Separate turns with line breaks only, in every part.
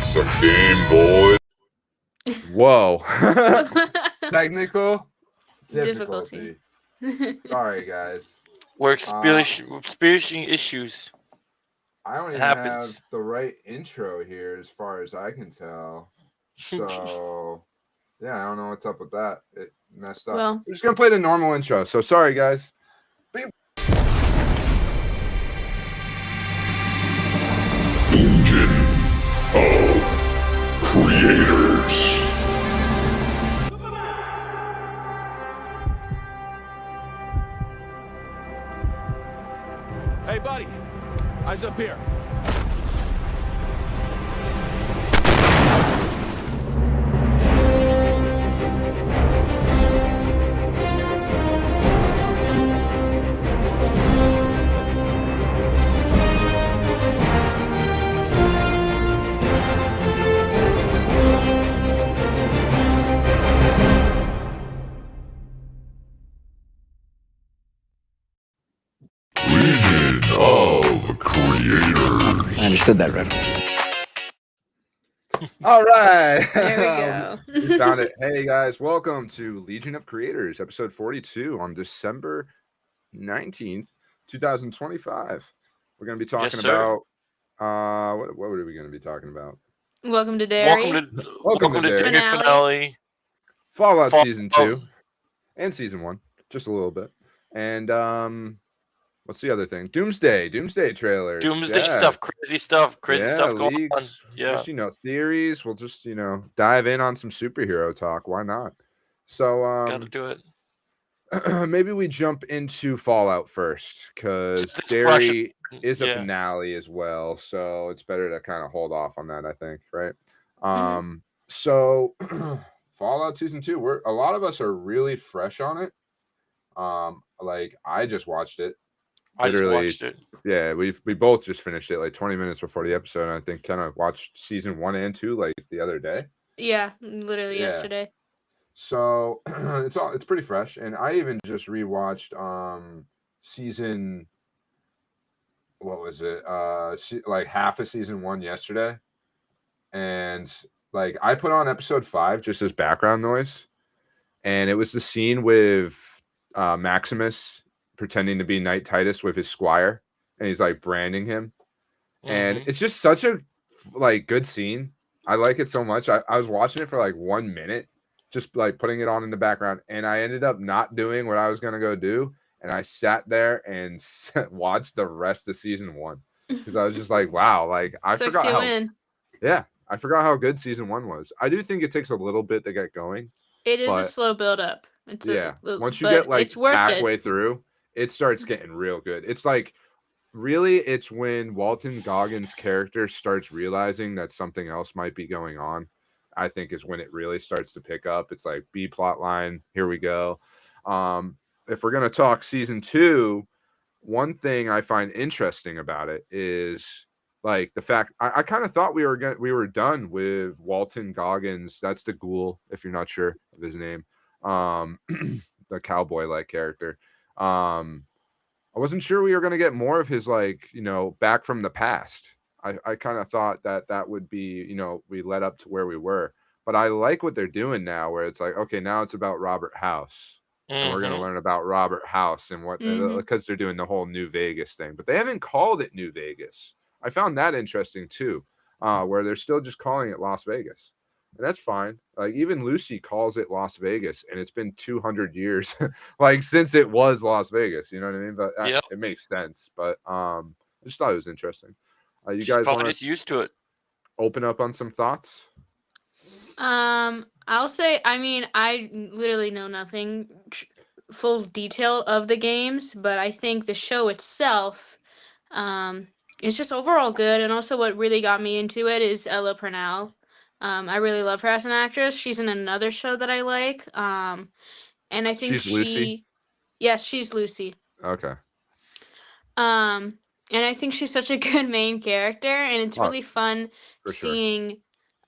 It's a Game Boy.
Whoa.
Technical
Difficulty.
difficulty. Sorry, guys.
We're experiencing issues.
I don't
It
even have
happens.
the right intro here, as far as I can tell. So, yeah, I don't know what's up with that. It messed up.
Well-
We're just gonna play the normal intro. So sorry, guys.
Legion of Creators.
Hey, buddy. Eyes up here.
Legion of Creators.
I understood that reference.
All right.
There we go.
We found it. Hey guys, welcome to Legion of Creators, episode 42 on December 19th, 2025. We're going to be talking
sir.
about what are we going to be talking about?
Welcome to Dairy.
Welcome to
Dairy.
Dairy Finale.
Fallout
Fall-
season 2 and season 1, just a little bit. And what's the other thing? Doomsday trailers.
Doomsday
Yeah.
stuff, crazy stuff going
leaks,
on. Yeah.
Just, theories. We'll just, dive in on some superhero talk. Why not? So,
Gotta do it.
maybe we jump into Fallout first, because
Since it's
Dairy
fresh-
is a
yeah.
finale as well. So it's better to kind of hold off on that, I think, right?
Mhm.
So Fallout season 2, a lot of us are really fresh on it. Like I just watched it.
I just
Literally,
watched it.
Yeah, we both just finished it like 20 minutes before the episode. And I think kind of watched season 1 and 2 like the other day.
Yeah, literally
Yeah.
yesterday.
So it's pretty fresh, and I even just rewatched season, what was it? Like half of season 1 yesterday, and like I put on episode 5 just as background noise, and it was the scene with Maximus pretending to be Knight Titus with his squire, and he's like branding him, and
Mhm.
it's just such a like good scene. I like it so much. I was watching it for like 1 minute, just like putting it on in the background, and I ended up not doing what I was gonna go do, and I sat there and watched the rest of season 1 because I was just like, wow, like I
Sucks
forgot
you
how
in.
I forgot how good season 1 was. I do think it takes a little bit to get going.
It is a
But-
slow build up.
Once you
but
get like
it's worth
halfway
it.
through, it starts getting real good. It's like really, it's when Walton Goggins' character starts realizing that something else might be going on. I think is when it really starts to pick up. It's like B plot line. Here we go. If we're gonna talk season 2, one thing I find interesting about it is like the fact I kind of thought we were done with Walton Goggins. That's the ghoul, if you're not sure of his name. The cowboy like character. I wasn't sure we were going to get more of his like, back from the past. I kind of thought that would be, we led up to where we were. But I like what they're doing now, where it's like, okay, now it's about Robert House. And we're going to
Mhm.
learn about Robert House and what,
Mhm.
because they're doing the whole New Vegas thing. But they haven't called it New Vegas. I found that interesting too, where they're still just calling it Las Vegas. And that's fine. Like even Lucy calls it Las Vegas, and it's been 200 years, like since it was Las Vegas. You know what I mean? But
Yep.
it makes sense. But I just thought it was interesting. You
She's
guys
probably
want
just
to
used to it.
open up on some thoughts?
I'll say, I mean, I literally know nothing full detail of the games, but I think the show itself, is just overall good. And also, what really got me into it is Ella Purnell. I really love her as an actress. She's in another show that I like. And I think
She's Lucy?
yes, she's Lucy.
Okay.
And I think she's such a good main character, and it's
Oh,
really fun
for sure.
seeing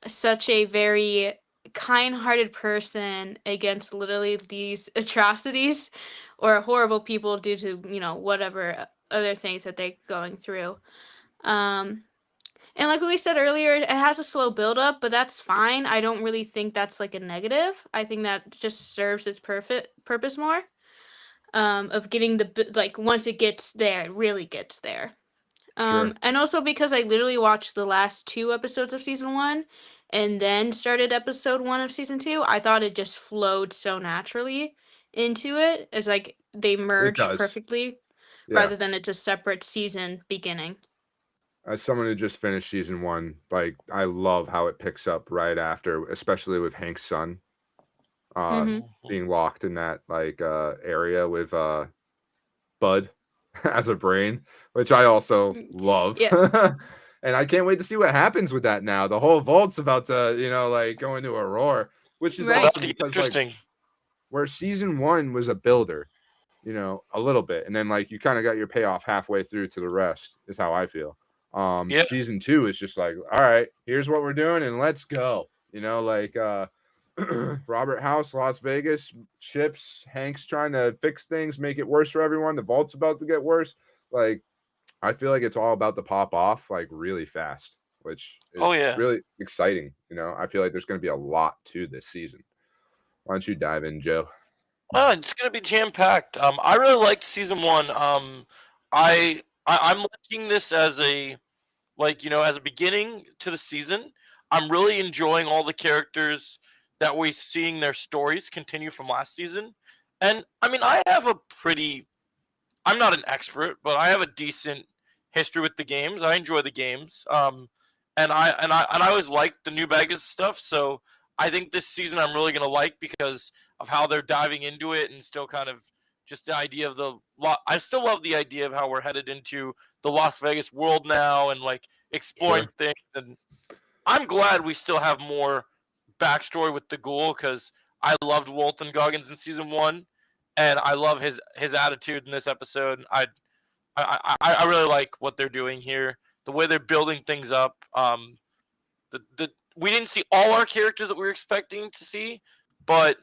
such a very kind-hearted person against literally these atrocities or horrible people due to, whatever other things that they're going through. And like we said earlier, it has a slow build up, but that's fine. I don't really think that's like a negative. I think that just serves its purpose more. Of getting like once it gets there, it really gets there.
Sure.
And also because I literally watched the last 2 episodes of season 1 and then started episode 1 of season 2, I thought it just flowed so naturally into it as like they merged
does.
perfectly
Yeah.
rather than it's a separate season beginning.
As someone who just finished season 1, like I love how it picks up right after, especially with Hank's son
Mhm.
being locked in that like area with Bud as a brain, which I also love.
Yeah.
And I can't wait to see what happens with that now. The whole vault's about to, like go into a roar, which is
Right.
awesome
That'd be
because
interesting.
like where season 1 was a builder, a little bit, and then like you kind of got your payoff halfway through to the rest is how I feel.
Yeah.
Season 2 is just like, all right, here's what we're doing and let's go. Like Robert House, Las Vegas, Chips, Hank's trying to fix things, make it worse for everyone. The vault's about to get worse. Like, I feel like it's all about to pop off like really fast, which is
Oh, yeah.
really exciting. I feel like there's going to be a lot to this season. Why don't you dive in, Joe?
It's gonna be jam packed. I really liked season 1. I'm liking this as a as a beginning to the season. I'm really enjoying all the characters that we're seeing their stories continue from last season. And I mean, I'm not an expert, but I have a decent history with the games. I enjoy the games. And I always liked the New Vegas stuff. So I think this season I'm really gonna like because of how they're diving into it and still kind of just the idea of I still love the idea of how we're headed into the Las Vegas world now and like exploring things. And I'm glad we still have more backstory with the Ghoul because I loved Walton Goggins in season 1, and I love his attitude in this episode. I really like what they're doing here, the way they're building things up. We didn't see all our characters that we were expecting to see, but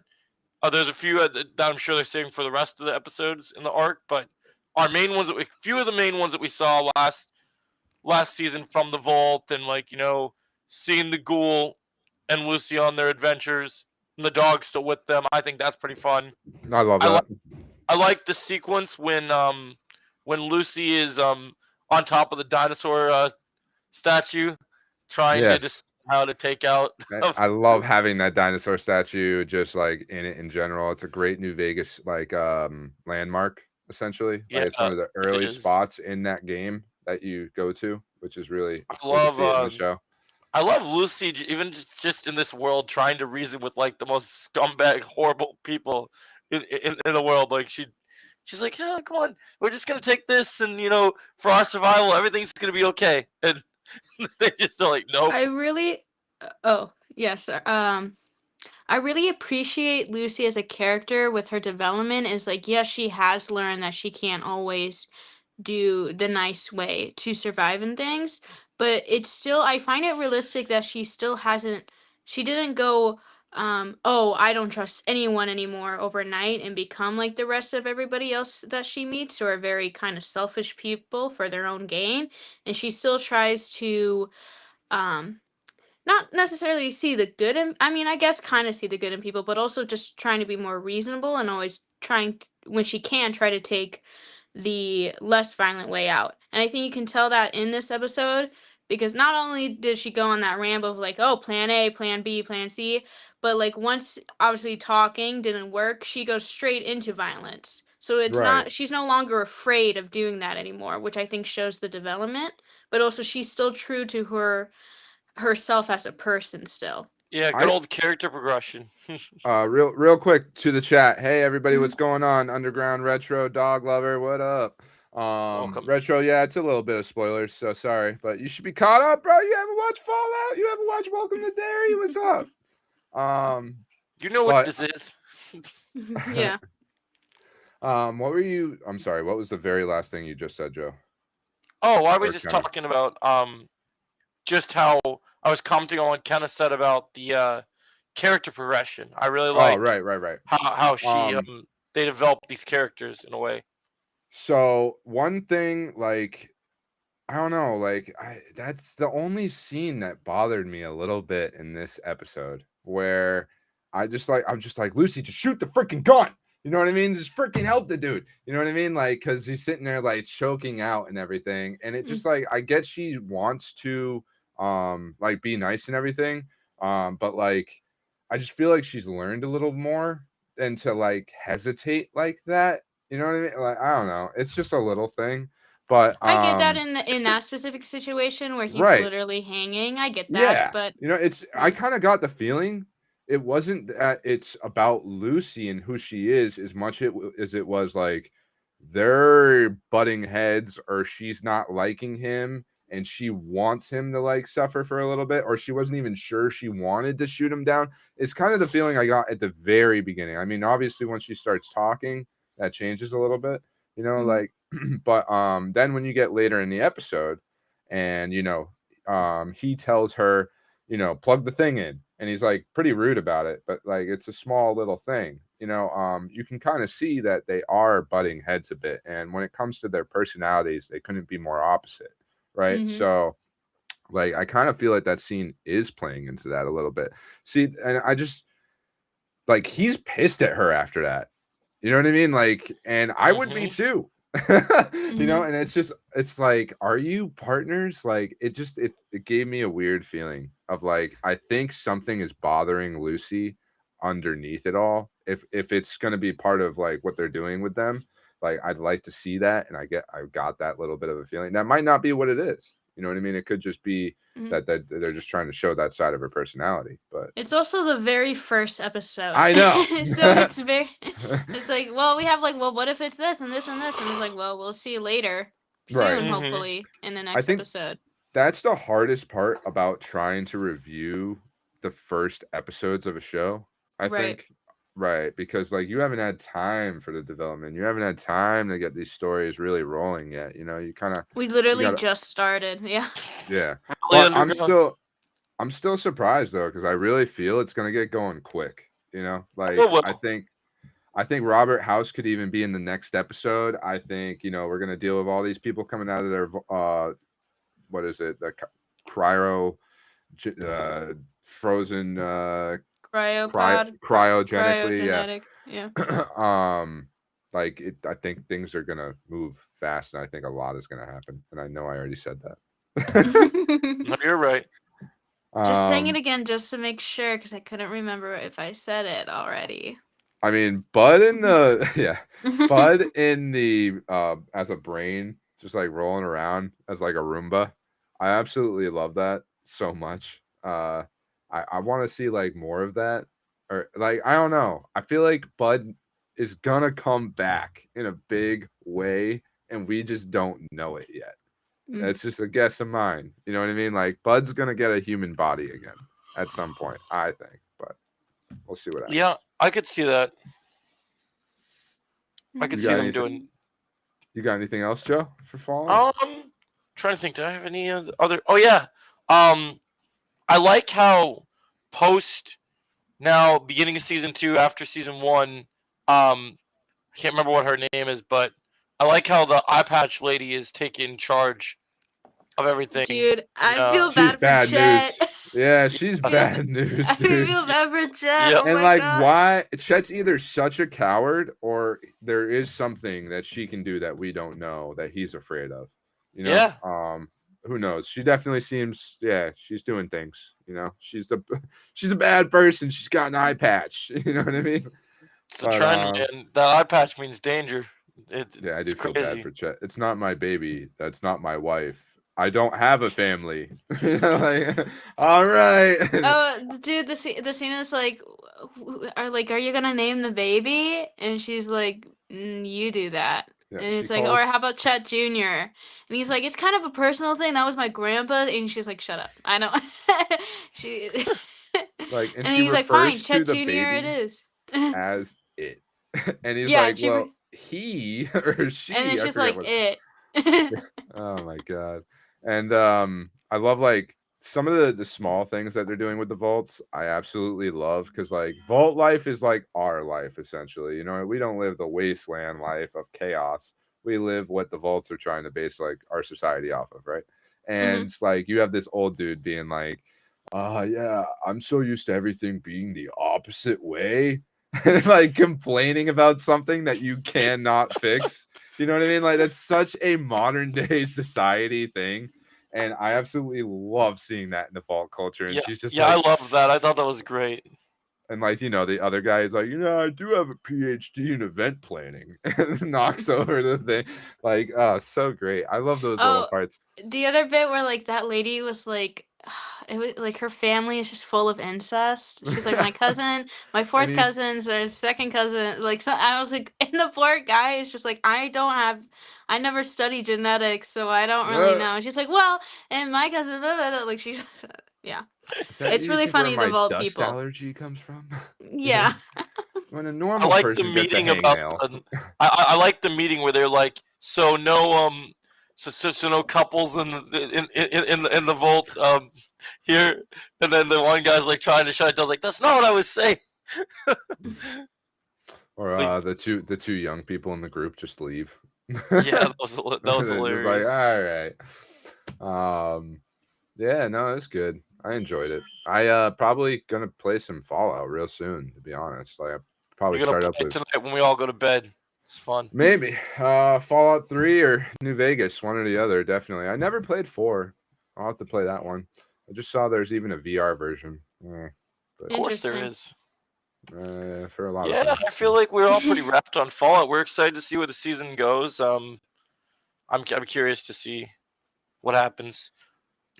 there's a few that I'm sure they're saving for the rest of the episodes in the arc. But our main ones, few of the main ones that we saw last season from the vault, and seeing the Ghoul and Lucy on their adventures, and the dog still with them. I think that's pretty fun.
I love that.
I like the sequence when Lucy is on top of the dinosaur statue, trying to just how to take out.
I love having that dinosaur statue just like in it in general. It's a great New Vegas like landmark essentially.
Yeah,
it's one of the early spots in that game that you go to, which is really cool to see it in the show.
I love Lucy even just in this world trying to reason with like the most scumbag, horrible people in the world. Like she's like, oh, come on, we're just gonna take this, and for our survival, everything's gonna be okay. And they just are like, nope.
I really, oh yes, I really appreciate Lucy as a character with her development. Is like, yes, she has learned that she can't always do the nice way to survive in things, but it's still, I find it realistic that she didn't go, oh, I don't trust anyone anymore overnight and become like the rest of everybody else that she meets who are very kind of selfish people for their own gain. And she still tries to, not necessarily see the good in, I mean, I guess kind of see the good in people, but also just trying to be more reasonable and always trying to, when she can, try to take the less violent way out. And I think you can tell that in this episode because not only did she go on that ramp of like, oh, plan A, plan B, plan C, but like once obviously talking didn't work, she goes straight into violence. So it's not, she's no longer afraid of doing that anymore, which I think shows the development, but also she's still true to herself as a person still.
Yeah, good old character progression.
Real quick to the chat. Hey everybody, what's going on? Underground Retro Dog Lover, what up?
Welcome.
Retro, yeah, it's a little bit of spoilers, so sorry, but you should be caught up, bro. You haven't watched Fallout? You haven't watched Welcome to Derry? What's up?
You know what this is.
Yeah.
What were you? I'm sorry. What was the very last thing you just said, Joe?
Oh, I was just talking about just how I was commenting on what Kenna said about the character progression. I really like.
Oh, right.
How she they developed these characters in a way.
So one thing, like, I don't know, like that's the only scene that bothered me a little bit in this episode where I'm just like Lucy, just shoot the freaking gun. You know what I mean? Just freaking help the dude. You know what I mean? Like, cause he's sitting there like choking out and everything. And it just like I get she wants to like be nice and everything. But like I just feel like she's learned a little more than to like hesitate like that. You know what I mean? Like, I don't know. It's just a little thing. But
I get that in that specific situation where he's
right.
literally hanging. I get that,
Yeah.
but
You know, I kind of got the feeling it wasn't that it's about Lucy and who she is as much as it was like they're butting heads, or she's not liking him and she wants him to like suffer for a little bit, or she wasn't even sure she wanted to shoot him down. It's kind of the feeling I got at the very beginning. I mean, obviously once she starts talking, that changes a little bit, you know, like but then when you get later in the episode and you know, he tells her, you know, plug the thing in, and he's like pretty rude about it, but like it's a small little thing, you know. You can kind of see that they are butting heads a bit, and when it comes to their personalities, they couldn't be more opposite, right? So like I kind of feel like that scene is playing into that a little bit. See, and I just like he's pissed at her after that, you know what I mean? Like, and I would be too. You know, and it's like, are you partners? Like it gave me a weird feeling of like I think something is bothering Lucy underneath it all. If it's going to be part of like what they're doing with them, like I'd like to see that, and I got that little bit of a feeling. That might not be what it is, you know what I mean? It could just be that they're just trying to show that side of her personality. But
it's also the very first episode.
I know.
So it's like, well, we have like, well, what if it's this and this and this? And it's like, well, we'll see later soon,
Right.
hopefully, in the next
think
episode.
That's the hardest part about trying to review the first episodes of a show, I think. Right, because like you haven't had time for the development. You haven't had time to get these stories really rolling yet. You know, you kind of
We literally just started. Yeah.
yeah.
Really
But I'm still surprised though, because I really feel it's gonna get going quick. You know, like
Well.
I think Robert House could even be in the next episode. I think, you know, we're gonna deal with all these people coming out of their what is it? The frozen cryogenically.
Yeah.
Like I think things are gonna move fast, and I think a lot is gonna happen. And I know I already said that.
No, you're right.
Just saying it again just to make sure, because I couldn't remember if I said it already.
I mean, Bud in the Bud in the as a brain, just like rolling around as like a Roomba. I absolutely love that so much. I want to see like more of that, or like I don't know. I feel like Bud is gonna come back in a big way, and we just don't know it yet. It's just a guess of mine. You know what I mean? Like Bud's gonna get a human body again at some point, I think, but we'll see what happens.
Yeah, I could see that. I could see them doing.
You got anything else, Joe, for Fallout?
Trying to think. Did I have any other? Oh yeah. I like how post now beginning of season 2 after season 1. I can't remember what her name is, but I like how the eye patch lady is taking charge of everything.
Dude, I feel bad for Chet.
News. Yeah, she's bad news, dude.
I feel bad for Chet.
Yep.
Oh
And
my
like,
God.
why? Chet's either such a coward, or there is something that she can do that we don't know that he's afraid of. You know?
Yeah.
Who knows? She definitely seems. Yeah, she's doing things. You know, she's a bad person. She's got an eye patch. You know what I mean?
It's a trend, and the eye patch means danger.
I do feel
crazy.
bad for Chet. It's not my baby. That's not my wife. I don't have a family. Like, all right.
Oh, dude, the scene is like, are you gonna name the baby? And she's like, you do that.
Yeah,
And it's
she
like,
calls-
or how about Chet Jr.? And he's like, it's kind of a personal thing. That was my grandpa. And she's like, shut up. I know. she.
Like,
And
she
he's like, fine,
refers to
Chet
the
Jr. it
baby
is.
as it, and he's
Yeah,
like,
she
well, he or she.
And it's
I
just
forget
like
what-
it.
Oh my god. And I love like some of the small things that they're doing with the vaults. I absolutely love, because like vault life is like our life essentially. You know, we don't live the wasteland life of chaos. we live what the vaults are trying to base like our society off of, right? And like you have this old dude being like, yeah, I'm so used to everything being the opposite way. And like complaining about something that you cannot fix. You know what I mean? Like that's such a modern day society thing. And I absolutely love seeing that in the vault culture. And
Yeah,
she's just
yeah,
like,
I love that. I thought that was great.
and like, you know, the other guy is like, you know, I do have a PhD in event planning, and knocks over the thing. Like, oh, so great. I love those little
Oh,
parts.
the other bit where like that lady was like, it was like her family is just full of incest. She's like my cousin, my fourth
he's-
cousins, or second cousin. Like, so I was like, and the poor guy is just like, I never studied genetics, so I don't really know. And she's like, well, and my cousin, blah, blah, blah. Like she's, yeah,
Is that
it's
you
really
think where
funny
my
the vault
dust
people.
allergy comes from?
Yeah.
When a
I
normal
like the
person gets a
meeting about.
hangnail.
I like the meeting where they're like, so no so no couples in the vault here, and then the one guy's like trying to shut it down, like that's not what I was saying.
Or
Like-
the two young people in the group just leave.
Yeah, that was
They're
hilarious.
just like, all right. Yeah, no, it's good. I enjoyed it. I probably gonna play some Fallout real soon, to be honest. Like I probably
We're gonna
start up
play
with
tonight when we all go to bed. It's fun.
maybe Fallout 3 or New Vegas, one or the other, definitely. I never played 4. I'll have to play that one. I just saw there's even a VR version.
Of course there
Interesting.
is.
For a lot
Yeah,
of things.
I feel like we're all pretty wrapped on Fallout. We're excited to see where the season goes. I'm curious to see what happens.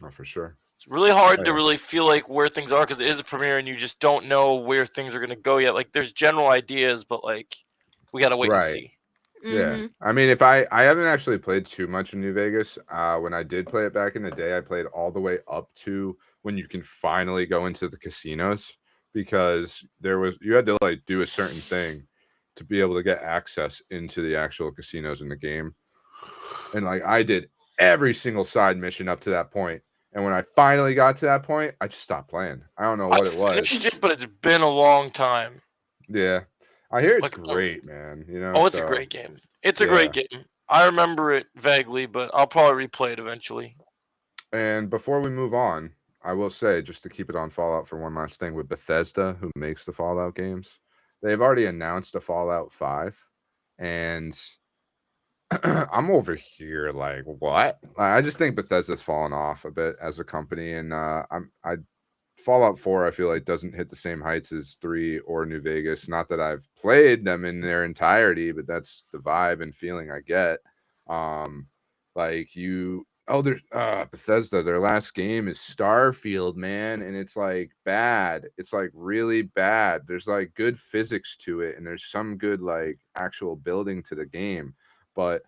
Oh, for sure.
It's really hard
Oh,
to
yeah.
really feel like where things are because it is a premiere and you just don't know where things are going to go yet. Like there's general ideas, but like we got to wait and
Right.
see.
Yeah,
Mhm.
I mean, if I haven't actually played too much in New Vegas. When I did play it back in the day, I played all the way up to when you can finally go into the casinos because you had to like do a certain thing to be able to get access into the actual casinos in the game. And like I did every single side mission up to that point. And when I finally got to that point, I just stopped playing. I don't know what it was.
Finished it, but it's been a long time.
Yeah, I hear it's
Like,
great, man. You know,
Oh, it's a
so-
great game. It's a great game. I remember it vaguely, but I'll probably replay it eventually.
And before we move on, I will say, just to keep it on Fallout for one last thing, with Bethesda, who makes the Fallout games, they've already announced a Fallout 5. And I'm over here like, what? I just think Bethesda's fallen off a bit as a company. And Fallout 4, I feel like, doesn't hit the same heights as 3 or New Vegas. Not that I've played them in their entirety, but that's the vibe and feeling I get. Bethesda, their last game is Starfield, man, and it's like bad. It's like really bad. There's like good physics to it, and there's some good like actual building to the game, but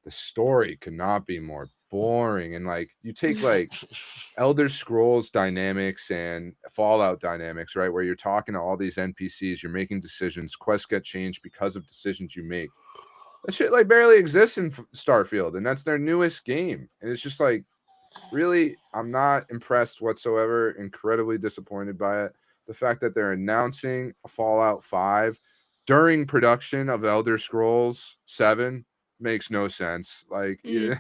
the story could not be more boring. And like you take like Elder Scrolls dynamics and Fallout dynamics, right, where you're talking to all these NPCs, you're making decisions, quests get changed because of decisions you make. That shit like barely exists in Starfield, and that's their newest game. And it's just like, really, I'm not impressed whatsoever. Incredibly disappointed by it. The fact that they're announcing a Fallout 5 during production of Elder Scrolls 7 makes no sense. Like, you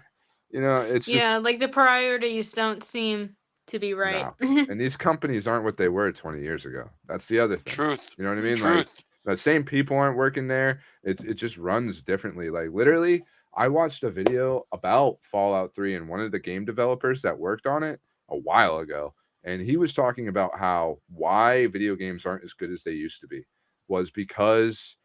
know, it's just,
Yeah, like the priorities don't seem to be right.
and these companies aren't what they were 20 years ago. That's the other thing.
Truth.
You know what I mean?
Truth.
Like, the same people aren't working there. It just runs differently. Like literally, I watched a video about Fallout 3 and one of the game developers that worked on it a while ago, and he was talking about how why video games aren't as good as they used to be was because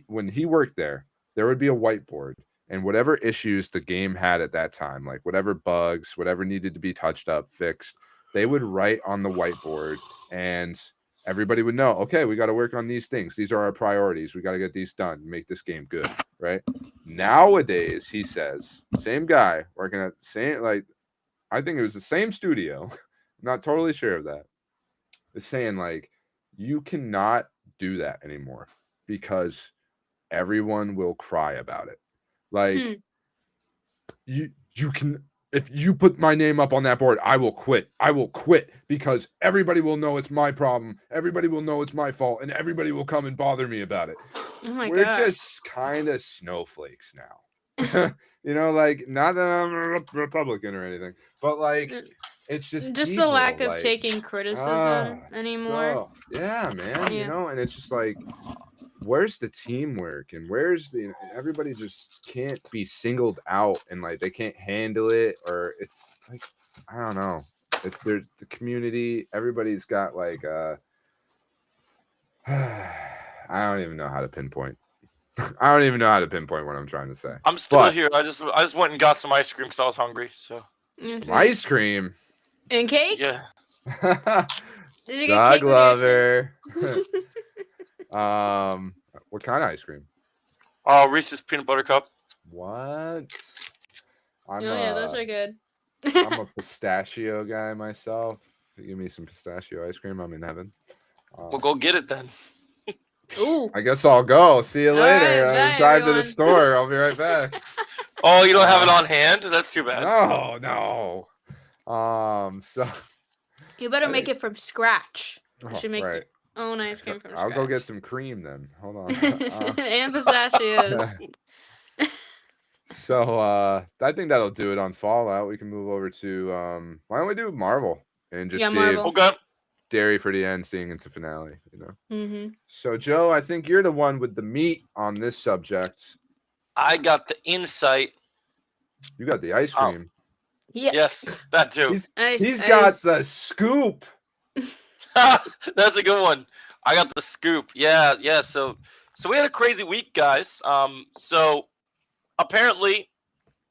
when he worked there would be a whiteboard, and whatever issues the game had at that time, like whatever bugs, whatever needed to be touched up, fixed, they would write on the whiteboard, and everybody would know, okay, we got to work on these things. These are our priorities. We got to get these done, make this game good, right? Nowadays, he says, same guy working at the same, like, I think it was the same studio. I'm not totally sure of that. It's saying, like, you cannot do that anymore because everyone will cry about it. Like, you can... If you put my name up on that board, I will quit. I will quit because everybody will know it's my problem. Everybody will know it's my fault, and everybody will come and bother me about it.
Oh my
We're
gosh.
just kind of snowflakes now. You know, like not that I'm a Republican or anything, but like it's just
Just the
people,
lack of
like,
taking criticism anymore.
yeah, man. You
Yeah.
know, and it's just like, where's the teamwork and where's the everybody just can't be singled out and like they can't handle it, or it's like I don't know. There's the community. Everybody's got like I don't even know how to pinpoint. I don't even know how to pinpoint what I'm trying to say.
I'm still
But-
here. I just went and got some ice cream because I was hungry. So
Okay.
Ice cream.
And cake?
yeah.
Did you get
Dog
cake with your ice
lover. What kind of ice cream?
Oh, Reese's peanut butter cup.
What? I'm
cream? Oh yeah, those are good.
I'm a pistachio guy myself. If you give me some pistachio ice cream, I'm in heaven.
We'll go get it then.
Ooh.
I guess I'll go. See you
All
later.
right,
I'm
bye,
driving to the
everyone.
store. I'll be right back.
Oh, you don't have it on hand? That's too bad.
No. So
You better
I
make
think-
it from scratch.
oh,
should make
right.
Own ice cream from
I'll
scratch.
go get some cream then. Hold on.
And pistachios.
So I think that'll do it on Fallout. We can move over to why don't we do Marvel and just
Yeah,
save
Marvel.
Okay.
Dairy for the end, seeing it's a finale, you know.
Mm-hmm.
So Joe, I think you're the one with the meat on this subject.
I got the insight.
You got the ice
Oh.
cream.
Yeah.
Yes, that too.
He's got the scoop.
That's a good one. I got the scoop. Yeah. So we had a crazy week, guys. So apparently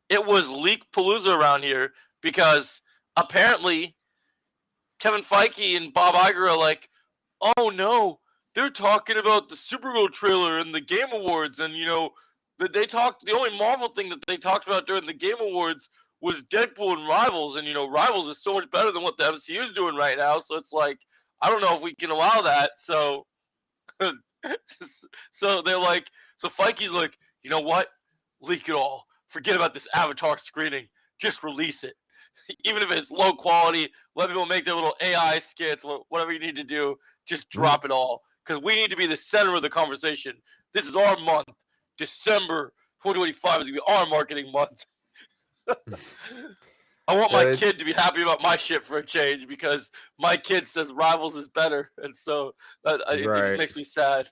it was Leak Palooza around here because apparently Kevin Feige and Bob Iger are like, oh no, they're talking about the Supergirl trailer and the Game Awards, and you know that the only Marvel thing that they talked about during the Game Awards was Deadpool and Rivals, and you know Rivals is so much better than what the MCU is doing right now. So it's like, I don't know if we can allow that. So so they're like, so Feige's like, you know what? Leak it all. Forget about this Avatar screening. Just release it. Even if it's low quality, let people make their little AI skits, whatever you need to do. Just drop it all. Because we need to be the center of the conversation. This is our month. December 2025 is going to be our marketing month. I want my
Good.
kid to be happy about my shit for a change because my kid says Rivals is better. And so it
Right.
just makes me sad.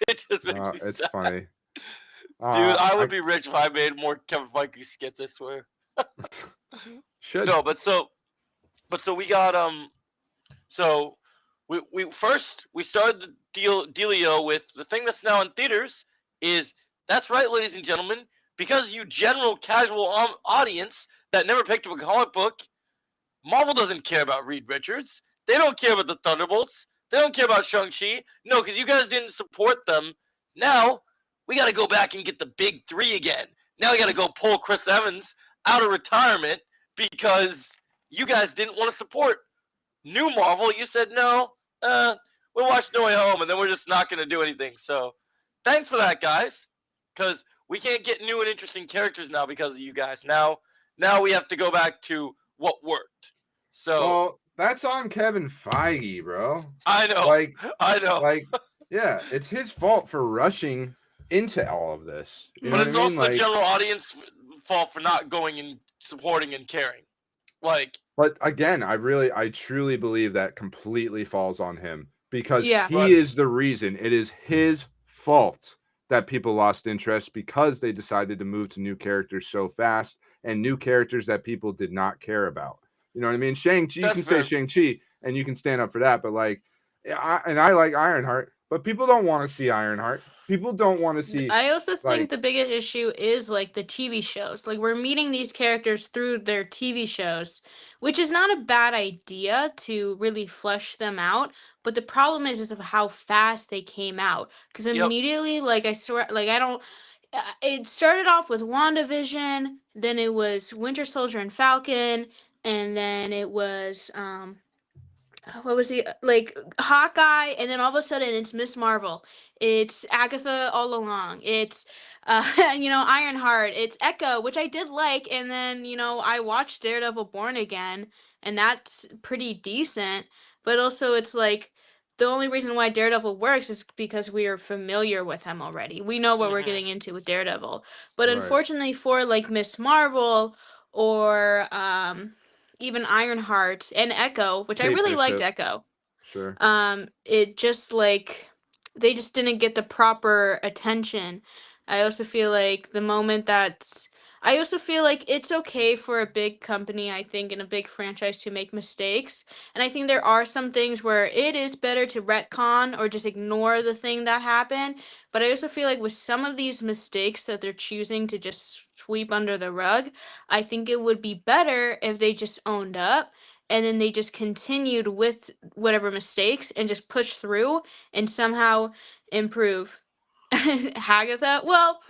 It just makes me
It's
sad.
funny.
Dude, I would be rich if I made more Kevin Feige skits, I swear.
should
No, but so we got so we started the dealio with the thing that's now in theaters is that's right, ladies and gentlemen, because you general casual audience that never picked up a comic book, Marvel doesn't care about Reed Richards. They don't care about the Thunderbolts. They don't care about Shang-Chi. No, because you guys didn't support them. Now we got to go back and get the big three again. Now we got to go pull Chris Evans out of retirement because you guys didn't want to support new Marvel. You said, no, we'll watch No Way Home, and then we're just not going to do anything. So thanks for that, guys, because we can't get new and interesting characters now because of you guys. Now we have to go back to what worked. So
Well, that's on Kevin Feige, bro.
I know. I know.
Like, yeah, it's his fault for rushing into all of this. You know
But
what
it's
I
also
mean?
the
Like,
general audience fault for not going and supporting and caring. Like,
but again, I truly believe that completely falls on him because
Yeah.
he
Right.
is the reason. It is his fault that people lost interest because they decided to move to new characters so fast and new characters that people did not care about. You know what I mean? Shang-Chi, you
That's
can
fair.
say Shang-Chi and you can stand up for that, but like, I like Ironheart, but people don't want to see Ironheart. People don't want to see.
I also think
like-
the biggest issue is like the TV shows. Like we're meeting these characters through their TV shows, which is not a bad idea to really flesh them out. But the problem is of how fast they came out. Because
Yep.
immediately, like I swear, like I don't. It started off with WandaVision, then it was Winter Soldier and Falcon, and then it was what was the like Hawkeye, and then all of a sudden it's Miss Marvel, it's Agatha all along, it's Ironheart, it's Echo, which I did like, and then I watched Daredevil Born Again, and that's pretty decent, but also it's like the only reason why Daredevil works is because we are familiar with him already. We know what we're
Mhm.
getting into with Daredevil. But
Right.
unfortunately for like Miss Marvel or even Ironheart and Echo, which I
Kate
really liked
Bishop.
Echo.
Sure.
It just like they just didn't get the proper attention. I also feel like I also feel like it's okay for a big company, I think, and a big franchise to make mistakes. And I think there are some things where it is better to retcon or just ignore the thing that happened. But I also feel like with some of these mistakes that they're choosing to just sweep under the rug, I think it would be better if they just owned up and then they just continued with whatever mistakes and just push through and somehow improve. Hagatha, well,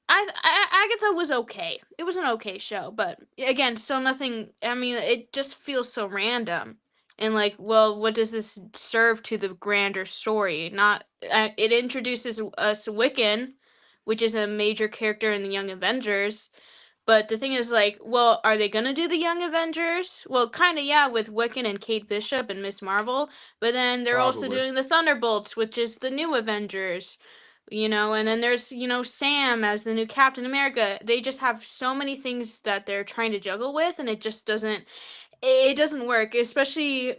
Agatha was okay. It was an okay show, but again, still nothing. I mean, it just feels so random. And like, well, what does this serve to the grander story? Not. It introduces us Wiccan, which is a major character in the Young Avengers. But the thing is, like, well, are they gonna do the Young Avengers? Well, kind of, yeah, with Wiccan and Kate Bishop and Miss Marvel. But then they're also
Probably.
doing the Thunderbolts, which is the new Avengers. And then there's, Sam as the new Captain America. They just have so many things that they're trying to juggle with, and it doesn't work, especially.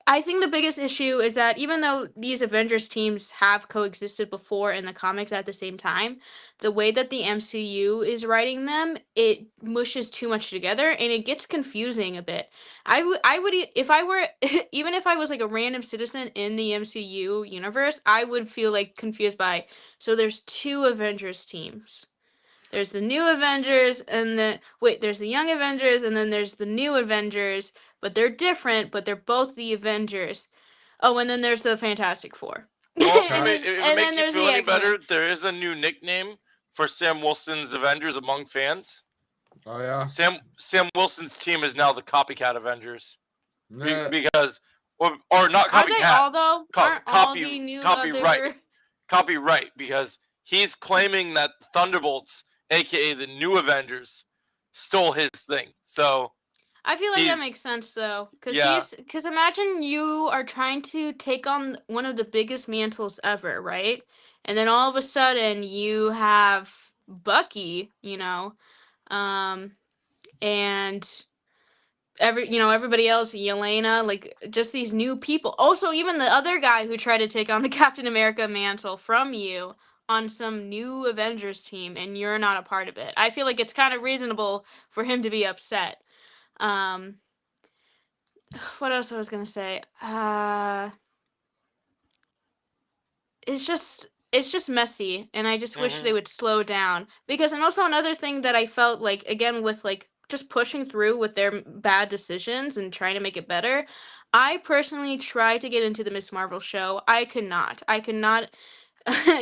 I think the biggest issue is that even though these Avengers teams have coexisted before in the comics at the same time, the way that the MCU is writing them, it mushes too much together and it gets confusing a bit. If I were, even if I was like a random citizen in the MCU universe, I would feel like confused by, so there's two Avengers teams. There's the new Avengers there's the Young Avengers and then there's the new Avengers, but they're different, but they're both the Avengers. Oh, and then there's the Fantastic Four.
Well, if
And
it
then
makes you
there's
feel
the
any
X-Men.
better, there is a new nickname for Sam Wilson's Avengers among fans.
Oh yeah.
Sam Wilson's team is now the Copycat Avengers
Nah.
because, or not
Are they
copycat,
all though? Aren't all the new
copyright, copyright, because he's claiming that Thunderbolts, aka the new Avengers, stole his thing. So
I feel like
he's-
that makes sense though,
Yeah.
because imagine you are trying to take on one of the biggest mantles ever, right? And then all of a sudden you have Bucky, and everybody else, Yelena, like just these new people. Also, even the other guy who tried to take on the Captain America mantle from you on some new Avengers team, and you're not a part of it. I feel like it's kind of reasonable for him to be upset. What else I was gonna say? It's just messy, and I just wish they would slow down. And also another thing that I felt like, again, with like just pushing through with their bad decisions and trying to make it better. I personally tried to get into the Miss Marvel show. I could not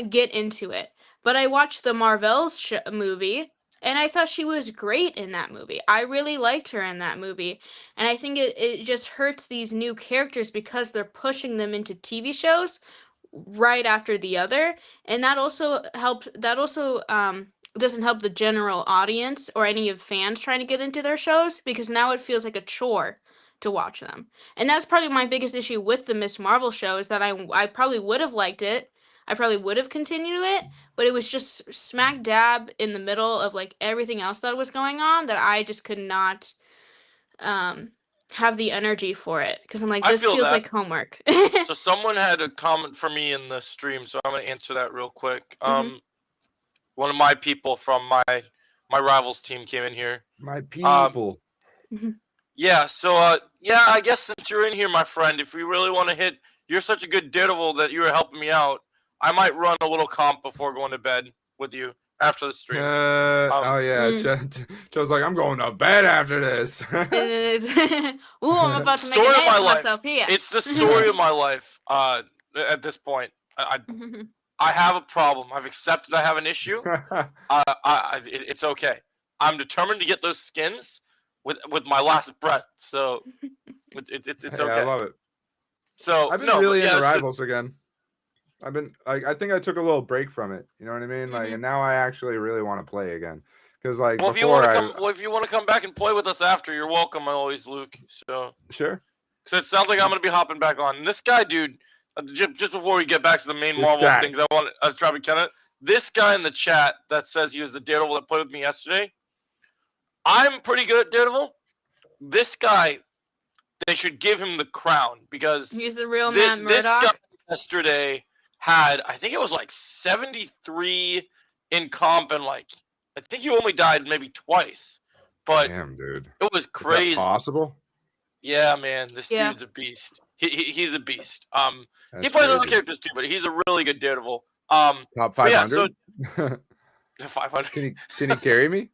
get into it. But I watched the Marvels movie, and I thought she was great in that movie. I really liked her in that movie. And I think it just hurts these new characters because they're pushing them into TV shows right after the other. And that also doesn't help the general audience or any of fans trying to get into their shows, because now it feels like a chore to watch them. And that's probably my biggest issue with the Miss Marvel show, is that I probably would have liked it. I probably would have continued it, but it was just smack dab in the middle of like everything else that was going on, that I just could not have the energy for it, because I'm like,
I
this
feel
feels
that.
like homework.
So someone had a comment for me in the stream, so I'm gonna answer that real quick. One of my people from my Rivals team came in here.
My people.
Yeah, so yeah, I guess since you're in here, my friend, if we really want to hit, you're such a good Daredevil that you were helping me out. I might run a little comp before going to bed with you after the stream.
Oh yeah, Joe's like, I'm going to bed after this.
Ooh, I'm about to make a
Story of
name
my
for
life.
myself here.
It's the story of my life. At this point, I have a problem. I've accepted I have an issue. It's okay. I'm determined to get those skins with my last breath. So it's
Hey,
okay.
I love it.
So
I've been
no,
really
but yeah,
into
so-
Rivals again. I've been I think I took a little break from it. You know what I mean? Like, and now I actually really want to play again. Because like
Well,
before
if you want to come back and play with us after, you're welcome. Always, Luke. So
Sure.
because it sounds like I'm gonna be hopping back on. And this guy, dude, just before we get back to the main
This
Marvel
guy.
things, I was trying to Kenneth. This guy in the chat that says he was the Daredevil that played with me yesterday. I'm pretty good at Daredevil. This guy, they should give him the crown because
He's the real
this
Matt
guy
Murdock.
yesterday had, I think it was like 73 in comp, and like I think he only died maybe twice, but
Damn, dude.
it was
Is that
crazy.
possible?
Yeah, man, this
Yeah.
dude's a beast. He's a beast. He
That's
plays other
crazy.
characters too, but he's a really good Daredevil.
Top
But yeah,
500.
500
can he carry me?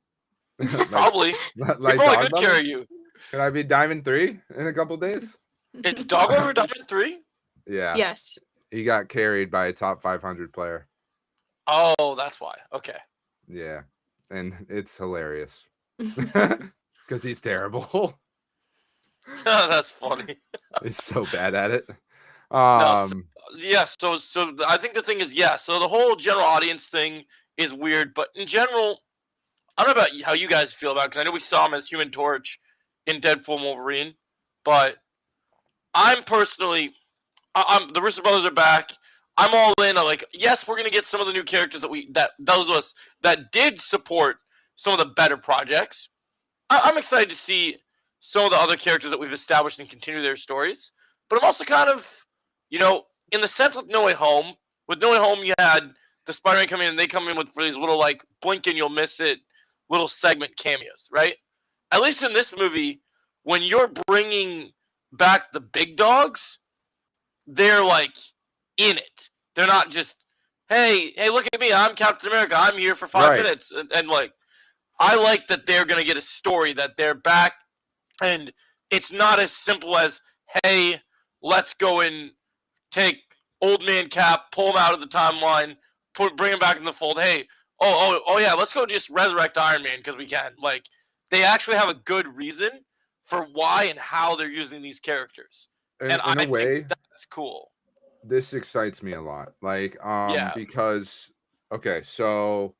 Like-
probably. He
like
probably
Dog
could
Lover?
carry you.
Can I be Diamond 3 in a couple days?
It's Dog Over Diamond 3?
Yeah.
Yes.
He got carried by a top 500 player.
Oh, that's why. Okay.
Yeah. And it's hilarious. Because he's terrible.
That's funny.
He's so bad at it.
No, yeah, so I think the thing is, yeah, so the whole general audience thing is weird, but in general, I don't know about how you guys feel about it, because I know we saw him as Human Torch in Deadpool and Wolverine, but I'm personally, the Russo brothers are back. I'm all in. I'm like, yes, we're gonna get some of the new characters that those of us that did support some of the better projects. I'm excited to see some of the other characters that we've established and continue their stories. But I'm also kind of, in the sense with No Way Home. With No Way Home, you had the Spider-Man come in, and they come in with for these little like blink and you'll miss it little segment cameos, right? At least in this movie, when you're bringing back the big dogs, they're like in it. They're not just, hey, look at me, I'm Captain America, I'm here for 5
Right.
minutes, and like, I like that they're gonna get a story that they're back, and it's not as simple as, hey, let's go and take Old Man Cap, pull him out of the timeline, bring him back in the fold. Hey, oh yeah, let's go just resurrect Iron Man because we can. Like, they actually have a good reason for why and how they're using these characters,
in
I
a way,
think that's cool.
this excites me a lot. Like,
Yeah.
because okay, so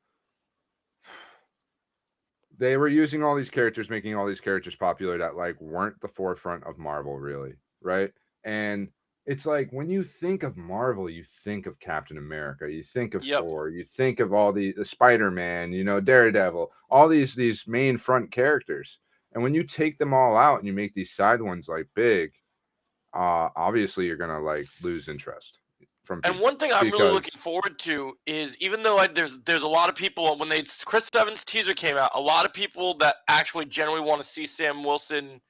they were using all these characters, making all these characters popular that like weren't the forefront of Marvel, really, right? And it's like when you think of Marvel, you think of Captain America, you think of
Yep.
Thor, you think of all the Spider-Man, Daredevil, all these main front characters. And when you take them all out and you make these side ones like big, obviously you're gonna like lose interest from
And
people.
one thing I'm really
because-
looking forward to is, even though there's a lot of people, when Chris Evans teaser came out, a lot of people that actually genuinely want to see Sam Wilson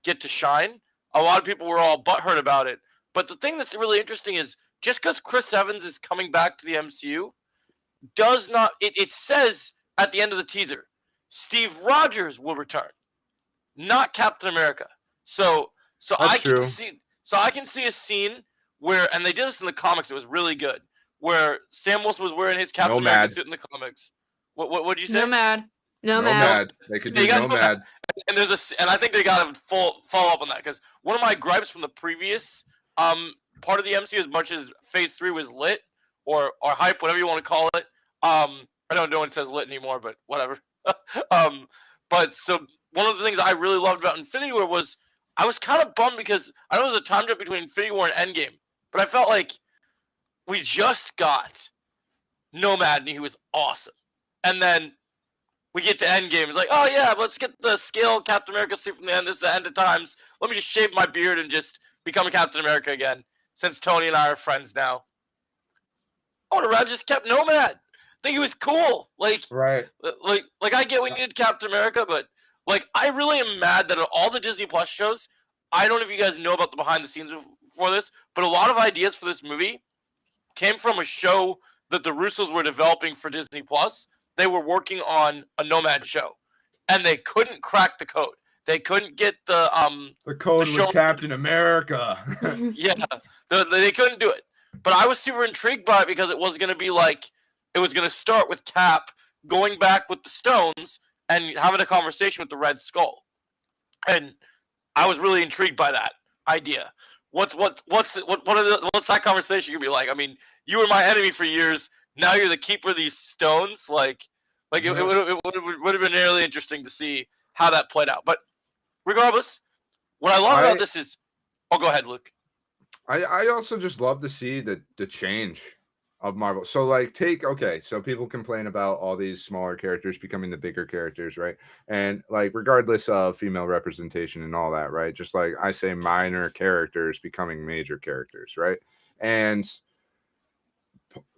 get to shine. A lot of people were all butthurt about it. But the thing that's really interesting is, just because Chris Evans is coming back to the MCU does not, it says at the end of the teaser, Steve Rogers will return, not Captain America. So I
That's true.
can see a scene where, and they did this in the comics, it was really good, where Sam Wilson was wearing his Captain America
Nomad.
suit in the comics. What did you say?
Nomad.
Nomad. They could
They
do
got
Nomad.
And and I think they got a full follow up on that, because one of my gripes from the previous part of the MCU, as much as Phase 3 was lit or hype, whatever you want to call it. I don't know when it says lit anymore, but whatever. But so one of the things I really loved about Infinity War was, I was kind of bummed because I know there's a time jump between Infinity War and Endgame, but I felt like we just got Nomad and he was awesome. And then we get to Endgame. It's like, oh yeah, let's get the scale Captain America suit from the end. This is the end of times. Let me just shave my beard and just become a Captain America again, since Tony and I are friends now. I would have rather just kept Nomad. I think he was cool. Like I get we needed Captain America, but like, I really am mad that all the Disney Plus shows, I don't know if you guys know about the behind the scenes for this, but a lot of ideas for this movie came from a show that the Russos were developing for Disney Plus. They were working on a Nomad show, and they couldn't crack the code. They couldn't get the
code
the show-
was Captain America.
yeah, they couldn't do it. But I was super intrigued by it because it was going to be like, it was going to start with Cap going back with the Stones and having a conversation with the Red Skull, and I was really intrigued by that idea. What's that conversation gonna be like? I mean, you were my enemy for years. Now you're the keeper of these stones. Like it would have been really interesting to see how that played out. But regardless, what I love about this is, Oh, go ahead, Luke.
I also just love to see the change of Marvel. So like so people complain about all these smaller characters becoming the bigger characters, right? And like regardless of female representation and all that, right? Just like I say minor characters becoming major characters, right? And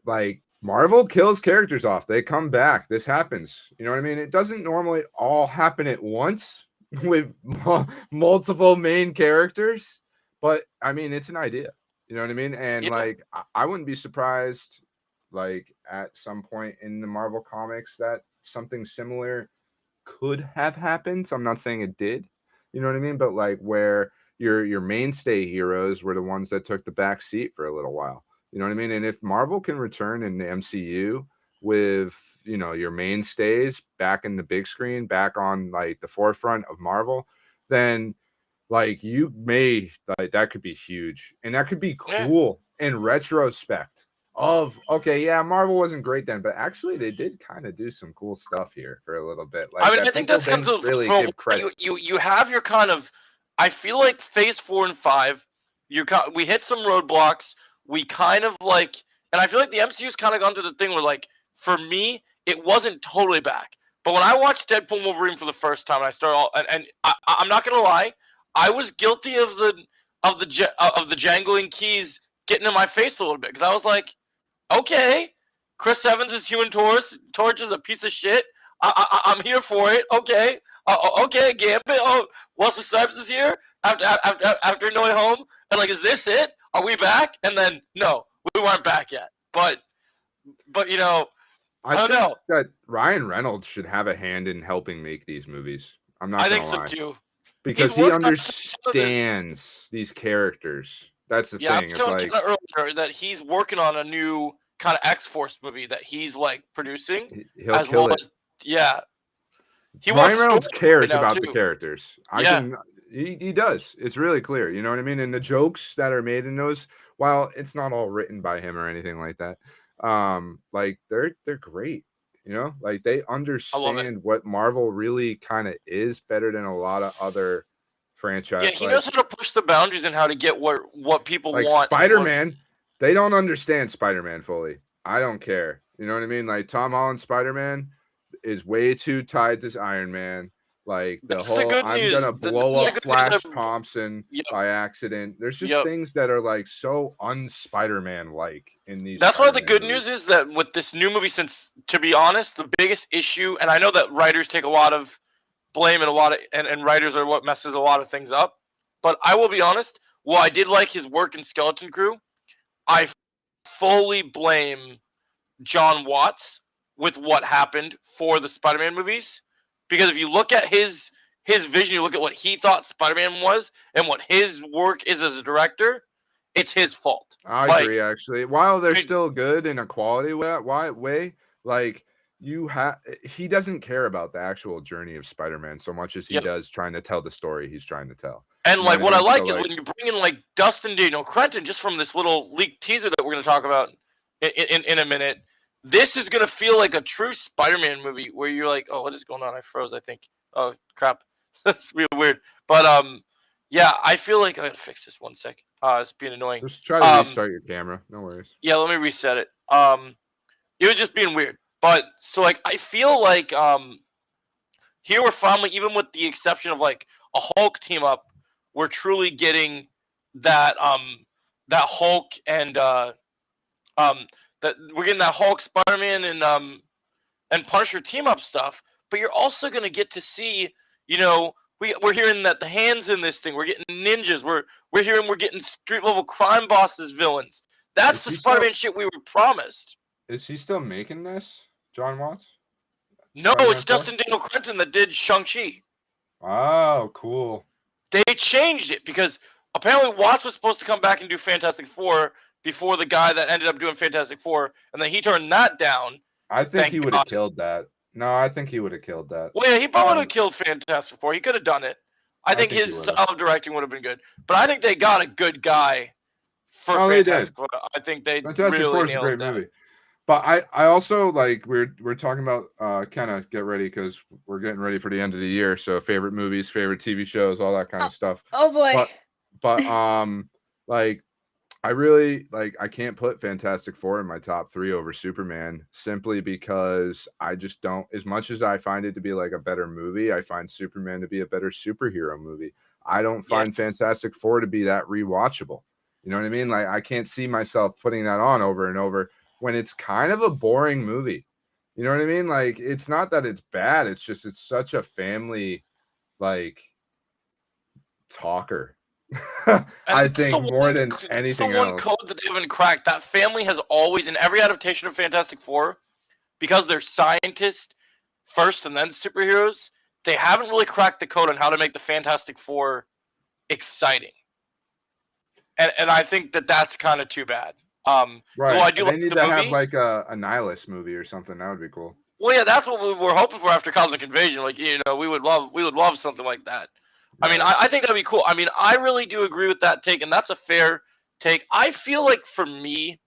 like Marvel kills characters off. They come back. This happens. You know what I mean? It doesn't normally all happen at once with multiple main characters, but I mean, it's an idea. You know what I mean? And
Yeah.
like, I wouldn't be surprised, like at some point in the Marvel comics, that something similar could have happened. So I'm not saying it did. You know what I mean? But like, where your mainstay heroes were the ones that took the back seat for a little while. You know what I mean? And if Marvel can return in the MCU with, you know, your mainstays back in the big screen, back on like the forefront of Marvel, then like that could be huge. And that could be cool in retrospect of, okay, yeah, Marvel wasn't great then, but actually they did kind of do some cool stuff here for a little bit. Like,
I mean, I think that's kind of
really
from
give credit.
you have your kind of. I feel like Phase 4 and 5, we hit some roadblocks. We kind of like, and I feel like the MCU's kind of gone to the thing where, like, for me, it wasn't totally back. But when I watched Deadpool and Wolverine for the first time, and I started I'm not gonna lie, I was guilty of the jangling keys getting in my face a little bit, because I was like, okay, Chris Evans is Human Torch is a piece of shit. I'm here for it. Okay, okay, Gambit. Oh, Wesley Snipes is here after No Way Home, and like, is this it? Are we back? And then no, we weren't back yet. But you know, I don't know.
That Ryan Reynolds should have a hand in helping make these movies. I'm not.
I think
gonna lie.
so too.
Because he understands these characters. That's the thing.
I was telling you earlier that he's working on a new kind of X-Force movie that he's like producing.
He'll kill it. Ryan Reynolds cares about the characters. He does. It's really clear. You know what I mean? And the jokes that are made in those, while it's not all written by him or anything like that, like they're great. You know, like they understand what Marvel really kind of is better than a lot of other franchises.
Yeah, he knows how to push the boundaries and how to get what people
like
want.
Spider-Man, they don't understand Spider-Man fully. I don't care. You know what I mean? Like Tom Holland's Spider-Man is way too tied to Iron Man. Like I'm gonna blow up Flash Thompson by accident. There's just things that are like so un-Spider-Man like in these.
That's why the good news is that with this new movie, since to be honest, the biggest issue, and I know that writers take a lot of blame and writers are what messes a lot of things up. But I will be honest, while I did like his work in Skeleton Crew, I fully blame John Watts with what happened for the Spider-Man movies. Because if you look at his vision, you look at what he thought Spider-Man was and what his work is as a director, it's his fault.
I agree, actually. While they're still good in a quality way, like he doesn't care about the actual journey of Spider-Man so much as he does trying to tell the story he's trying to tell.
And like what I like is when you bring in like Dustin Daniel Cretton, just from this little leaked teaser that we're going to talk about in a minute. This is going to feel like a true Spider-Man movie where you're like, oh, what is going on? I froze, I think. Oh, crap. That's real weird. But, yeah, I feel like I got to fix this one sec. It's being annoying.
Just try to restart your camera. No worries.
Yeah, let me reset it. It was just being weird. But, so, like, I feel like here we're finally, even with the exception of, like, a Hulk team-up, we're truly getting that Hulk and that we're getting that Hulk, Spider-Man, and Punisher team-up stuff, but you're also going to get to see, you know, we're hearing that the Hand's in this thing. We're getting ninjas. We're hearing we're getting street-level crime bosses, villains. That's the Spider-Man shit we were promised.
Is he still making this, John Watts?
No, it's Dustin Daniel Cretton that did Shang-Chi.
Oh, cool.
They changed it because apparently Watts was supposed to come back and do Fantastic Four before the guy that ended up doing Fantastic Four, and then he turned that down.
I think he would have killed that. No, I think he would have killed that.
Well, yeah, he probably would have killed Fantastic Four. He could have done it. I think his style of directing would have been good. But I think they got a good guy for Fantastic Four. I think they
Fantastic
really
Four is a great movie. But I also like we're talking about kind of get ready because we're getting ready for the end of the year. So favorite movies, favorite TV shows, all that kind of stuff.
Oh boy.
But like I really like I can't put Fantastic Four in my top 3 over Superman simply because I just don't, as much as I find it to be like a better movie, I find Superman to be a better superhero movie. I don't find Fantastic Four to be that rewatchable. You know what I mean? Like I can't see myself putting that on over and over when it's kind of a boring movie. You know what I mean? Like it's not that it's bad, it's just it's such a family like talker. I
it's
think
the
more
one-
than
it's
anything
the one
else.
code that they haven't cracked. That family has always, in every adaptation of Fantastic Four, because they're scientists first and then superheroes, they haven't really cracked the code on how to make the Fantastic Four exciting. And I think that that's kind of too bad.
Right.
Though I do
They
like
need
the
to have
movie.
like a Nihilist movie or something. That would be cool.
Well, yeah, that's what we were hoping for after Cosmic Invasion. Like, you know, we would love something like that. I mean, I think that'd be cool. I mean, I really do agree with that take, and that's a fair take. I feel like for me,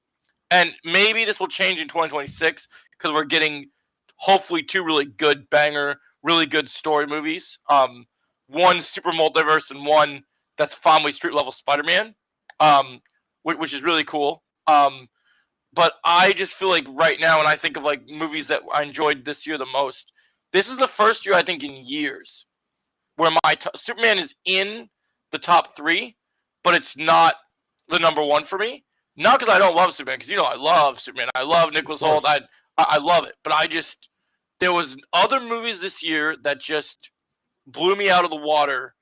and maybe this will change in 2026 because we're getting hopefully 2 really good banger, really good story movies. One super multiverse and one that's family street level Spider-Man, which is really cool. But I just feel like right now, when I think of like movies that I enjoyed this year the most, this is the first year I think in years where my Superman is in the top 3, but it's not the number 1 for me. Not because I don't love Superman, because you know I love Superman. I love Nicholas Hoult. I love it, but there was other movies this year that just blew me out of the water,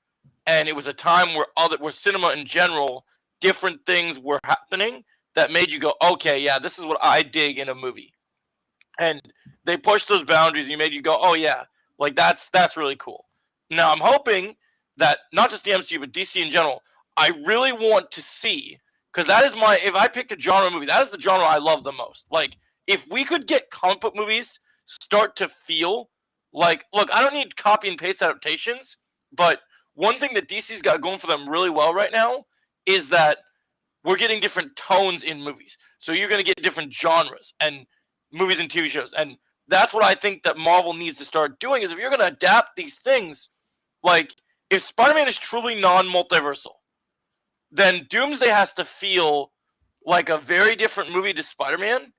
and it was a time where cinema in general, different things were happening that made you go, okay, yeah, this is what I dig in a movie. And they pushed those boundaries and made you go, oh yeah, like that's really cool. Now I'm hoping that not just the MCU, but DC in general, I really want to see, because that is if I picked a genre movie, that is the genre I love the most. Like, if we could get comic book movies start to feel like, look, I don't need copy and paste adaptations, but one thing that DC's got going for them really well right now is that we're getting different tones in movies. So you're going to get different genres and movies and TV shows. And that's what I think that Marvel needs to start doing, is if you're going to adapt these things, like if Spider-Man is truly non-multiversal, then Doomsday has to feel like a very different movie to Spider-Man.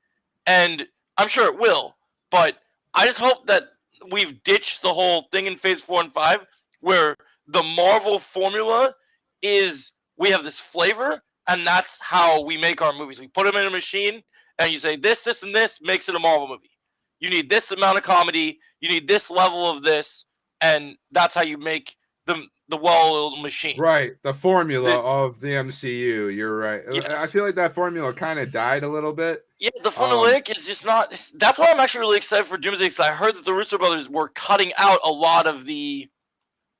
And I'm sure it will, but I just hope that we've ditched the whole thing in Phase 4 and 5 where the Marvel formula is we have this flavor, and that's how we make our movies. We put them in a machine, and you say this, this, and this makes it a Marvel movie. You need this amount of comedy. You need this level of this, and that's how you make the well-oiled machine.
Right. The formula of the MCU. You're right.
Yes.
I feel like that formula kind of died a little bit.
Yeah, the formulaic is just not. That's why I'm actually really excited for Doomsday, because I heard that the Russo brothers were cutting out a lot of the.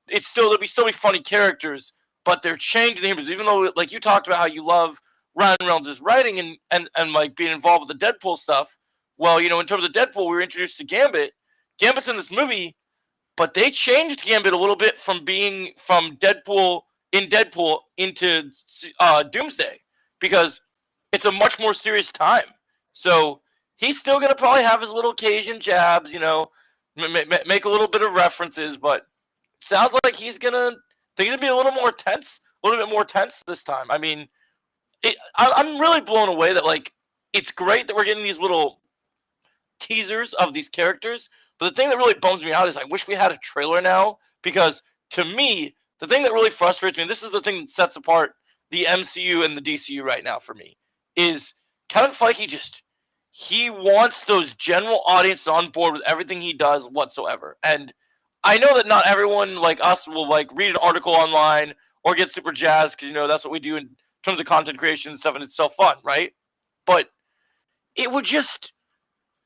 There'll still be funny characters, but they're changing the images. Even though, like you talked about how you love Ryan Reynolds' writing and like being involved with the Deadpool stuff. Well, you know, in terms of Deadpool, we were introduced to Gambit. Gambit's in this movie, but they changed Gambit a little bit from being from Deadpool into Doomsday, because it's a much more serious time. So he's still gonna probably have his little occasion jabs, you know, make a little bit of references, but it sounds like things gonna be a little more tense, a little bit more tense this time. I mean, I'm really blown away that, like, it's great that we're getting these little teasers of these characters, but the thing that really bums me out is I wish we had a trailer now, because to me, the thing that really frustrates me, and this is the thing that sets apart the MCU and the DCU right now for me, is Kevin Feige he wants those general audiences on board with everything he does whatsoever. And I know that not everyone like us will like read an article online or get super jazzed, because, you know, that's what we do in terms of content creation and stuff, and it's so fun, right? But it would just,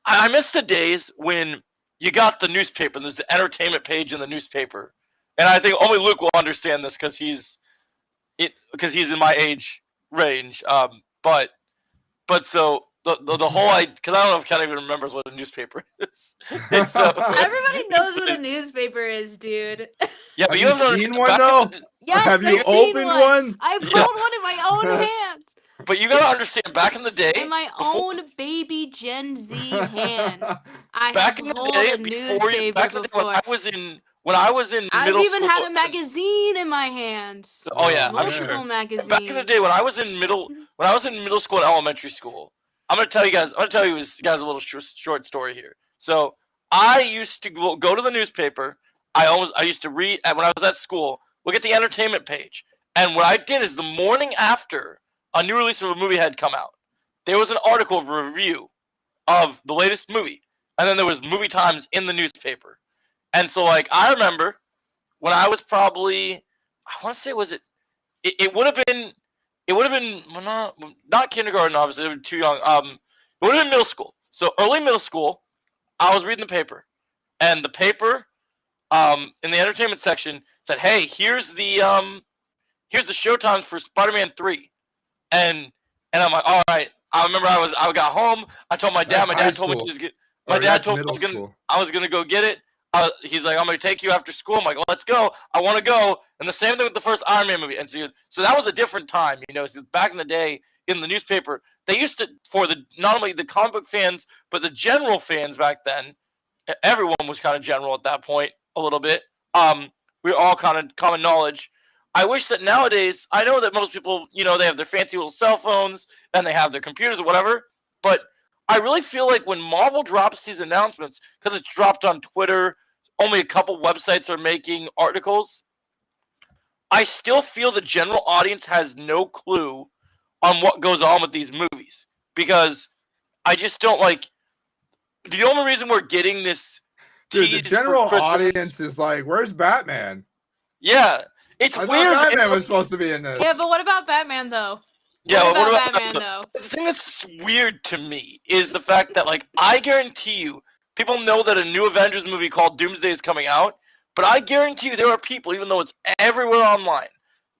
I miss the days when you got the newspaper and there's the entertainment page in the newspaper. And I think only Luke will understand this because he's in my age range. But so the whole, because I don't know if Ken even remembers what a newspaper is. And so,
Everybody knows what a newspaper is, dude.
yeah, but
Have
you
you
haven't
seen
understood
one,
back
though?
in the-
Yes,
Have you
I've seen
opened
one.
one?
I've
Yeah.
held one in my own hands.
But you gotta understand, back in the day,
In my own baby Gen Z hands. I
back
have
in the
held
day,
a
back in
newspaper
the day when
before.
I was in when I was in
I've
middle
even
school,
had a magazine in my hands.
Oh yeah, I'm
Multiple
sure.
magazines.
Back in the day when I was in middle school and elementary school, I'm gonna tell you guys a little short story here. So I used to go to the newspaper. I used to read when I was at school. Look at the entertainment page, and what I did is the morning after a new release of a movie had come out, there was an article of a review of the latest movie, and then there was movie times in the newspaper. And so like I remember when I was probably, I want to say it would have been well, not kindergarten, obviously, they were too young. It would have been middle school. So early middle school, I was reading the paper, and the paper in the entertainment section said, "Hey, here's the showtimes for Spider-Man 3." And I'm like, "All right." I remember I got home. I told my dad.
That's
My
high
dad told me
school.
he was get.
Or
My dad
that's
told me
middle school.
I was gonna go get it. He's like, "I'm gonna take you after school." I'm like, "Well, let's go. I want to go." And the same thing with the first Iron Man movie. And so that was a different time, you know. So back in the day, in the newspaper, they used to, for not only the comic book fans but the general fans back then. Everyone was kind of general at that point, a little bit. We were all kind of common knowledge. I wish that nowadays, I know that most people, you know, they have their fancy little cell phones and they have their computers or whatever, but I really feel like when Marvel drops these announcements, because it's dropped on Twitter, only a couple websites are making articles, I still feel the general audience has no clue on what goes on with these movies. Because I just don't like, the only reason we're getting this
Dude, the
tease for
general
Christmas-
audience is like, "Where's Batman?"
Yeah. It's
I
weird.
thought Batman was supposed to be in this.
Yeah, but what about Batman though?
Yeah,
what
what
about
about
Batman though?
The thing that's weird to me is the fact that, like, I guarantee you, people know that a new Avengers movie called Doomsday is coming out, but I guarantee you there are people, even though it's everywhere online,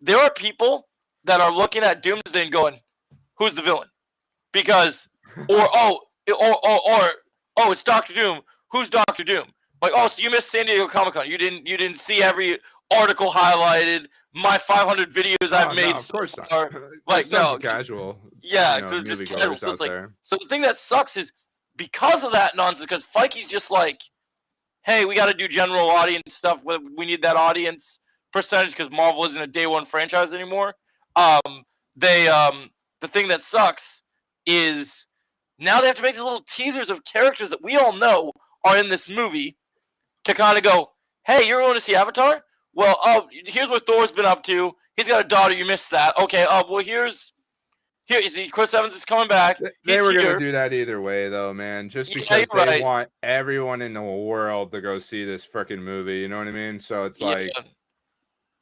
there are people that are looking at Doomsday and going, "Who's the villain?" Because, or it's Doctor Doom. Who's Doctor Doom? Like, oh, so you missed San Diego Comic-Con. You didn't see every article highlighted. My 500 videos I've
Oh,
made.
no, of course not.
are-
There's
like,
tons
no,
of casual.
Yeah,
you know,
so it's just
moviegoers
casual. So
out
it's like,
there.
so the thing that sucks is because of that nonsense. Because Feige's just like, hey, we got to do general audience stuff. We need that audience percentage because Marvel isn't a day one franchise anymore. The thing that sucks is now they have to make these little teasers of characters that we all know are in this movie to kind of go, hey, you're going to see Avatar? Well, here's what Thor's been up to. He's got a daughter. You missed that. Okay. Well, here. You see, Chris Evans is coming back.
They
He's
were
here.
gonna do that either way, though, man. Just
Yeah,
because
you're
they
right.
want everyone in the world to go see this freaking movie. You know what I mean? So it's like,
Yeah.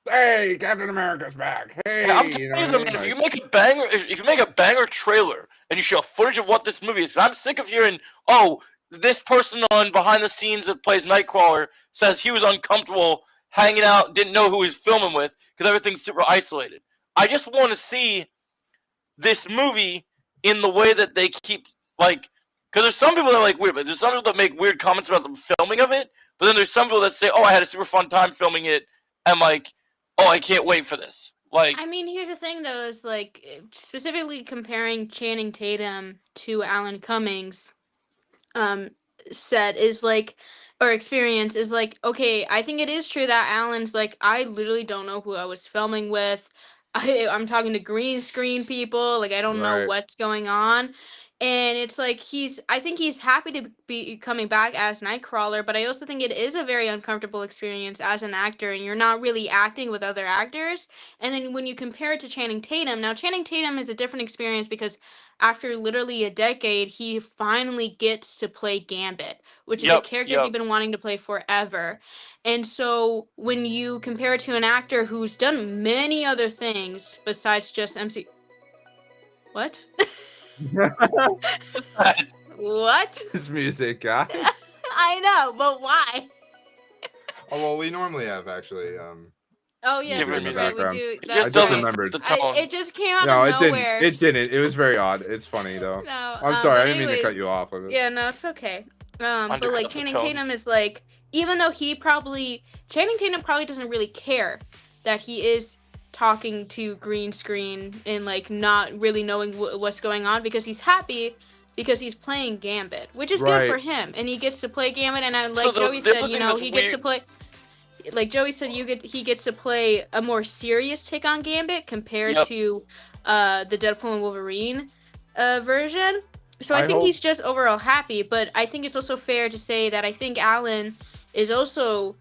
hey, Captain America's back. Hey,
Yeah, I'm
you
telling
know
you,
what I
though,
mean?
man, if you
Like,
make a banger, if you make a banger trailer and you show footage of what this movie is, 'cause I'm sick of hearing, oh, this person on behind the scenes that plays Nightcrawler says he was uncomfortable hanging out, didn't know who he was filming with because everything's super isolated. I just want to see this movie in the way that they keep, like, because there's some people that are like weird, but there's some people that make weird comments about the filming of it, but then there's some people that say, oh, I had a super fun time filming it, and like, oh, I can't wait for this. Like,
I mean, here's the thing though, is like specifically comparing Channing Tatum to Alan Cummings, set is like, or experience is like, okay, I think it is true that Alan's like, I literally don't know who I was filming with. I'm talking to green screen people, like I don't know
Right.
what's going on. And it's like I think he's happy to be coming back as Nightcrawler, but I also think it is a very uncomfortable experience as an actor, and you're not really acting with other actors. And then when you compare it to Channing Tatum, now Channing Tatum is a different experience because after literally a decade, he finally gets to play Gambit, which is a
Yep,
character
yep.
he's been wanting to play forever. And so when you compare it to an actor who's done many other things besides just MC. What? What?
this music, guy.
I know, but why?
Oh well, we normally have actually.
Oh yes,
Different
that's
music.
right. We
background.
do.
It
That's
just doesn't
right.
remembered.
the tone.
It just came out
No,
of
it didn't.
nowhere.
It didn't. It was very odd. It's funny though.
No,
I'm sorry.
but
I didn't mean to cut
anyways,
you off. Of it.
Yeah, no, it's okay. But
Undercut
like
the
Channing
tone.
Tatum is like, even though Channing Tatum probably doesn't really care that he is talking to green screen and like not really knowing what's going on, because he's happy because he's playing Gambit, which is good for
Right.
him, and he gets to play Gambit. And I
So
like
the
Joey
other
said,
thing
you know,
that's
he gets to
weird-
play. like Joey said, he gets to play a more serious take on Gambit compared
Yep.
to the Deadpool and Wolverine version. So I
I
think
hope-
he's just overall happy, but I think it's also fair to say that I think Alan is also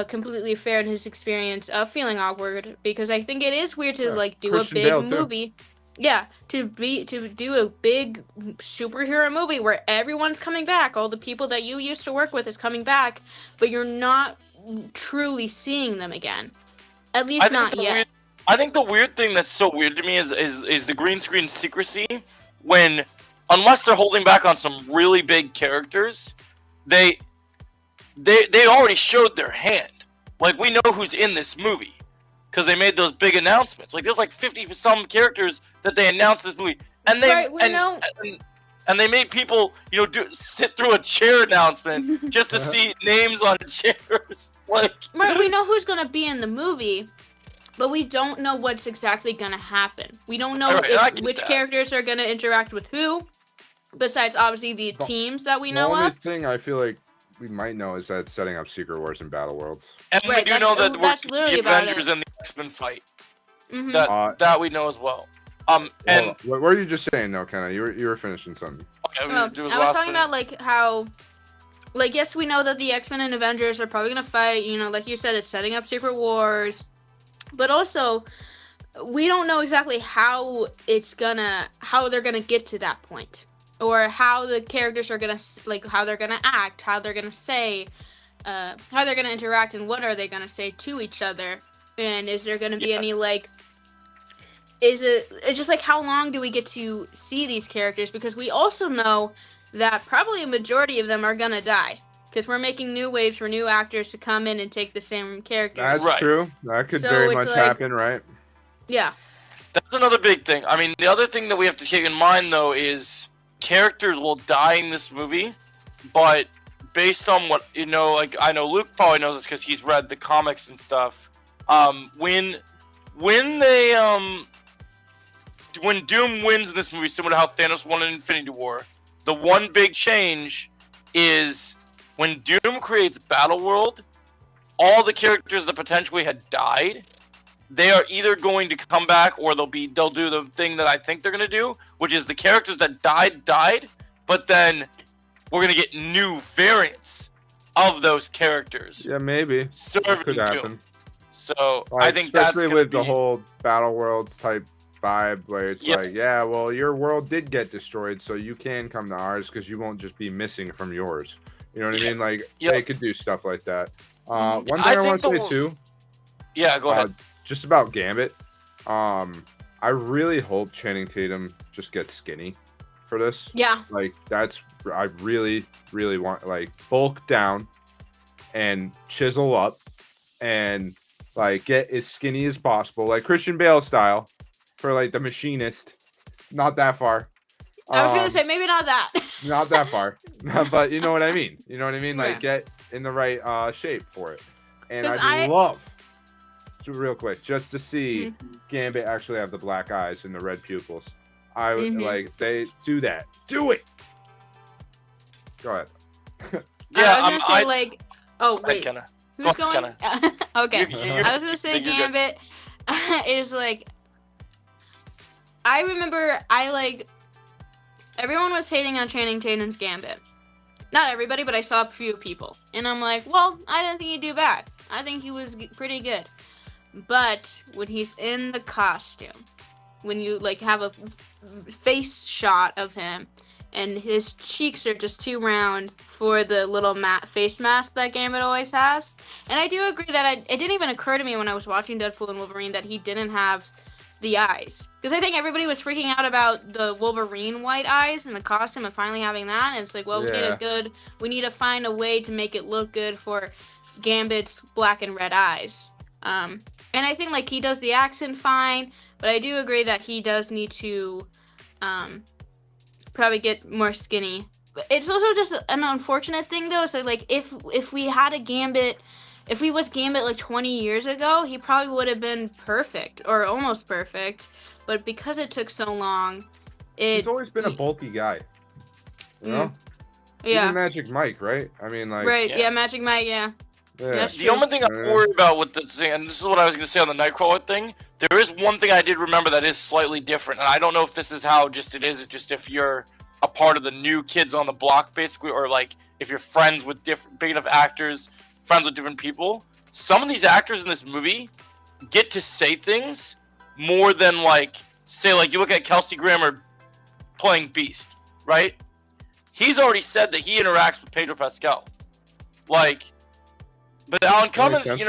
completely fair in his experience of feeling awkward, because I think it is weird to
Yeah,
like do
Christian
a big
Bale, too.
movie. Yeah, to do a big superhero movie where everyone's coming back, all the people that you used to work with is coming back, but you're not truly seeing them again. At least not yet.
I think the weird thing that's so weird to me is the green screen secrecy, when, unless they're holding back on some really big characters, they already showed their hand. Like, we know who's in this movie because they made those big announcements. Like, there's like 50 some characters that they announced this movie, and they
Right, we know.
and they made people, sit through a chair announcement just to see names on chairs. Like,
Right, we know who's gonna be in the movie, but we don't know what's exactly gonna happen. We don't know
Alright, I get
which
that.
characters are gonna interact with who, besides obviously the teams that we
The
know
only
of.
thing I feel like we might know is that it's setting up Secret Wars and Battle Worlds.
and we
Right,
do
that's-
know that
that's
the
literally about
Avengers
it.
and the X-Men fight.
Mhm.
That we know as well. And
What were you just saying? No, Kenna, you were finishing something.
okay,
Oh,
do his
I was
last
talking
bit.
about like how, like, yes, we know that the X-Men and Avengers are probably gonna fight. Like you said, it's setting up Secret Wars, but also we don't know exactly how they're gonna get to that point, or how the characters are gonna how they're gonna act, how they're gonna say, how they're gonna interact, and what are they gonna say to each other, and is there gonna be
Yeah.
any like. It's just like, how long do we get to see these characters? Because we also know that probably a majority of them are gonna die, because we're making new waves for new actors to come in and take the same characters.
That's
Right.
true. That could
So
very
it's
much
like-
happen, right?
Yeah.
That's another big thing. I mean, the other thing that we have to keep in mind, though, is characters will die in this movie, but based on what, like, I know Luke probably knows this because he's read the comics and stuff. When Doom wins in this movie, similar to how Thanos won in Infinity War, the one big change is when Doom creates Battleworld, all the characters that potentially had died, they are either going to come back, or they'll do the thing that I think they're gonna do, which is the characters that died, but then we're gonna get new variants of those characters
Yeah, maybe.
serving
Could
Doom.
happen.
So
Like,
I think that's
especially
gonna
with the
be-
whole Battle Worlds type vibe, where it's
Yep.
like, yeah, well, your world did get destroyed, so you can come to ours because you won't just be missing from yours. You know what I mean? Like,
Yep.
they could do stuff like that. One thing
I
I, want to
think
say too,
Yeah, go ahead.
just about Gambit. I really hope Channing Tatum just gets skinny for this.
Yeah.
Like, I really, really want, like, bulk down and chisel up and, like, get as skinny as possible, like Christian Bale style, for, like, the Machinist. Not that far.
I was gonna
Um,
say maybe not that.
not that far, but you know what I mean. You know what I mean? Like,
Yeah.
get in the right shape for it. And
'Cause
I'd love, real quick, just to see
Mhm.
Gambit actually have the black eyes and the red pupils. I would
Mhm.
like, they do that. Do it. Go ahead.
Yeah,
I was gonna say like, oh
Go ahead,
wait,
Kenna.
who's
Go
going?
ahead,
Okay.
You're
I was gonna say
you're good.
Gambit is like, I remember everyone was hating on Channing Tatum's Gambit. Not everybody, but I saw a few people, and I'm like, well, I didn't think he'd do bad. I think he was pretty good. But when he's in the costume, when you like have a face shot of him, and his cheeks are just too round for the little face mask that Gambit always has. And I do agree that it didn't even occur to me when I was watching Deadpool and Wolverine that he didn't have the eyes. Because I think everybody was freaking out about the Wolverine white eyes in the costume and finally having that. And it's like, well, we need to find a way to make it look good for Gambit's black and red eyes. And I think like he does the accent fine, but I do agree that he does need to probably get more skinny. But it's also just an unfortunate thing though. So like if we had a Gambit, if he was Gambit like 20 years ago, he probably would have been perfect or almost perfect. But because it took so long,
He's always been a bulky guy. You know?
yeah.
Even Magic Mike, right? I mean, like,
Right,
Yeah.
yeah, Magic Mike, yeah.
Yeah.
That's
The
true.
only thing I
Yeah.
worry about with the thing, and this is what I was going to say on the Nightcrawler thing, there is one thing I did remember that is slightly different, and I don't know if this is how just it is. It's just if you're a part of the new kids on the block, basically, or like if you're friends with different big enough actors, friends with different people. Some of these actors in this movie get to say things more than like say like you look at Kelsey Grammer playing Beast, right? He's already said that he interacts with Pedro Pascal, like. But Alan Cummings,
sense.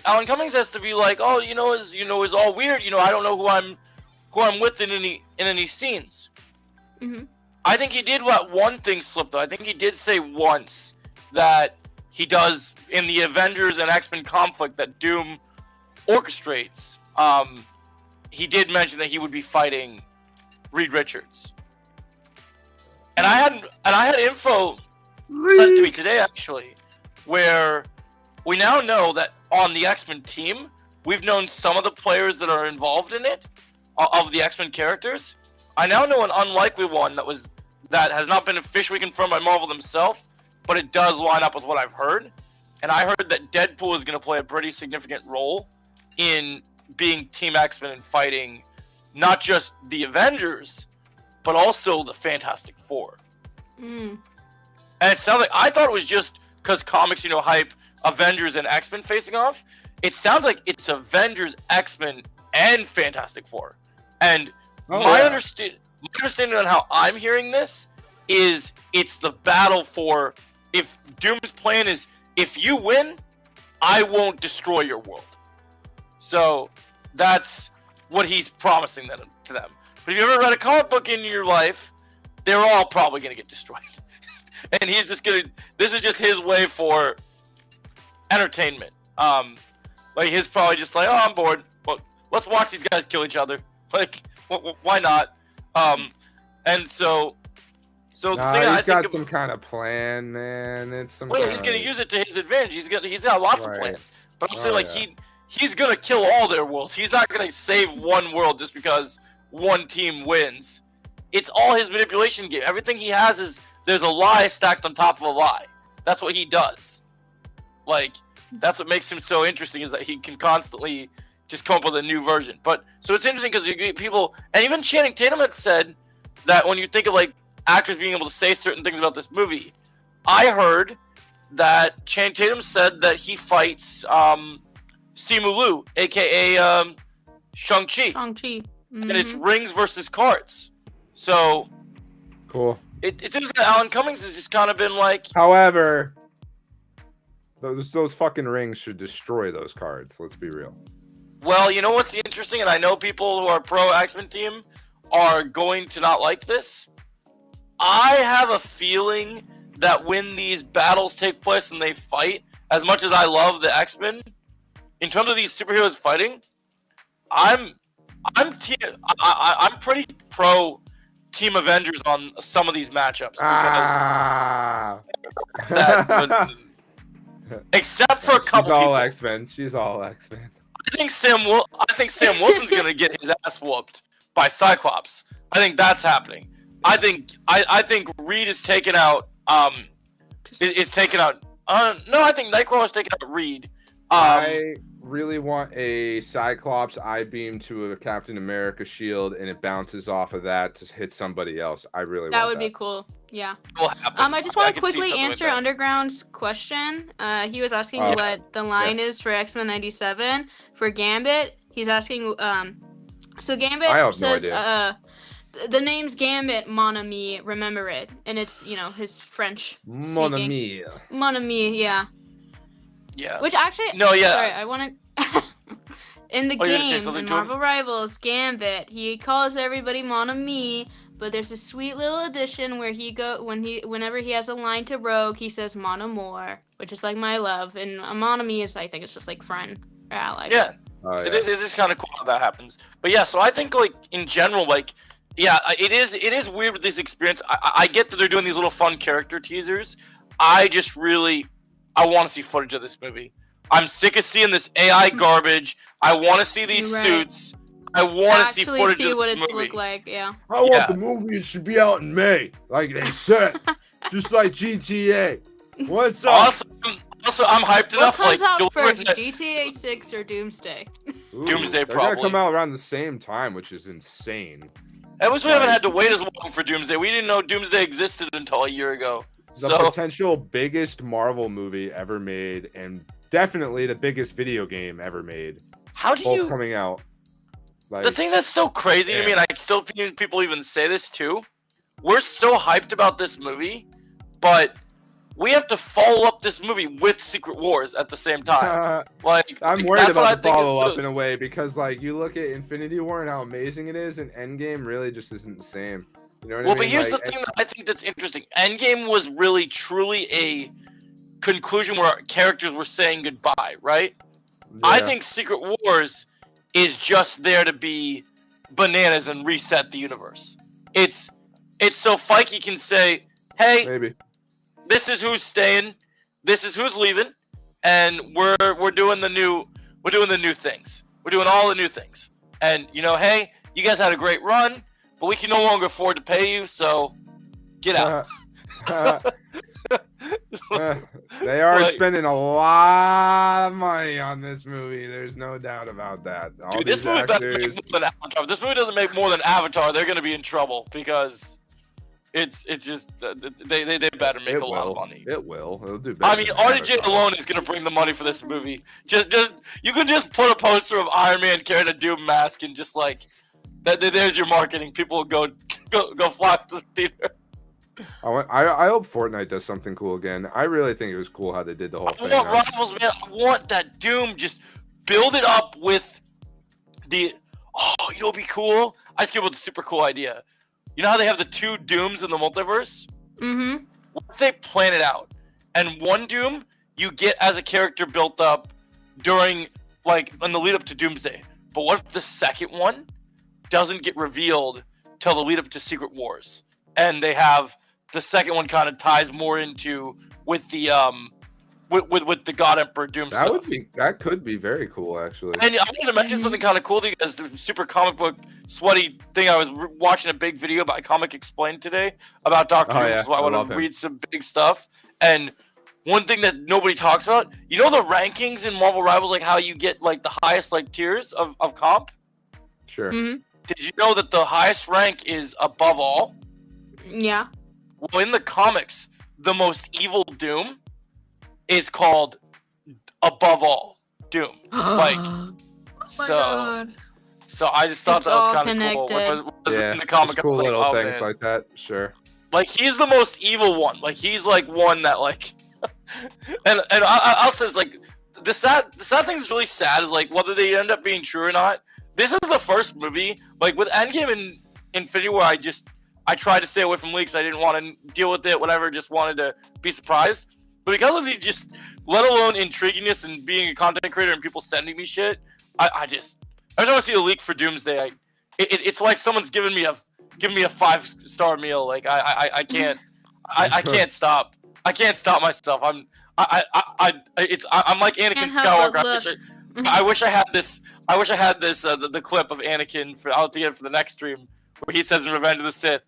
Alan Cummings has to be like, oh, is all weird. I don't know who I'm with in any scenes.
Mhm.
I think he did let one thing slip though. I think he did say once that he does in the Avengers and X-Men conflict that Doom orchestrates. He did mention that he would be fighting Reed Richards. And I had info sent to me today actually, where we now know that on the X-Men team, we've known some of the players that are involved in it, of the X-Men characters. I now know an unlikely one that has not been officially confirmed by Marvel themselves, but it does line up with what I've heard. And I heard that Deadpool is going to play a pretty significant role in being Team X-Men and fighting not just the Avengers, but also the Fantastic Four.
Mm.
And it sounds like, I thought it was just because comics, hype Avengers and X-Men facing off. It sounds like it's Avengers, X-Men, and Fantastic Four. And my understanding on how I'm hearing this is it's the battle for, if Doom's plan is, if you win, I won't destroy your world. So that's what he's promising to them. But if you ever read a comic book in your life, they're all probably going to get destroyed. And he's just this is just his way for entertainment. Like he's probably just like, oh, I'm bored. Well, let's watch these guys kill each other. Like, why not? And so the thing I
He's
think
got some kind of plan, man. It's some.
well, he's gonna use it to his advantage. He's got lots of
Right.
plans. But I'm
Oh,
saying like
yeah.
he's gonna kill all their worlds. He's not gonna save one world just because one team wins. It's all his manipulation game. Everything he has is there's a lie stacked on top of a lie. That's what he does. Like that's what makes him so interesting is that he can constantly just come up with a new version. But so it's interesting because you get people, and even Channing Tatum had said that when you think of like actors being able to say certain things about this movie, I heard that Channing Tatum said that he fights Simu Liu, aka Shang-Chi,
Shang-Chi.
and it's
Mhm.
rings versus cards. So
Cool.
it's interesting that Alan Cummings has just kind of been like,
However, those fucking rings should destroy those cards. Let's be real.
well, you know what's interesting, and I know people who are pro X-Men team are going to not like this. I have a feeling that when these battles take place and they fight, as much as I love the X-Men, in terms of these superheroes fighting, I'm pretty pro Team Avengers on some of these matchups because that except for a couple
She's all
people.
X-Men. She's all X-Men.
I think Sam Wilson's gonna get his ass whooped by Cyclops. I think that's happening. I think Reed is taking out is taking out no, I think Nightcrawler is taking out Reed.
I really want a Cyclops I-beam to a Captain America shield, and it bounces off of that to hit somebody else. I really
That
want
would be cool. Yeah.
will happen.
I just want to
could see
quickly
something like
answer
that.
Underground's question. He was asking
Oh.
what the line is for X-Men 97 for Gambit. He's asking. So Gambit
I have no
says.
idea.
The name's Gambit, mon ami, remember it, and it's his French
Mon
speaking.
ami.
Mon ami, yeah.
Yeah.
Which actually,
No, yeah.
Sorry, I want to. In the
Oh, you're gonna say
game,
something
in
to him?
Marvel Rivals, Gambit, he calls everybody mon ami, but there's a sweet little addition where whenever he has a line to Rogue, he says mon amour, which is like my love, and a mon ami is I think it's just like friend or ally.
Yeah.
Oh,
It
yeah.
is kind of cool how that happens. But yeah, so I think like in general, like yeah, it is weird with this experience. I get that they're doing these little fun character teasers. I just really want to see footage of this movie. I'm sick of seeing this AI garbage. I want to see these
Right.
suits. I want to see
Actually
footage
see
of
what
this
it's
movie.
look like, yeah.
I want
Yeah.
the movie. It should be out in May, like they said, just like GTA. What's up?
Also, I'm hyped
What
enough.
comes
Like,
out
deliver it
first,
ne-
GTA 6 or Doomsday?
Ooh,
Doomsday
they're gonna
probably.
come out around the same time, which is insane.
At least we haven't
Like-
had to wait as long for Doomsday. We didn't know Doomsday existed until a year ago.
The
So
potential biggest Marvel movie ever made, and definitely the biggest video game ever made,
how do
both
you?
coming out. Like,
The thing that's so crazy to me, and I still people even say this too, we're so hyped about this movie, but we have to follow up this movie with Secret Wars at the same time. Like,
I'm worried
that's what I
about the
think is
follow up
so-
in a way because, like, you look at Infinity War and how amazing it is, and Endgame really just isn't the same. You know what I
Well,
mean?
but here's
Like,
the thing that I think that's interesting. Endgame was really, truly a conclusion where characters were saying goodbye, right? I
yeah.
think Secret Wars is just there to be bananas and reset the universe. It's so Feige can say, "Hey,
Maybe.
this is who's staying, this is who's leaving, and we're doing the new things. We're doing all the new things. And hey, you guys had a great run, but we can no longer afford to pay you, so get out."
They are
Like-
spending a lot of money on this movie. There's no doubt about that. All
Dude, this
these
movie better make
actors.
more than Avatar. If this movie doesn't make more than Avatar, they're gonna be in trouble because it's just they better make
It
a lot of
will.
money.
It will. It'll do better.
I mean,
than
RDJ
Avatar.
alone is gonna bring the money for this movie. Just you can just put a poster of Iron Man carrying a Doom mask and just like there's your marketing. People will go flock to the theater.
I hope Fortnite does something cool again. I really think it was cool how they did the whole
I
thing.
want Rivals, man. I want that Doom. Just build it up with the. Oh, what'd be cool? I just came up with a super cool idea. You know how they have the two Dooms in the multiverse?
Mm-hmm.
What if they plan it out? And one Doom you get as a character built up during, like, in the lead up to Doomsday. But what if the second one doesn't get revealed till the lead up to Secret Wars? And they have the second one kind of ties more into with the with the God Emperor Doom stuff.
That could be very cool, actually.
And I wanted to mention something kind of cool to you guys. The super comic book sweaty thing. I was watching a big video by Comic Explained today about Doctor Doom,
yeah,
so I
I
want
love
to
him.
read some big stuff. And one thing that nobody talks about, the rankings in Marvel Rivals, like how you get like the highest like tiers of comp.
Sure.
Mm-hmm.
Did you know that the highest rank is above all?
Yeah.
Well, in the comics, the most evil Doom is called Above All Doom. Like,
Oh my
so,
God.
so I just thought
It's
that was
all
kind of cool.
connected.
What was
Yeah.
in the comic,
just
I
cool
was like,
little
oh,
things
man.
like that. Sure.
Like, he's the most evil one. Like, he's like one that like, and I'll say it's like the sad thing that's really sad is like whether they end up being true or not. This is the first movie like with Endgame and Infinity where I tried to stay away from leaks. I didn't want to deal with it. Whatever. Just wanted to be surprised. But because of these, just let alone intriguingness and being a content creator and people sending me shit, I just every time I see a leak for Doomsday, it's like someone's giving me a 5-star meal. Like I can't I can't stop. I can't stop myself. I'm like Anakin
Can't help but
Skywalker. I wish I had this. I wish I had this. The clip of Anakin for I'll get it for the next stream where he says in Revenge of the Sith,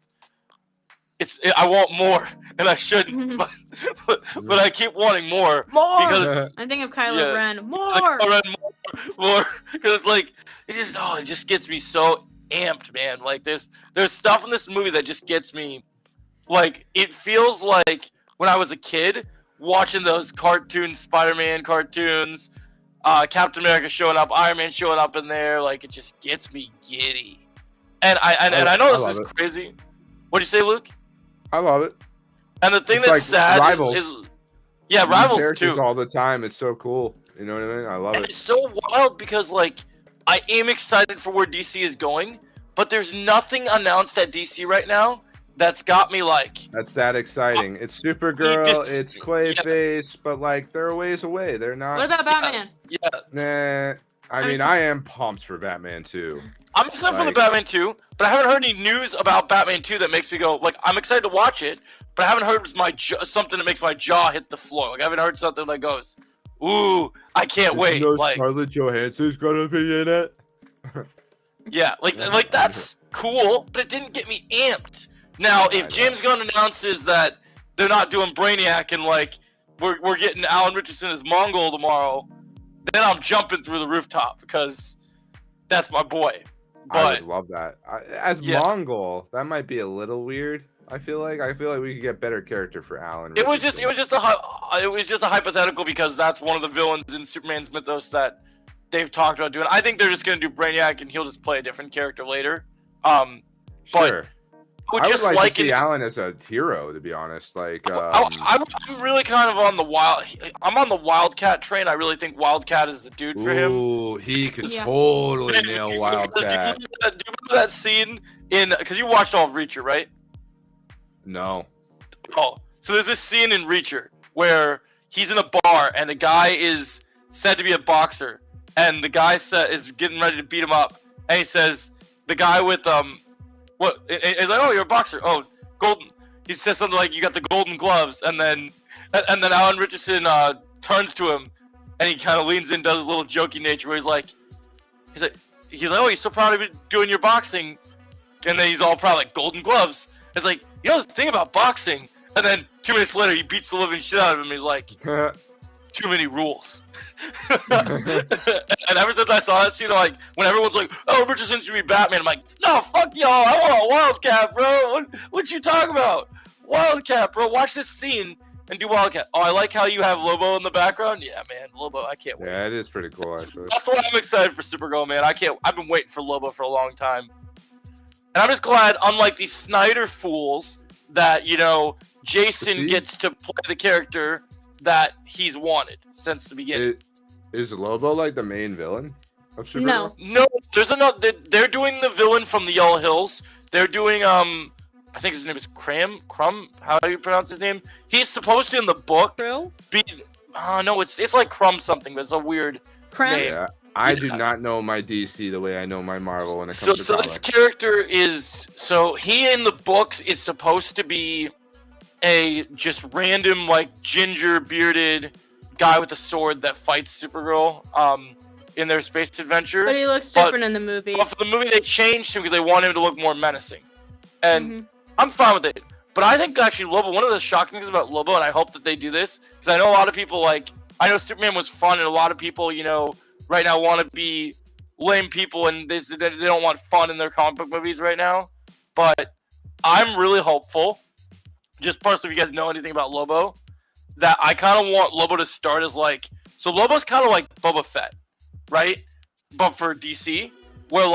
I want more, and I shouldn't, but I keep wanting more
More.
because
I think of Kylo
Yeah.
Ren. More.
more, because it's like it just gets me so amped, man. Like there's stuff in this movie that just gets me, like it feels like when I was a kid watching those cartoons, Spider-Man cartoons, Captain America showing up, Iron Man showing up in there. Like it just gets me giddy, and I know
I
this
love
is
it.
crazy. What'd you say, Luke?
I love it.
And the thing
It's
that's
like
sad
Rivals.
is yeah,
New
Rivals
characters
too.
all the time. It's so cool. You know what I mean? I love
And
it.
it's so wild because like I am excited for where DC is going, but there's nothing announced at DC right now that's got me like
That's that exciting. It's Supergirl.
just-
It's Clayface, but like they're a ways away. They're not.
What about Batman?
yeah.
Nah. I
I'm
mean,
so-
I am pumped for Batman too.
I'm excited for the
Like-
Batman 2, but I haven't heard any news about Batman 2 that makes me go like I'm excited to watch it, but I haven't heard something that makes my jaw hit the floor. Like I haven't heard something that goes, "Ooh, I can't wait!" Like
Scarlett Johansson's gonna be in it.
yeah, like that's cool, but it didn't get me amped. Now, if James Gunn announces that they're not doing Brainiac and like we're getting Alan Richardson as Mongol tomorrow, then I'm jumping through the rooftop because that's my boy.
I
But
would love that. As
Yeah.
Mongol, that might be a little weird. I feel like we could get better character for Alan.
it was just
Richardson.
it was just a hypothetical because that's one of the villains in Superman's mythos that they've talked about doing. I think they're just gonna do Brainiac and he'll just play a different character later. But
Sure.
would
I would
just
like to
it.
see Alan as a hero, to be honest. Like,
I'm really kind of on the I'm on the Wildcat train. I really think Wildcat is the dude for him.
ooh, he could
Yeah.
totally nail
Do you
Wildcat.
remember that scene in? Because you watched all of Reacher, right?
No.
Oh, so there's this scene in Reacher where he's in a bar and the guy is said to be a boxer, and the guy is getting ready to beat him up, and he says the guy with what? He's like, oh, you're a boxer. Oh, golden. He says something like, you got the golden gloves, and then Alan Richardson turns to him, and he kind of leans in, does his little jokey nature where he's like, oh, you're so proud of me doing your boxing, and then he's all proud like golden gloves. It's like, you know the thing about boxing, and then 2 minutes later he beats the living shit out of him. He's like, too many rules. And ever since I saw that scene, like when everyone's like, "Oh, Richardson should be Batman," I'm like, "No, fuck y'all! I want a Wildcat, bro. What you talking about? Wildcat, bro. Watch this scene and do Wildcat." Oh, I like how you have Lobo in the background. Yeah, man, Lobo. I can't wait.
Yeah, it is pretty cool, actually.
That's why I'm excited for Supergirl, man. I've been waiting for Lobo for a long time, and I'm just glad, unlike these Snyder fools, that Jason
See?
gets to play the character that he's wanted since the beginning.
Is Lobo like the main villain of Supergirl?
No.
No, there's another. They're doing the villain from the Yellow Hills. They're doing I think his name is Crumb. How do you pronounce his name? He's supposed to in the book
Bro?
be. No, it's like Crumb something, but it's a weird.
Krem?
Name.
Yeah, I do
Yeah.
not know my DC the way I know my Marvel when it
So,
comes to
so this
comics.
character is he in the books is supposed to be a just random like ginger bearded guy with a sword that fights Supergirl in their space adventure.
But he looks
But-
different in the movie.
But for the movie, they changed him because they want him to look more menacing, and
Mhm.
I'm fine with it. But I think actually Lobo, one of the shocking things about Lobo, and I hope that they do this, because I know a lot of people I know Superman was fun, and a lot of people, right now want to be lame people, and they don't want fun in their comic book movies right now. But I'm really hopeful, just personally, if you guys know anything about Lobo, that I kind of want Lobo to start as so Lobo's kind of like Boba Fett, right? But for DC, where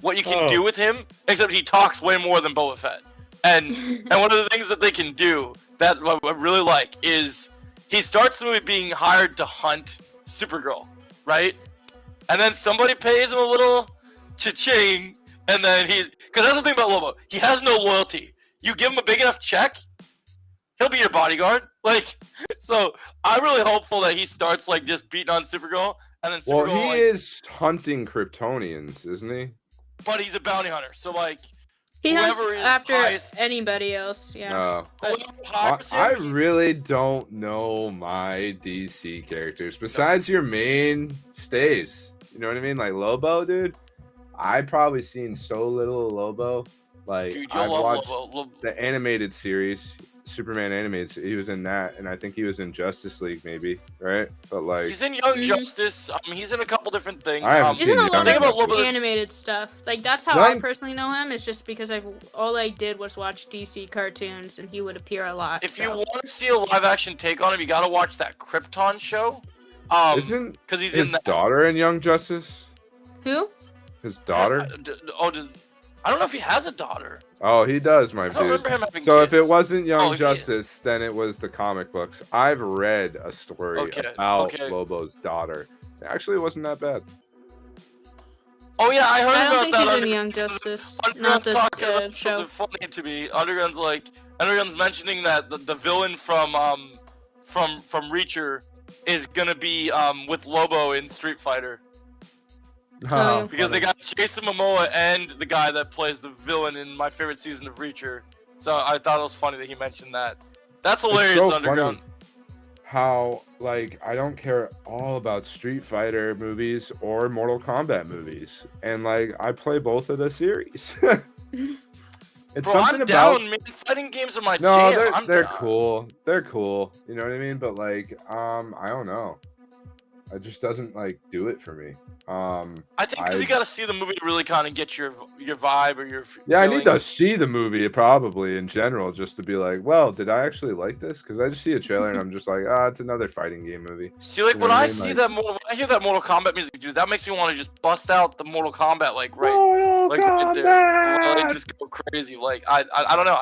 what you can do with him, except he talks way more than Boba Fett. And one of the things that they can do that I really like is he starts the movie being hired to hunt Supergirl, right? And then somebody pays him a little cha-ching, and then because that's the thing about Lobo, he has no loyalty. You give him a big enough check, he'll be your bodyguard. So I'm really hopeful that he starts just beating on Supergirl, and then
Well,
Supergirl,
he is hunting Kryptonians, isn't he?
but he's a bounty hunter. So
He has
whoever is
after
highest-
anybody else, yeah.
whoever
I
hires him,
I really don't know my DC characters besides your mainstays. You know what I mean? Like Lobo, dude. I've probably seen so little of Lobo. Like
dude,
I've
you'll love
watched
Lobo.
the animated series, Superman animated. He was in that, and I think he was in Justice League, maybe, right? But
He's in Young
Mhm.
Justice. He's in a couple different things.
I haven't
He's in a
seen
lot
Think
Young
about
of
Lobo-
animated stuff. That's how I
Young-
personally know him. It's just because all I did was watch DC cartoons, and he would appear a lot.
If you
so.
want to see a live action take on him, you gotta watch that Krypton show.
Isn't
Because he's
his
in that.
daughter in Young Justice?
Who?
His daughter?
I don't know if he has a daughter.
Oh, he does, my
I don't
dude.
remember him having
So
kids.
if it wasn't Young
Oh, if he-
Justice, then it was the comic books. I've read a story
Okay,
about
okay.
Lobo's daughter. Actually, it wasn't that bad.
Oh yeah, I heard
I
about
don't think
that.
he's in
Under-
Young Justice, not
Underground's
the
talking about
show.
something funny to me. Underground's mentioning that the villain from Reacher is gonna be with Lobo in Street Fighter.
Oh.
Because they got Jason Momoa and the guy that plays the villain in my favorite season of Reacher. So I thought it was funny that he mentioned that. That's hilarious,
so
Underground.
funny how I don't care all about Street Fighter movies or Mortal Kombat movies, and I play both of the series. It's
Bro,
something
I'm
about
down, man. Fighting games are my
no,
jam.
they're
down.
cool. They're cool. You know what I mean? But like, I don't know. It just doesn't like do it for me.
I think because you got to see the movie to really kind of get your vibe or your
Yeah, I
feeling.
need to see the movie probably in general just to be like, well, did I actually like this? Because I just see a trailer and I'm just like, it's another fighting game movie.
See, like
You know
when
what I
I
mean?
see
Like-
that, when I hear that Mortal Kombat music, dude, that makes me want to just bust out the Mortal Kombat, like right there, like just go crazy. Like I don't know,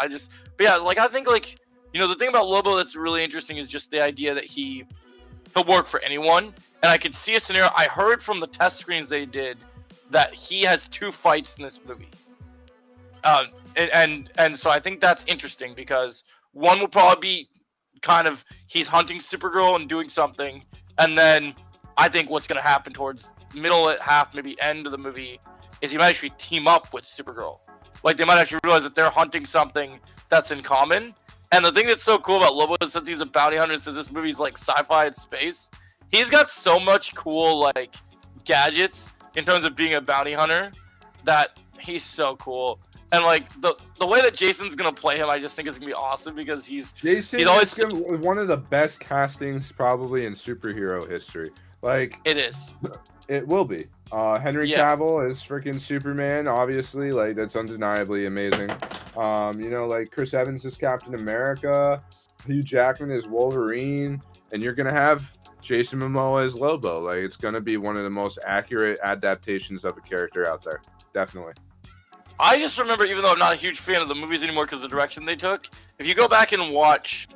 but yeah, like I think like the thing about Lobo that's really interesting is just the idea that he'll work for anyone, and I could see a scenario. I heard from the test screens they did that he has 2 fights in this movie, and so I think that's interesting because one will probably be kind of he's hunting Supergirl and doing something, and then I think what's going to happen towards middle at half, maybe end of the movie, is he might actually team up with Supergirl. Like they might actually realize that they're hunting something that's in common. And the thing that's so cool about Lobo is since he's a bounty hunter, since this movie's like sci-fi in space, he's got so much cool like gadgets in terms of being a bounty hunter that he's so cool. And like the way that Jason's gonna play him, I just think is gonna be awesome because
Jason
he's always
is one of the best castings probably in superhero history. Like
it is.
it will be. Henry
Yeah.
Cavill is freaking Superman, obviously. Like that's undeniably amazing. Like Chris Evans is Captain America, Hugh Jackman is Wolverine, and you're gonna have Jason Momoa as Lobo. Like it's gonna be one of the most accurate adaptations of a character out there. Definitely.
I just remember, even though I'm not a huge fan of the movies anymore because of the direction they took, if you go back and watch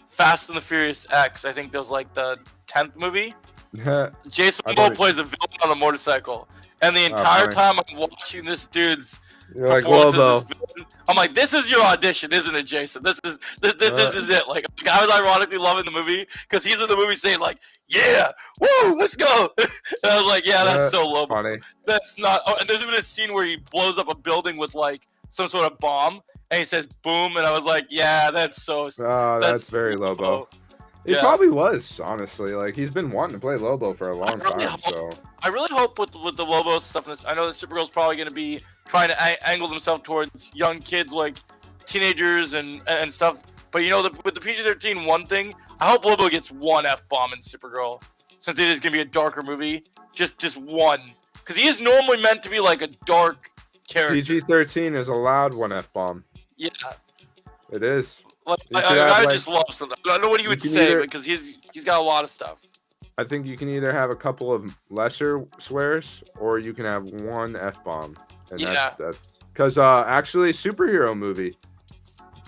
Fast and the Furious X, I think there's like the 10th movie. Jason
I
Momoa
thought
plays a villain on a motorcycle, and the entire
funny.
time I'm watching this dude's
You're like
performance as
Lobo.
this villain, I'm like, this is your audition, isn't it, Jason? This is it. Like I was ironically loving the movie because he's in the movie saying like, yeah, woo, let's go. And I was like, yeah, that's so Lobo.
Funny.
That's not. Oh, and there's even a scene where he blows up a building with like some sort of bomb, and he says boom, and I was like, yeah, that's so.
Oh, that's
so
very Lobo. He
Yeah.
probably was, honestly. Like he's been wanting to play Lobo for a long
really
time.
hope-
So
I really hope with the Lobo stuff in this, I know that Supergirl's probably going to be trying to angle themselves towards young kids like teenagers and stuff. But with the PG-13 one thing, I hope Lobo gets one F-bomb in Supergirl, since it is going to be a darker movie. Just one, because he is normally meant to be like a dark character.
PG-13 is allowed one F-bomb.
Yeah,
It is.
like,
You could
I
have, like-
just love something. I don't know what he
you
would
can
say
either-
because he's got a lot of stuff.
I think you can either have a couple of lesser swears or you can have one F-bomb. And
Yeah.
that's because actually superhero movie.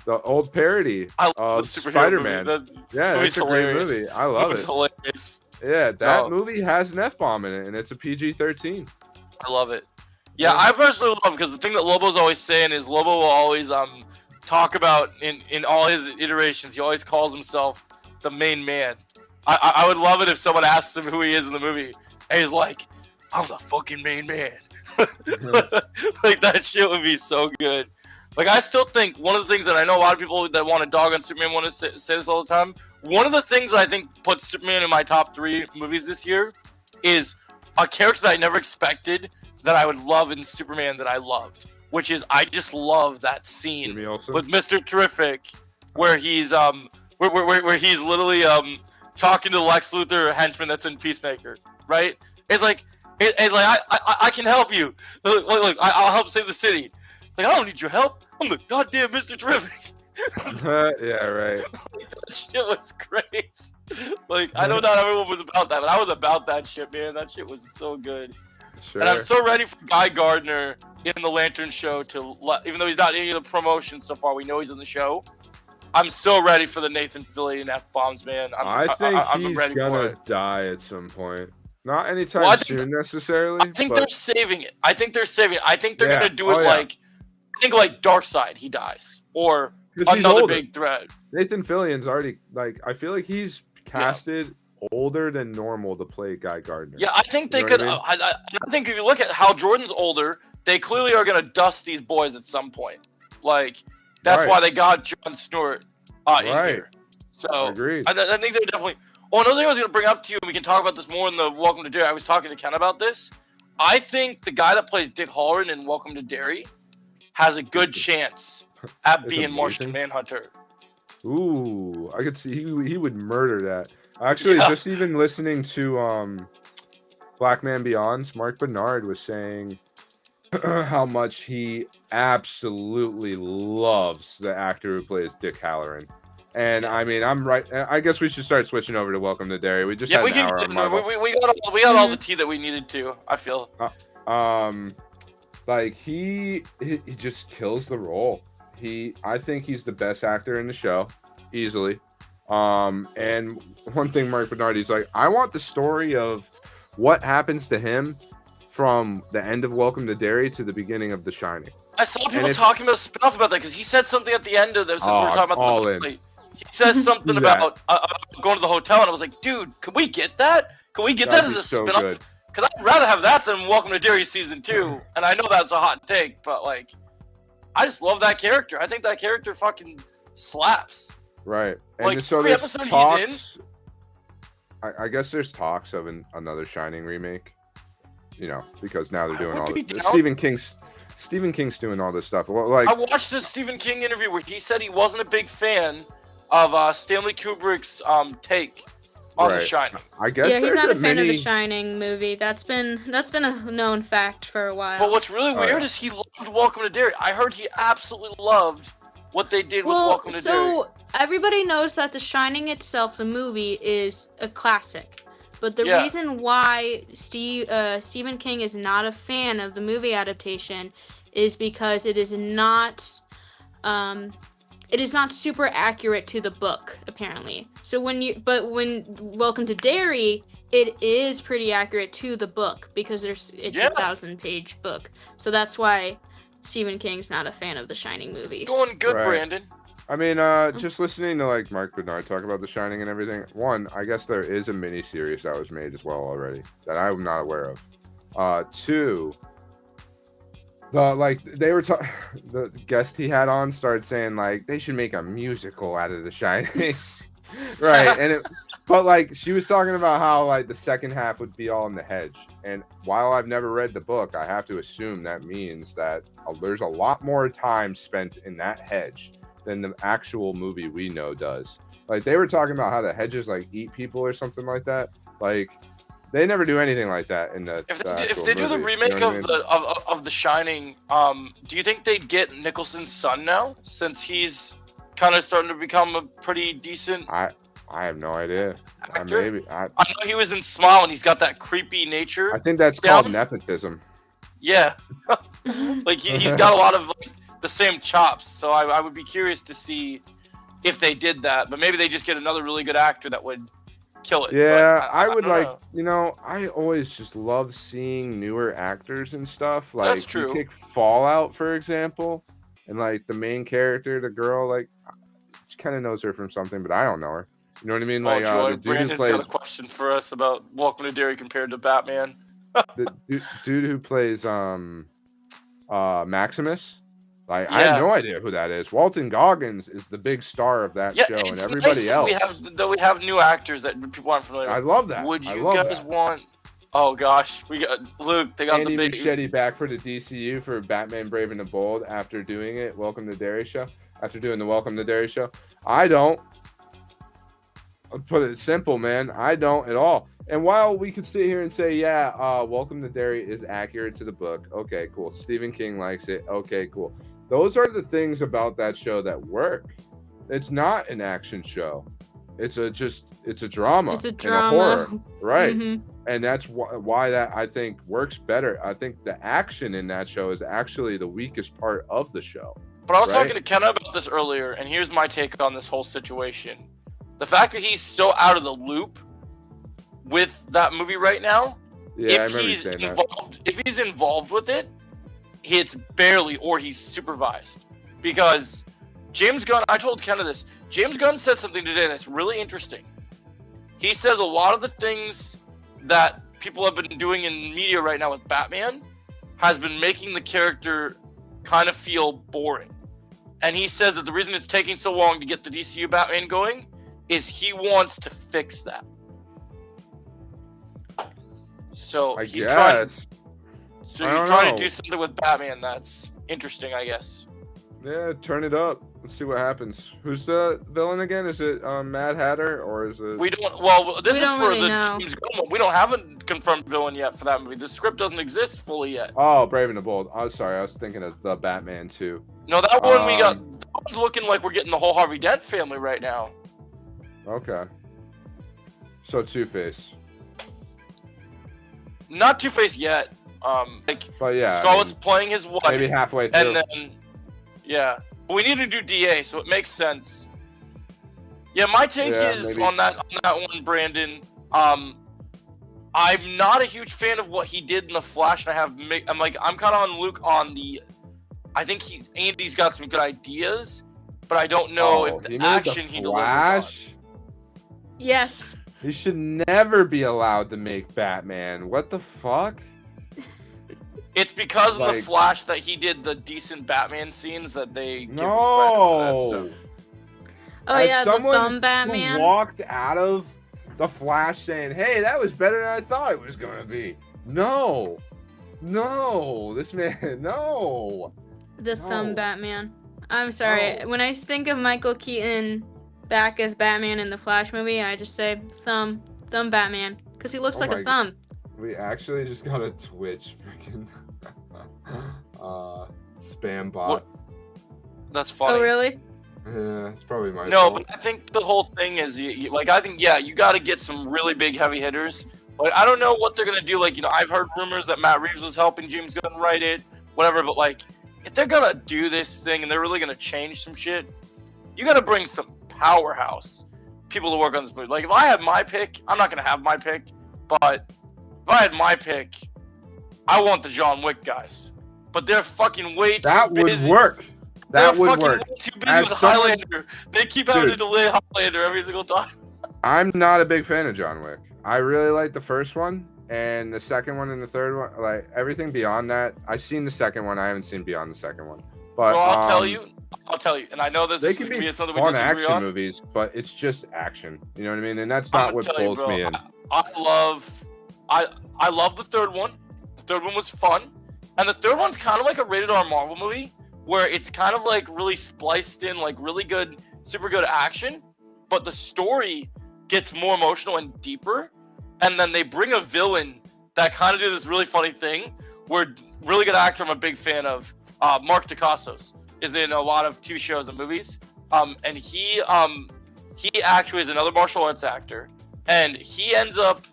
The old parody
I love
of
the superhero
Spider-Man.
movie.
Yeah,
movie's
it's a great
hilarious.
movie. I
That
love
was
it.
hilarious.
Yeah, that
Oh.
movie has an F-bomb in it and it's a PG-13.
I love it. Yeah,
Yeah.
I personally love because the thing that Lobo's always saying is Lobo will always talk about in all his iterations. He always calls himself the main man. I would love it if someone asks him who he is in the movie, and he's like, "I'm the fucking main man." Like that shit would be so good. Like I still think one of the things that I know a lot of people that want to dog on Superman want to say this all the time. One of the things that I think puts Superman in my top 3 movies this year is a character that I never expected that I would love in Superman that I loved, which is I just love that scene
Jimmy Olsen.
with Mr. Terrific, where he's where he's literally talking to Lex Luthor henchman that's in Peacemaker, right? It's like I can help you. Look, I'll help save the city. Like I don't need your help. I'm the goddamn Mr. Terrific.
Yeah, right.
That shit was great. Like I know not everyone was about that, but I was about that shit, man. That shit was so good.
Sure.
And I'm so ready for Guy Gardner in the Lantern show even though he's not in any of the promotions so far, we know he's in the show. I'm so ready for the Nathan Fillion F-bombs, man.
I think
I'm
he's
ready for
gonna
it.
die at some point. Not anytime
Well, I think-
soon necessarily.
I think
but
they're saving it. I think they're
Yeah.
gonna do it
Oh, yeah.
like I think like Darkseid he dies. Or
'cause he's
another
older.
big threat.
Nathan Fillion's already like I feel like he's casted older than normal to play Guy Gardner.
Yeah, I think they
You know
could.
what
I think if you look at how Jordan's older, they clearly are gonna dust these boys at some point. Like that's
Right.
why they got Jon Stewart in
Right.
here. So
Agreed.
I think they're definitely. Oh, another thing I was gonna bring up to you, and we can talk about this more in the Welcome to Derry. I was talking to Ken about this. I think the guy that plays Dick Halloran in Welcome to Derry has a good chance at
It's
being Martian
amazing.
Manhunter.
Ooh, I could see he would murder that. Actually,
Yeah.
just even listening to Black Man Beyond's Mark Bernard was saying how much he absolutely loves the actor who plays Dick Halloran. And I mean, I'm right. I guess we should start switching over to Welcome to Derry. We just
Yeah,
had
we
an
can.
hour on
No,
Marvel.
we got all the tea that we needed to. I feel.
Like he just kills the role. I think he's the best actor in the show, easily. And one thing Mark Bernardi's like, I want the story of what happens to him from the end of Welcome to Derry to the beginning of The Shining.
I saw people
if-
talking about a spin-off about that because he said something at the end of this. Since we were talking about
all
the
in.
finale. He says something
Do that.
about going to the hotel, and I was like, dude, can we get that? Can we get
That'd
that
be
as a
so
spin-off?
good.
Because I'd rather have that than Welcome to Derry season 2. And I know that's a hot take, but like, I just love that character. I think that character fucking slaps.
Right. And
Like,
so
every
there's
episode he's
talks. I guess there's talks of another Shining remake. You know, because now they're
I
doing
would
all
be
this.
down.
Stephen King's doing all this stuff. Well, like,
I watched a Stephen King interview where he said he wasn't a big fan of Stanley Kubrick's take on The
Right.
Shining.
I guess
Yeah, he's
there's
not a fan of
mini-
the Shining movie. That's been a known fact for a while.
But what's really
Oh,
weird
yeah.
is he loved Welcome to Derry. I heard he absolutely loved what they did with
Well,
Welcome to Derry.
so everybody knows that The Shining itself, the movie, is a classic. But the
Yeah.
reason why Stephen King is not a fan of the movie adaptation is because it is not super accurate to the book, apparently. So when Welcome to Derry, it is pretty accurate to the book because it's
Yeah.
a 1,000-page book. So that's why Stephen King's not a fan of the Shining movie.
Going good,
Right.
Brandon.
I mean, just listening to like Mark Bernard talk about The Shining and everything. One, I guess there is a mini series that was made as well already that I'm not aware of. Two, the guest he had on started saying like they should make a musical out of The Shining, right? And but like she was talking about how like the second half would be all in the hedge. And while I've never read the book, I have to assume that means that there's a lot more time spent in that hedge than the actual movie we know does. Like they were talking about how the hedges like eat people or something like that. Like they never do anything like that in the.
If
the
they
actual
do the
movie, you
remake
know what I mean?
of The Shining, do you think they'd get Nicholson's son now, since he's kind of starting to become a pretty decent
I have no idea.
actor?
Maybe
I know he was in Smile, and he's got that creepy nature.
I think that's
Down?
called nepotism.
Yeah, like he's got a lot of like the same chops. So I would be curious to see if they did that, but maybe they just get another really good actor that would kill it. But
Yeah, I would
don't
like,
know.
you know, I always just love seeing newer actors and stuff. Like,
That's true.
You take Fallout, for example, and like the main character, the girl, like, she kind of knows her from something, but I don't know her. You know what I mean?
Oh,
Like,
Joy,
the dude
Brandon's
who plays
got a question for us about Welcome to Derry compared to Batman.
dude who plays Maximus. Like, I
Yeah.
have no idea who that is. Walton Goggins is the big star of that
Yeah,
show, and
it's
everybody
nice that
else.
we have new actors that people aren't familiar
I
with.
love that.
Would
I
you
love
guys
that.
want? Oh gosh, we got Luke. They got
Andy
the big.
Muschietti back for the DCU for Batman Brave and the Bold after doing it. Welcome to Derry show. After doing the Welcome to Derry show. I don't. I'll put it simple, man. I don't at all. And while we could sit here and say, yeah, Welcome to Derry is accurate to the book. Okay, cool. Stephen King likes it. Okay, cool. Those are the things about that show that work. It's not an action show. It's a drama.
It's a
and
drama.
horror, right?
Mhm.
And that's why that I think works better. I think the action in that show is actually the weakest part of the show.
But I was
right?
talking to Kenna about this earlier, and here's my take on this whole situation: the fact that he's so out of the loop with that movie right now.
Yeah, I
if
remember you
he's
saying that.
involved, if he's involved with it, it's barely, or he's supervised. Because James Gunn, I told Kenna this. James Gunn said something today that's really interesting. He says a lot of the things that people have been doing in media right now with Batman has been making the character kind of feel boring. And he says that the reason it's taking so long to get the DCU Batman going is he wants to fix that. So
I
he's trying.
guess.
So
I
he's
don't
trying
know.
to do something with Batman that's interesting, I guess.
Yeah, turn it up. Let's see what happens. Who's the villain again? Is it Mad Hatter or is it?
We don't. Well, this
We
is
don't
for
really
the
know.
James Gunn one. We don't have a confirmed villain yet for that movie. The script doesn't exist fully yet.
Oh, Brave and the Bold. Oh, sorry, I was thinking of the Batman too.
No, that one we got.
Um,
That one's looking like we're getting the whole Harvey Dent family right now.
Okay. So Two-Face.
Not Two-Face yet. Like
But yeah, I
Scarlett's
mean,
playing his wife,
maybe halfway through.
and then yeah, but we need to do DA, so it makes sense. Yeah, my take
Yeah,
is
maybe.
on that one, Brandon. I'm not a huge fan of what he did in the Flash, and I'm kind of on Luke on the. I think Andy's got some good ideas, but I don't know if
he
the
made
action he delivers on.
Flash?
Yes.
He should never be allowed to make Batman. What the fuck?
It's because of the
Like-
Flash that he did the decent Batman scenes that they give him credit
No.
for that stuff.
Oh
As
yeah, the
someone
thumb
who
Batman.
walked out of the Flash saying, "Hey, that was better than I thought it was gonna be." No, this man, no.
The thumb
No.
Batman. I'm sorry.
No.
When I think of Michael Keaton back as Batman in the Flash movie, I just say thumb Batman, because he looks
Oh
like
my
a thumb.
We actually just got a Twitch freaking spam bot.
What? That's funny.
Oh really?
Yeah, it's probably my
No,
fault.
but I think the whole thing is, I think, yeah, you got to get some really big heavy hitters. Like, I don't know what they're going to do. Like, I've heard rumors that Matt Reeves was helping James Gunn write it, whatever. But, like, if they're going to do this thing and they're really going to change some shit, you got to bring some powerhouse people to work on this movie. Like, if I had my pick, I'm not going to have my pick, but if I had my pick, I want the John Wick guys. But they're fucking way too
That would
busy.
work. That
They're
would
fucking
work.
way too busy
As
with
someone-
Highlander. They keep having to
Dude.
delay Highlander every single time.
I'm not a big fan of John Wick. I really like the first one and the second one and the third one. Like everything beyond that, I've seen the second one. I haven't seen beyond the second one. But
So I'll tell you, and I know this
they
is
can
gonna
be
be something we
fun
disagree
action
on.
movies, but it's just action. You know what I mean? And that's
I'm
not
gonna
what
tell you,
pulls
bro,
me in.
I love the third one. The third one was fun, and the third one's kind of like a rated R Marvel movie, where it's kind of like really spliced in, like really good, super good action, but the story gets more emotional and deeper, and then they bring a villain that kind of do this really funny thing, where really good actor I'm a big fan of, Mark Dacascos, is in a lot of TV shows and movies, and he actually is another martial arts actor, and he ends up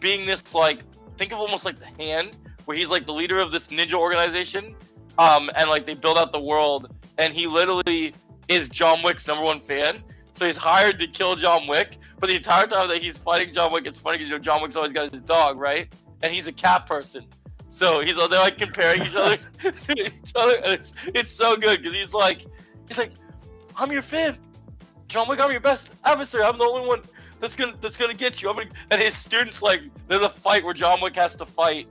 being this, like, think of almost like the Hand, where he's like the leader of this ninja organization, and like they build out the world, and he literally is John Wick's #1 fan. So he's hired to kill John Wick, but the entire time that he's fighting John Wick, it's funny because John Wick's always got his dog, right? And he's a cat person, so they're like comparing each other to each other, and it's so good because he's like, I'm your fan, John Wick, I'm your best adversary. I'm the only one that's gonna get you. And his students, like, there's a fight where John Wick has to fight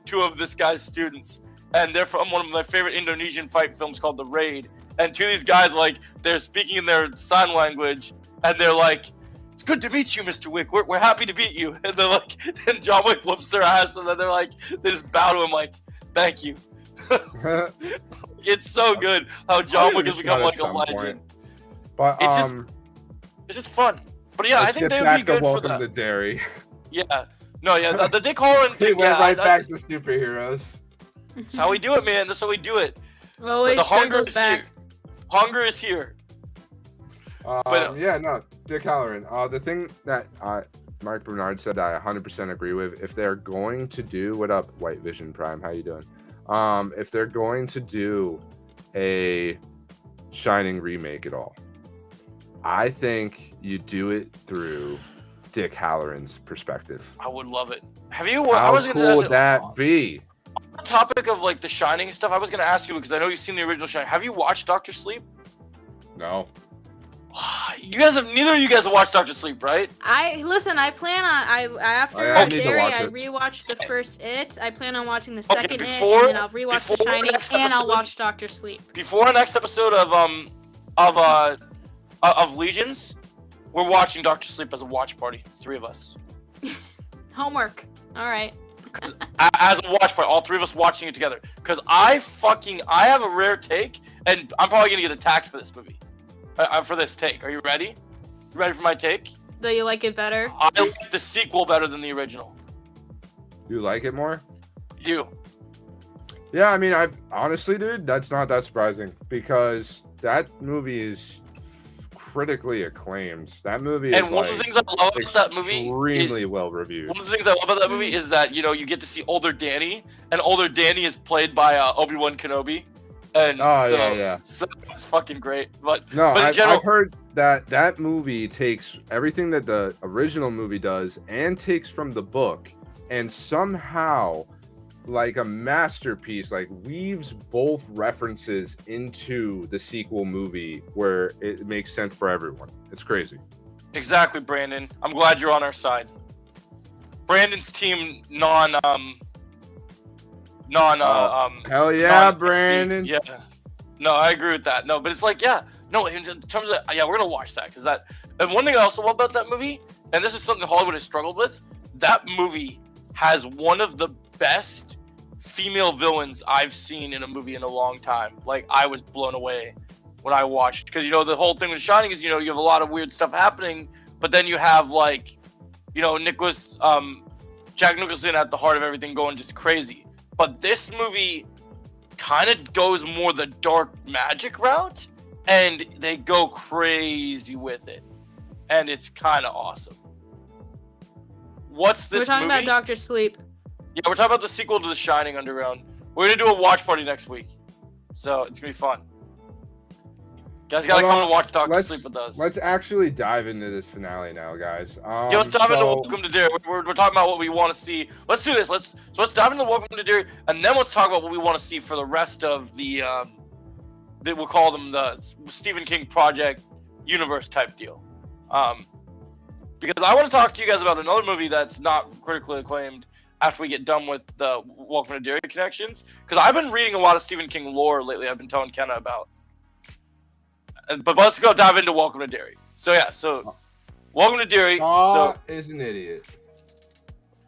two of this guy's students, and they're from one of my favorite Indonesian fight films called The Raid. And two of these guys, like, they're speaking in their sign language, and they're like, "It's good to meet you, Mr. Wick. We're happy to meet you." And they're like, and John Wick whoops their ass, and then they just bow to him like, "Thank you." It's so good how John Wick has become like a legend.
But
It's just fun. But yeah, I
let's
think
get
they would
back
be
to
good for
Welcome
that.
to Derry.
Yeah. No, yeah, the Dick Holland
Hey,
thing,
we're
yeah,
right back to superheroes.
that's how we do it, man. That's how we do it.
Always
The hunger
circles
is
back.
here. Hunger is here. But,
Yeah, no, Dick Halloran. The thing that Mark Bernard said I 100% agree with. If they're going to do, what up, White Vision Prime? How you doing? If they're going to do a Shining remake at all, I think you do it through Dick Halloran's perspective.
I would love it. Have you? I
How
was gonna
cool
ask
would that be?
on the topic of like the Shining stuff. I was gonna ask you because I know you've seen the original Shining. Have you watched Doctor Sleep?
No.
Neither of you guys have watched Doctor Sleep, right?
I plan on after
I need to
Derry,
watch
I
it.
rewatched the first It. I plan on watching the
Okay,
second It,
before-
and then I'll rewatch The
before
Shining,
next
and I'll
episode-
watch Doctor Sleep.
Before our next episode of Legions, we're watching Doctor Sleep as a watch party, 3 of us.
Homework. All right.
As a watch party, all 3 of us watching it together. Because I have a rare take, and I'm probably gonna get attacked for this movie, for this take. Are you ready? You ready for my take?
Do you like it better?
I like the sequel better than the original.
You like it more?
You?
Yeah, I mean, I've honestly, dude, that's not that surprising because that movie is critically acclaimed. That movie
And
is
one of the things I love about that movie,
extremely well reviewed.
one of the things I love about that movie is that you get to see older Danny, and older Danny is played by Obi-Wan Kenobi, and
Oh,
so,
yeah.
so it's fucking great. But
No,
in
I've,
general,
I've heard that movie takes everything that the original movie does and takes from the book, and somehow, like a masterpiece, like weaves both references into the sequel movie where it makes sense for everyone. It's crazy.
exactly, Brandon. I'm glad you're on our side. Brandon's team
Hell yeah,
non-
Brandon.
Yeah. No, I agree with that. No, but it's like, yeah, no, in terms of, yeah, we're gonna watch that because that. And one thing I also love about that movie, and this is something Hollywood has struggled with, that movie has one of the best female villains I've seen in a movie in a long time. Like, I was blown away when I watched, because the whole thing with Shining is you have a lot of weird stuff happening, but then you have like, Jack Nicholson at the heart of everything going just crazy. But this movie kind of goes more the dark magic route, and they go crazy with it, and it's kind of awesome. What's this
We're talking
movie?
about Doctor Sleep.
Yeah, we're talking about the sequel to The Shining Underground. We're gonna do a watch party next week, so it's gonna be fun. Guys gotta come and watch Doctor Sleep with us.
Let's actually dive into this finale now, guys.
Yeah, let's dive into Welcome to Derry. We're talking about what we want to see. Let's do this. Let's dive into Welcome to Derry, and then let's talk about what we want to see for the rest of the we'll call them the Stephen King Project universe type deal. Because I want to talk to you guys about another movie that's not critically acclaimed after we get done with the Welcome to Derry connections. Because I've been reading a lot of Stephen King lore lately. I've been telling Kenna about. But let's go dive into Welcome to Derry. So Welcome to Derry.
Shaw is an idiot.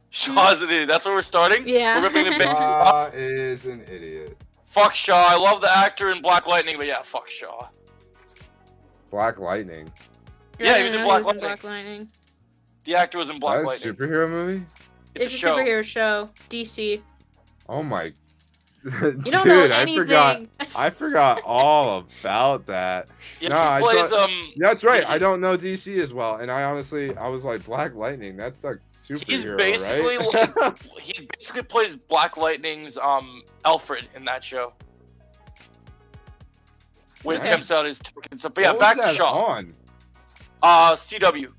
Shaw's an idiot. That's where we're starting?
Yeah.
We're ripping the big
Shaw is an idiot.
Fuck Shaw. I love the actor in Black Lightning, but yeah, fuck Shaw.
Black Lightning.
Yeah, he was in
No,
Black
Black
Lightning.
Lightning.
The actor was in Black
That's a
Lightning.
superhero movie?
It's
It's
a
a
show.
superhero show. DC.
Oh my.
You
Dude,
don't know
I
anything.
forgot all about that.
Yeah,
No, I
he plays
thought- That's right.
he-
I don't know DC as well, and I was like, Black Lightning. That's a superhero,
He's basically
right?
like he basically plays Black Lightning's Alfred in that show. When it
Okay.
comes out his token stuff. But yeah,
What
back
was
to
that
Shaw.
on?
CW.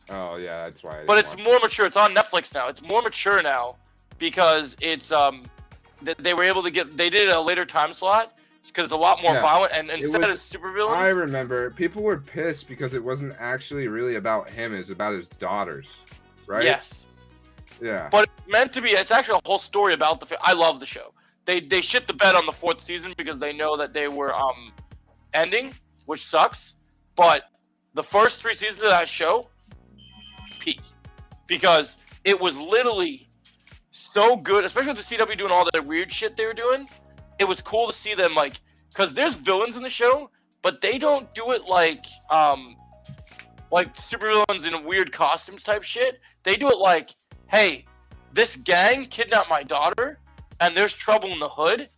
Oh yeah, that's why. I
But
didn't
it's
watch
more mature. It's on Netflix now. It's more mature now because it's they were able to they did a later time slot because it's a lot more
Yeah.
violent, and instead of
was-
supervillains,
I remember people were pissed because it wasn't actually really about him. It's about his daughters, right?
yes.
Yeah.
But it's meant to be. It's actually a whole story about the. I love the show. They shit the bed on the 4th season because they know that they were ending, which sucks. But the first 3 seasons of that show, peak, because it was literally so good, especially with the CW doing all that weird shit they were doing. It was cool to see them because there's villains in the show, but they don't do it like supervillains in weird costumes type shit. They do it like, hey, this gang kidnapped my daughter, and there's trouble in the hood.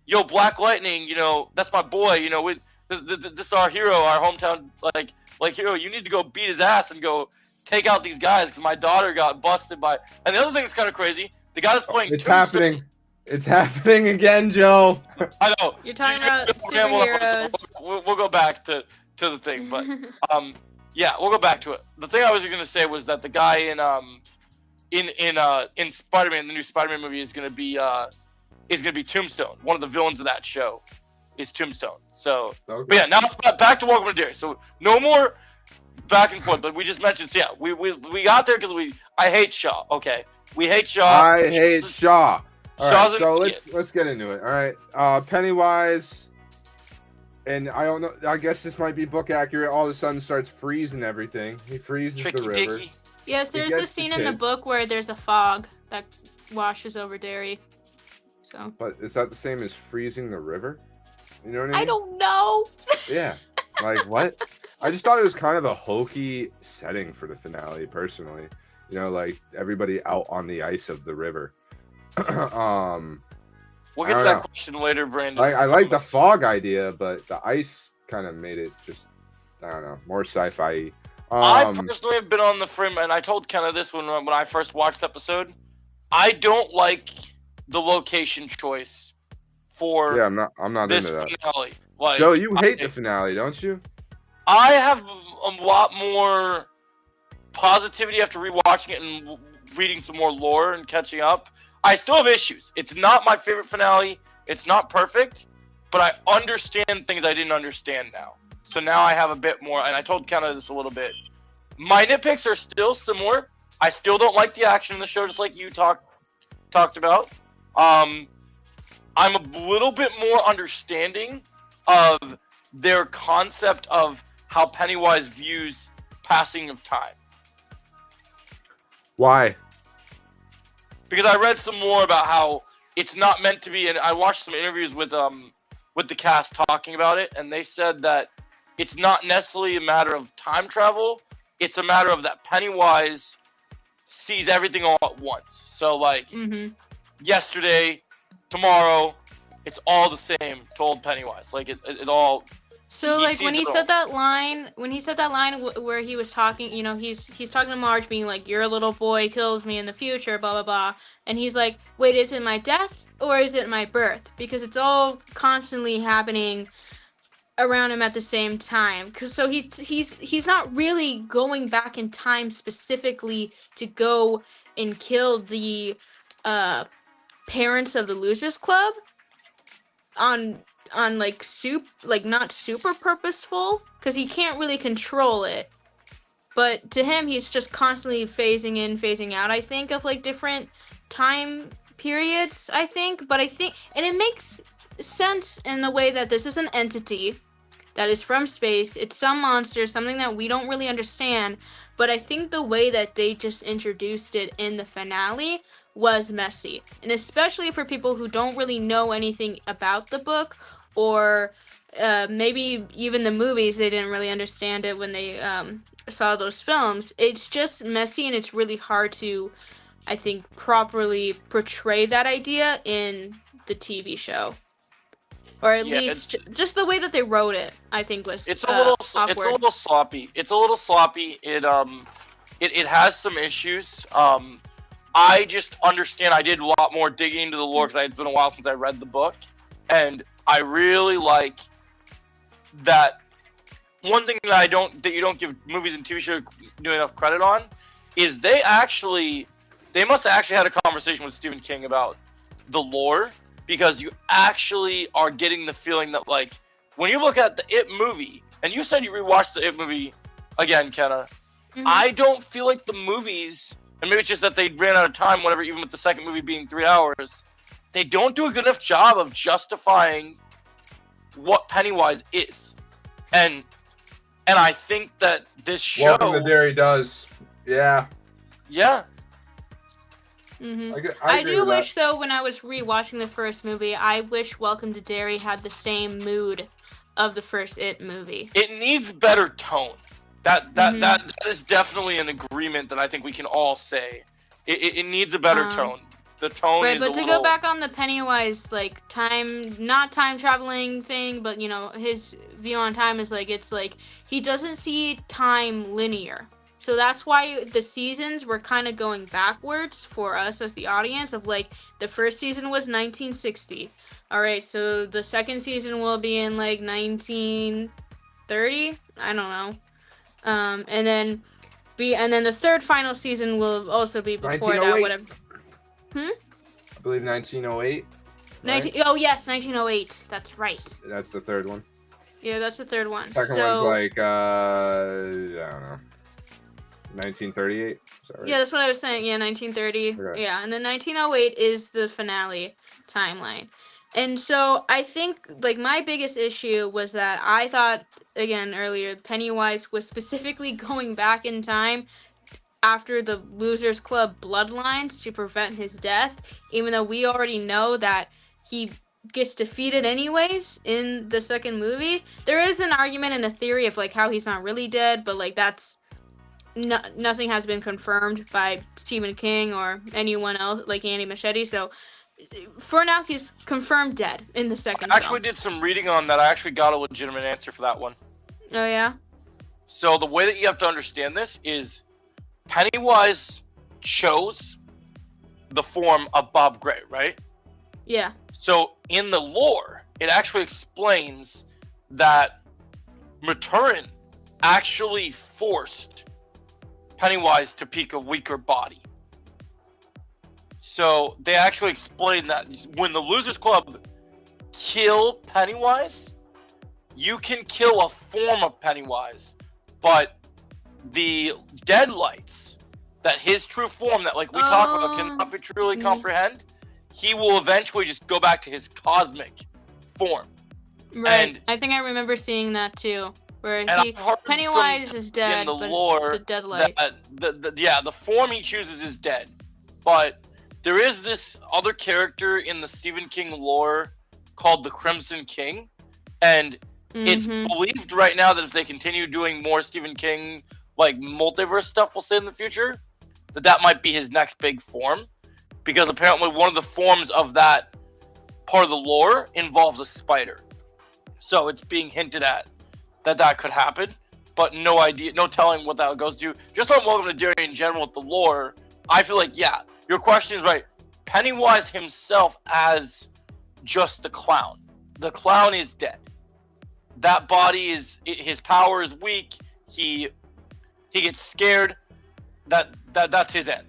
Yo, Black Lightning, that's my boy. This is our hero, our hometown hero. You need to go beat his ass and go take out these guys because my daughter got busted by. And the other thing that's kind of crazy, the guy that's playing.
It's
Tombstone-
happening. It's happening again, Joe.
I know.
You're talking
You-
about
superheroes.
superheroes.
We'll go back to the thing, but yeah, we'll go back to it. The thing I was gonna say was that the guy in Spider-Man, the new Spider-Man movie, is gonna be Tombstone. One of the villains of that show is Tombstone. So,
Okay.
but yeah, now back to Welcome to Derry. So no more back and forth. But we just mentioned, so yeah, we got there because I hate Shaw. Okay, we hate Shaw.
I hate Shaw. All
Shaw's
right, so
an
let's get into it. All right, Pennywise, and I don't know. I guess this might be book accurate. All of a sudden, starts freezing everything. He freezes
Tricky
the river.
Dicky.
Yes, there's
gets
a
the
scene in the
kids.
book where there's a fog that washes over Derry. So
But is that the same as freezing the river? You know what I mean?
I don't know.
Yeah. Like what? I just thought it was kind of a hokey setting for the finale, personally. You know, like everybody out on the ice of the river.
We'll
I
get to
don't
that
know.
question later, Brandon.
I like the fog idea, but the ice kind of made it just, I don't know, more sci-fi.
I personally have been on the frim, and I told Kenna this when I first watched the episode. I don't like the location choice for
Yeah, I'm not
this
into that.
finale. Like,
Joe, you hate the finale, don't you?
I have a lot more positivity after rewatching it and reading some more lore and catching up. I still have issues. It's not my favorite finale. It's not perfect, but I understand things I didn't understand now. So now I have a bit more, and I told Kenna this a little bit. My nitpicks are still similar. I still don't like the action in the show, just like you talked about. I'm a little bit more understanding of their concept of how Pennywise views passing of time.
Why?
Because I read some more about how it's not meant to be, and I watched some interviews with the cast talking about it, and they said that it's not necessarily a matter of time travel. It's a matter of that Pennywise sees everything all at once. So like yesterday, tomorrow, it's all the same to old Pennywise. Like it all.
So
He
like when
sees
he
it
said
all.
that line, where he was talking, you know, he's talking to Marge, being like, "Your little boy kills me in the future," blah blah blah, and he's like, "Wait, is it my death or is it my birth?" Because it's all constantly happening around him at the same time. So he's not really going back in time specifically to go and kill the parents of the Losers Club on like not super purposeful, because he can't really control it, but to him he's just constantly phasing in, phasing out, I think, of like different time periods, I think. But I think, and it makes sense in the way that this is an entity that is from space. It's some monster, something that we don't really understand, but I think the way that they just introduced it in the finale was messy, and especially for people who don't really know anything about the book, or maybe even the movies, they didn't really understand it when they saw those films. It's just messy, and it's really hard to, I think, properly portray that idea in the TV show, or at least just the way that they wrote it, I think, was
It's a little
awkward.
It's a little sloppy. It has some issues. I just understand. I did a lot more digging into the lore because it's been a while since I read the book, and I really like that. One thing that you don't give movies and TV shows enough credit on is they must have actually had a conversation with Stephen King about the lore, because you actually are getting the feeling that, like, when you look at the It movie, and you said you rewatched the It movie again, Kenna, I don't feel like the movies. And maybe it's just that they ran out of time, whatever, even with the second movie being 3 hours. They don't do a good enough job of justifying what Pennywise is. And I think that this show...
Welcome to Derry does. Yeah.
Yeah.
I
agree
do
with that.
wish, though, when I was rewatching the first movie, I wish Welcome to Derry had the same mood of the first It movie.
It needs better tone. That is definitely an agreement that I think we can all say. It needs a better tone. The tone
right,
is
but
a
to
little...
go back on the Pennywise, like, not time traveling thing, but, you know, his view on time is like, it's like, he doesn't see time linear. So that's why the seasons were kind of going backwards for us as the audience, of like, the first season was 1960. All right, so the second season will be in like 1930. I don't know. And then the third final season will also be before that,
1908.
whatever.
I believe 1908.
Oh yes, 1908. That's right.
That's the third one.
Yeah, that's the third one.
Second one's like I don't know, 1938. Is that right?
Yeah, that's what I was saying. Yeah, 1930.
Okay.
Yeah, and then 1908 is the finale timeline. And so I think, like, my biggest issue was that I thought, again, earlier, Pennywise was specifically going back in time after the Losers Club bloodlines to prevent his death, even though we already know that he gets defeated anyways in the second movie. There is an argument and a theory of like how he's not really dead, but like that's nothing has been confirmed by Stephen King or anyone else like Andy Machete. So for now, he's confirmed dead in the second
I actually
film.
did some reading on that. I actually got a legitimate answer for that one.
Oh yeah.
So the way that you have to understand this is Pennywise chose the form of Bob Gray, right?
Yeah.
So in the lore, it actually explains that Maturin actually forced Pennywise to pick a weaker body. So they actually explain that when the Losers Club kill Pennywise, you can kill a form of Pennywise, but the deadlights, that his true form that like we talk about cannot be truly comprehend, he will eventually just go back to his cosmic form.
Right.
And-
I think I remember seeing that too, where
And I've heard
Pennywise
some
is dead,
in the
but
lore
the deadlights.
the form he chooses is dead. But there is this other character in the Stephen King lore called the Crimson King, and it's believed right now that if they continue doing more Stephen King like multiverse stuff, we'll say in the future, that might be his next big form, because apparently one of the forms of that part of the lore involves a spider. So it's being hinted at that could happen, but no idea, no telling what that goes to. Just on Welcome to Derry in general with the lore, I feel like, yeah, your question is right. Pennywise himself as just the clown. The clown is dead. That body is, his power is weak. He gets scared. That's his end.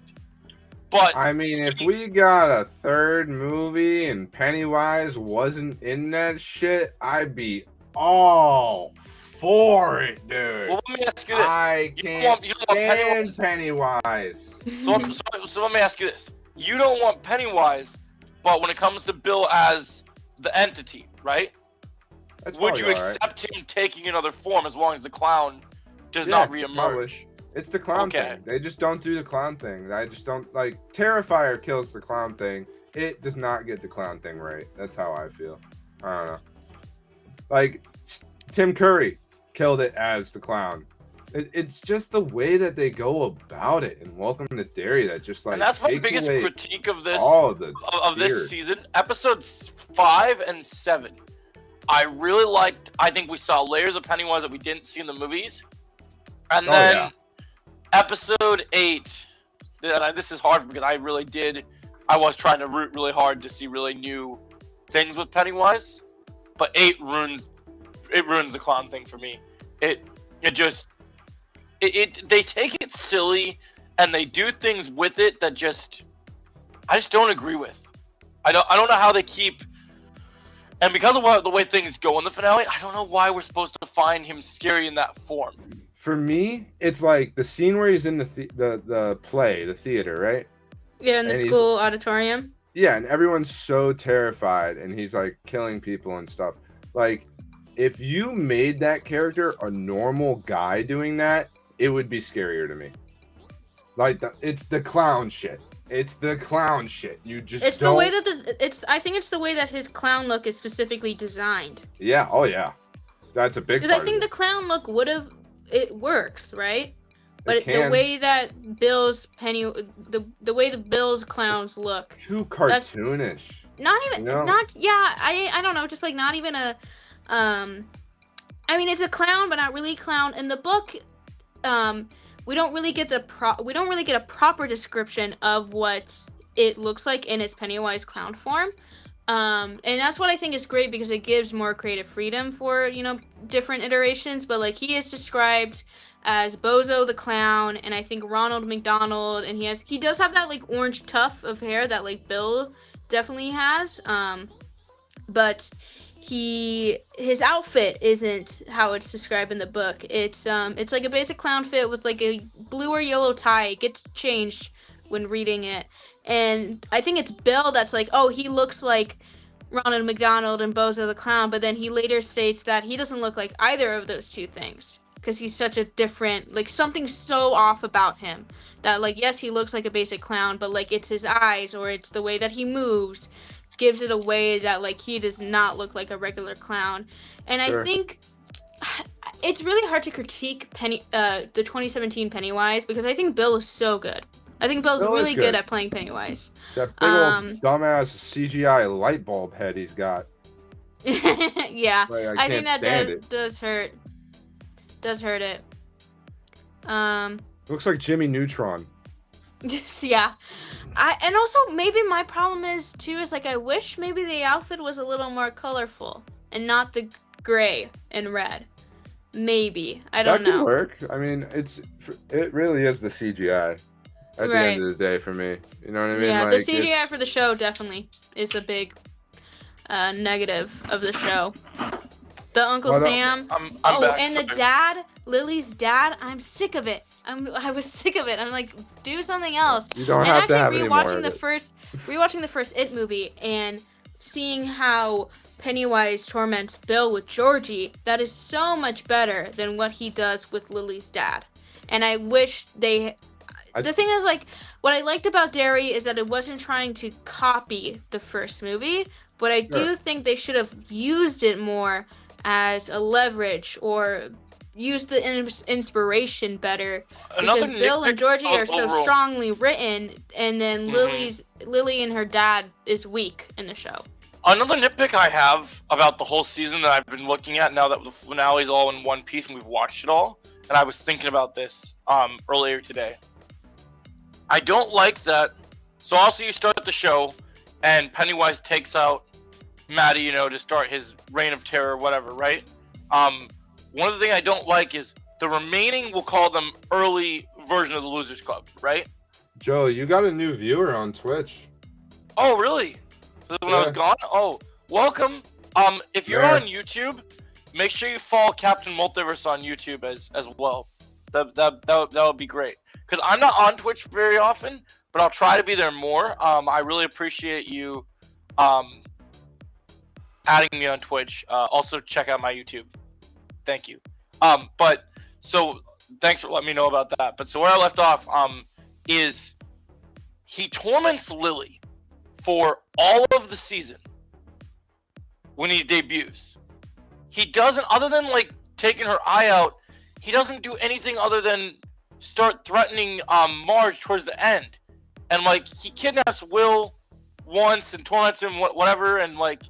But
I mean, if we got a third movie and Pennywise wasn't in that shit, I'd be all for it, dude.
well, let me ask you this.
I
You
can't
don't want
stand Pennywise.
So let me ask you this. You don't want Pennywise, but when it comes to Bill as the entity, right?
That's
Would
probably
you
all right.
accept him taking another form as long as the clown does
Yeah,
not
probably.
reemerge?
It's the clown
Okay.
thing. They just don't do the clown thing. I just don't like Terrifier kills the clown thing. It does not get the clown thing right. That's how I feel. I don't know. Like Tim Curry killed it as the clown. It's just the way that they go about it in Welcome to Derry that just like
And that's my
takes
biggest
away
critique of this
all of the
of
fear.
this season. Episodes 5 and 7. I really liked. I think we saw layers of Pennywise that we didn't see in the movies. And
Oh,
then
yeah.
episode 8. This is hard because I really did. I was trying to root really hard to see really new things with Pennywise, but 8 ruins the clown thing for me. They take it silly and they do things with it that I just don't agree with. I don't know how they keep. And because of the way things go in the finale, I don't know why we're supposed to find him scary in that form.
For me, it's like the scene where he's in the play, the theater, right?
Yeah, in the
And he's-
school auditorium.
Yeah, and everyone's so terrified, and he's like killing people and stuff. Like, if you made that character a normal guy doing that, it would be scarier to me. Like, it's the clown shit. It's the clown shit. You just
It's
don't...
the way that I think it's the way that his clown look is specifically designed.
Yeah. Oh yeah. That's a big.
Because I think the clown look it works, right? But the
can.
way that the way the Bill's clowns look,
Too cartoonish.
not even
No.
I don't know, just like not even a I mean it's a clown but not really clown. In the book, we don't really get a proper description of what it looks like in its Pennywise clown form. And that's what I think is great because it gives more creative freedom for, different iterations. But like he is described as Bozo the clown, and I think Ronald McDonald, and he does have that like orange tuft of hair that like Bill definitely has. But his outfit isn't how it's described in the book. It's like a basic clown fit with like a blue or yellow tie. It gets changed when reading it. And I think it's Bill that's like, oh, he looks like Ronald McDonald and Bozo the Clown, but then he later states that he doesn't look like either of those two things. because he's such a different, like, something's so off about him that, like, yes, he looks like a basic clown, but, like, it's his eyes or it's the way that he moves gives it a way that, like, he does not look like a regular clown. And
Sure.
I think it's really hard to critique the 2017 Pennywise because I think Bill is so good. I think Bill's
Bill is
really
good.
good at playing Pennywise.
That big old dumbass CGI light bulb head he's got.
Yeah,
Like, I
I
can't
think that
stand it.
does hurt. Does hurt it.
Looks like Jimmy Neutron.
Yeah. And also maybe my problem is too is like I wish maybe the outfit was a little more colorful and not the gray and red. Maybe. I don't
That could
know.
work. I mean, it really is the CGI at the
Right.
end of the day for me. You know what I mean?
Yeah,
Like,
the CGI
it's-
for the show definitely is a big negative of the show. The Uncle
Why don't-
Sam.
I'm
Oh,
back.
and the
sorry.
dad, Lily's dad. I'm sick of it. I was sick of it. I'm like, do something else.
You don't
And
have
actually
to have any more
rewatching
of
the
it.
rewatching the first It movie and seeing how Pennywise torments Bill with Georgie, that is so much better than what he does with Lily's dad. And I wish the thing is, like, what I liked about Derry is that it wasn't trying to copy the first movie, but I do
Sure.
think they should have used it more as a leverage or used the inspiration better because
Another
Bill and
nitpick
Georgie are so
overall-
strongly written, and then
Mhm.
Lily and her dad is weak in the show.
Another nitpick I have about the whole season that I've been looking at now that the finale is all in one piece and we've watched it all, and I was thinking about this earlier today. I don't like that. So also you start the show, and Pennywise takes out Maddie, you know, to start his reign of terror, whatever, right? One of the things I don't like is the remaining, we'll call them early version of the Losers Club, right?
Joe, you got a new viewer on Twitch.
Oh, really? When I was
Yeah.
gone? Oh, welcome. If you're
Yeah.
on YouTube, make sure you follow Captain Multiverse on YouTube as well. That would be great. Because I'm not on Twitch very often, but I'll try to be there more. I really appreciate you adding me on Twitch. Also, check out my YouTube. Thank you. But so thanks for letting me know about that. But so where I left off is he torments Lily for all of the season when he debuts. He doesn't, other than like taking her eye out, he doesn't do anything other than start threatening Marge towards the end. And like he kidnaps Will once and torments him, whatever. And like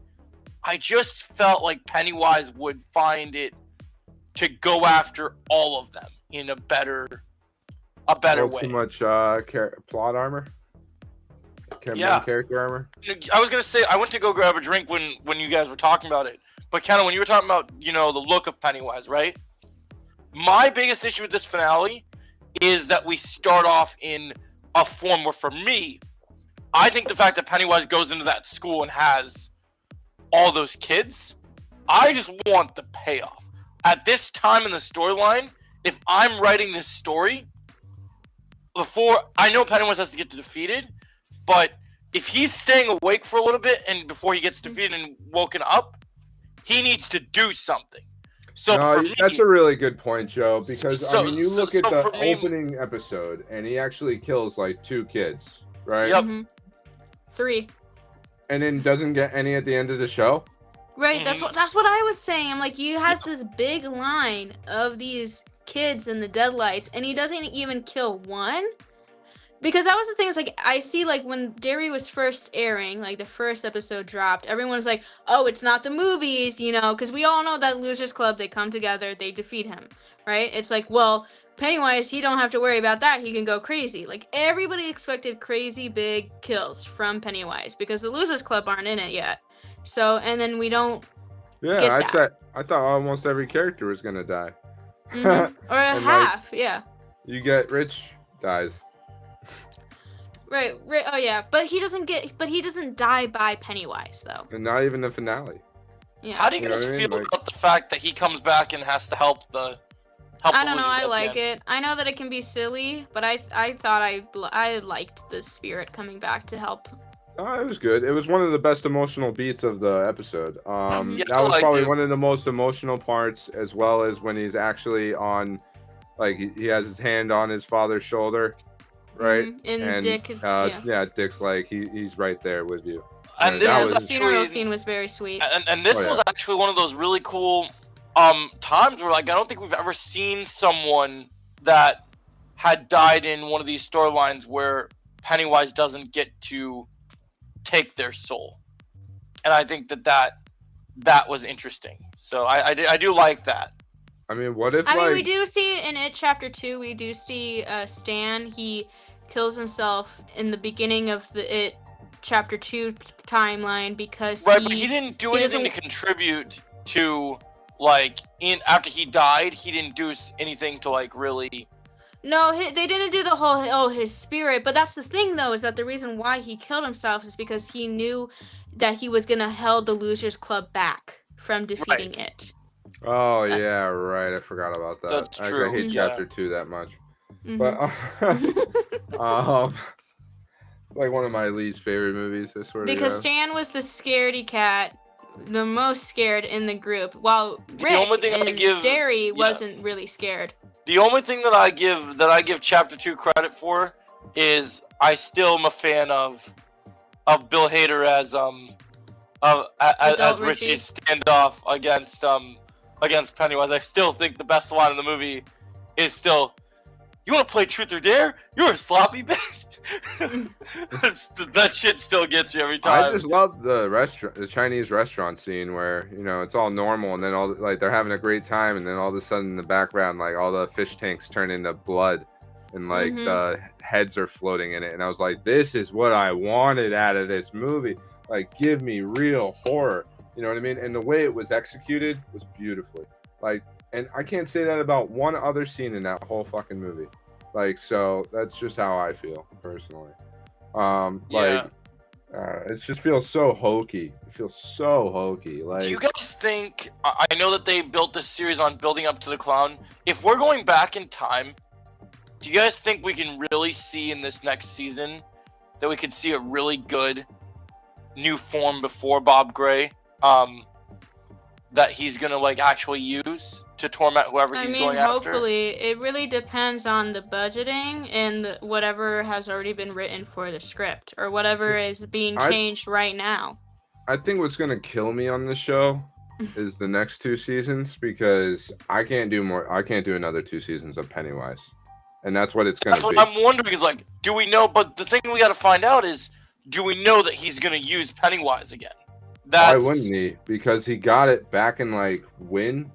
I just felt like Pennywise would find it to go after all of them in a better way.
Too much plot armor.
Yeah.
Character armor.
I was gonna say I went to go grab a drink when you guys were talking about it, but Kenna, when you were talking about the look of Pennywise, right? My biggest issue with this finale is that we start off in a form where, for me, I think the fact that Pennywise goes into that school and has all those kids, I just want the payoff. At this time in the storyline, if I'm writing this story, before I know Pennywise has to get defeated, but if he's staying awake for a little bit and before he gets defeated and woken up, he needs to do something. So
No,
for me,
that's a really good point, Joe. Because
So-
I mean, you
so-
look at
so
the
for me-
opening episode, and he actually kills like 2 kids, right?
Yep.
Mhm. 3.
And then doesn't get any at the end of the show.
Right,
Mhm.
that's what I was saying. I'm like, he has this big line of these kids and the deadlights, and he doesn't even kill one. Because that was the thing. It's like I see, like when Derry was first airing, like the first episode dropped, everyone's like, "Oh, it's not the movies," because we all know that Losers Club, they come together, they defeat him, right? It's like, well, Pennywise, he don't have to worry about that. He can go crazy. Like everybody expected crazy big kills from Pennywise because the Losers Club aren't in it yet. So, and then we don't,
Yeah,
Get
I
that.
said I thought almost every character was gonna die.
or a
And, like,
half, yeah.
You get Rich dies.
Right. Oh yeah, but he doesn't die by Pennywise though.
And not even the finale.
Yeah.
how do you
You know
guys
what I mean?
feel
Like-
about the fact that he comes back and has to help
I
the
don't know.
losers
I
at the
like
end?
it. I know that it can be silly, but I thought I liked the spirit coming back to help
It was good. It was one of the best emotional beats of the episode.
Yeah,
That
I
was
liked
probably
it.
one of the most emotional parts, as well as when he's actually on, like he has his hand on his father's shoulder, right?
And Dick is
yeah, Dick's like he's right there with you.
And
Yeah,
this
that
was
the
was-
funeral
actually,
scene was very sweet.
and this
Oh, yeah.
was actually one of those really cool times where like I don't think we've ever seen someone that had died in one of these storylines where Pennywise doesn't get to take their soul, and I think that was interesting. So I do like that.
I mean, what if
I mean,
like
we do see in It Chapter 2, we do see Stan. He kills himself in the beginning of the It Chapter 2 timeline because
Right, but he didn't do
he
anything to
doesn't-
contribute to like in after he died. He didn't do anything to like really.
No, they didn't do the whole his spirit, but that's the thing though, is that the reason why he killed himself is because he knew that he was gonna held the Losers Club back from defeating it.
Oh
That's-
yeah, right. I forgot about that.
That's
I
true,
hate
yeah.
chapter 2 that much.
Mhm.
But it's like one of my least favorite movies. I swear
Because
to
Stan was the scaredy cat, the most scared in the group, while Rick
only thing I
and
give-
Derry
yeah.
wasn't really scared.
The only thing that I give Chapter 2 credit for is I still am a fan of Bill Hader as
Adult Richie.
Richie's standoff against Pennywise. I still think the best line in the movie is still, "You want to play Truth or Dare? You're a sloppy bitch." That shit still gets you every
I
time.
just love the Chinese restaurant scene where it's all normal, and then all like they're having a great time, and then all of a sudden in the background, like all the fish tanks turn into blood, and like
Mhm.
the heads are floating in it, and I was like, this is what I wanted out of this movie. Like, give me real horror. You know what I mean? And the way it was executed was beautifully. Like, and I can't say that about one other scene in that whole fucking movie. Like, so that's just how I feel personally.
Yeah.
It just feels so hokey. It feels so hokey. Like,
Do you guys think? I know that they built this series on building up to the clown. If we're going back in time, do you guys think we can really see in this next season that we could see a really good new form before Bob Gray, that he's gonna like actually use to torment whoever
I
he's
mean,
going after?
hopefully, it really depends on the budgeting and whatever has already been written for the script or whatever is being
I-
changed right now.
I think what's gonna kill me on this show is the next 2 seasons, because I can't do another 2 seasons of Pennywise, and that's what it's gonna
That's what
be.
I'm wondering. Is like, do we know? But the thing we got to find out is, do we know that he's gonna use Pennywise again?
Why wouldn't he? Because he got it back in like when?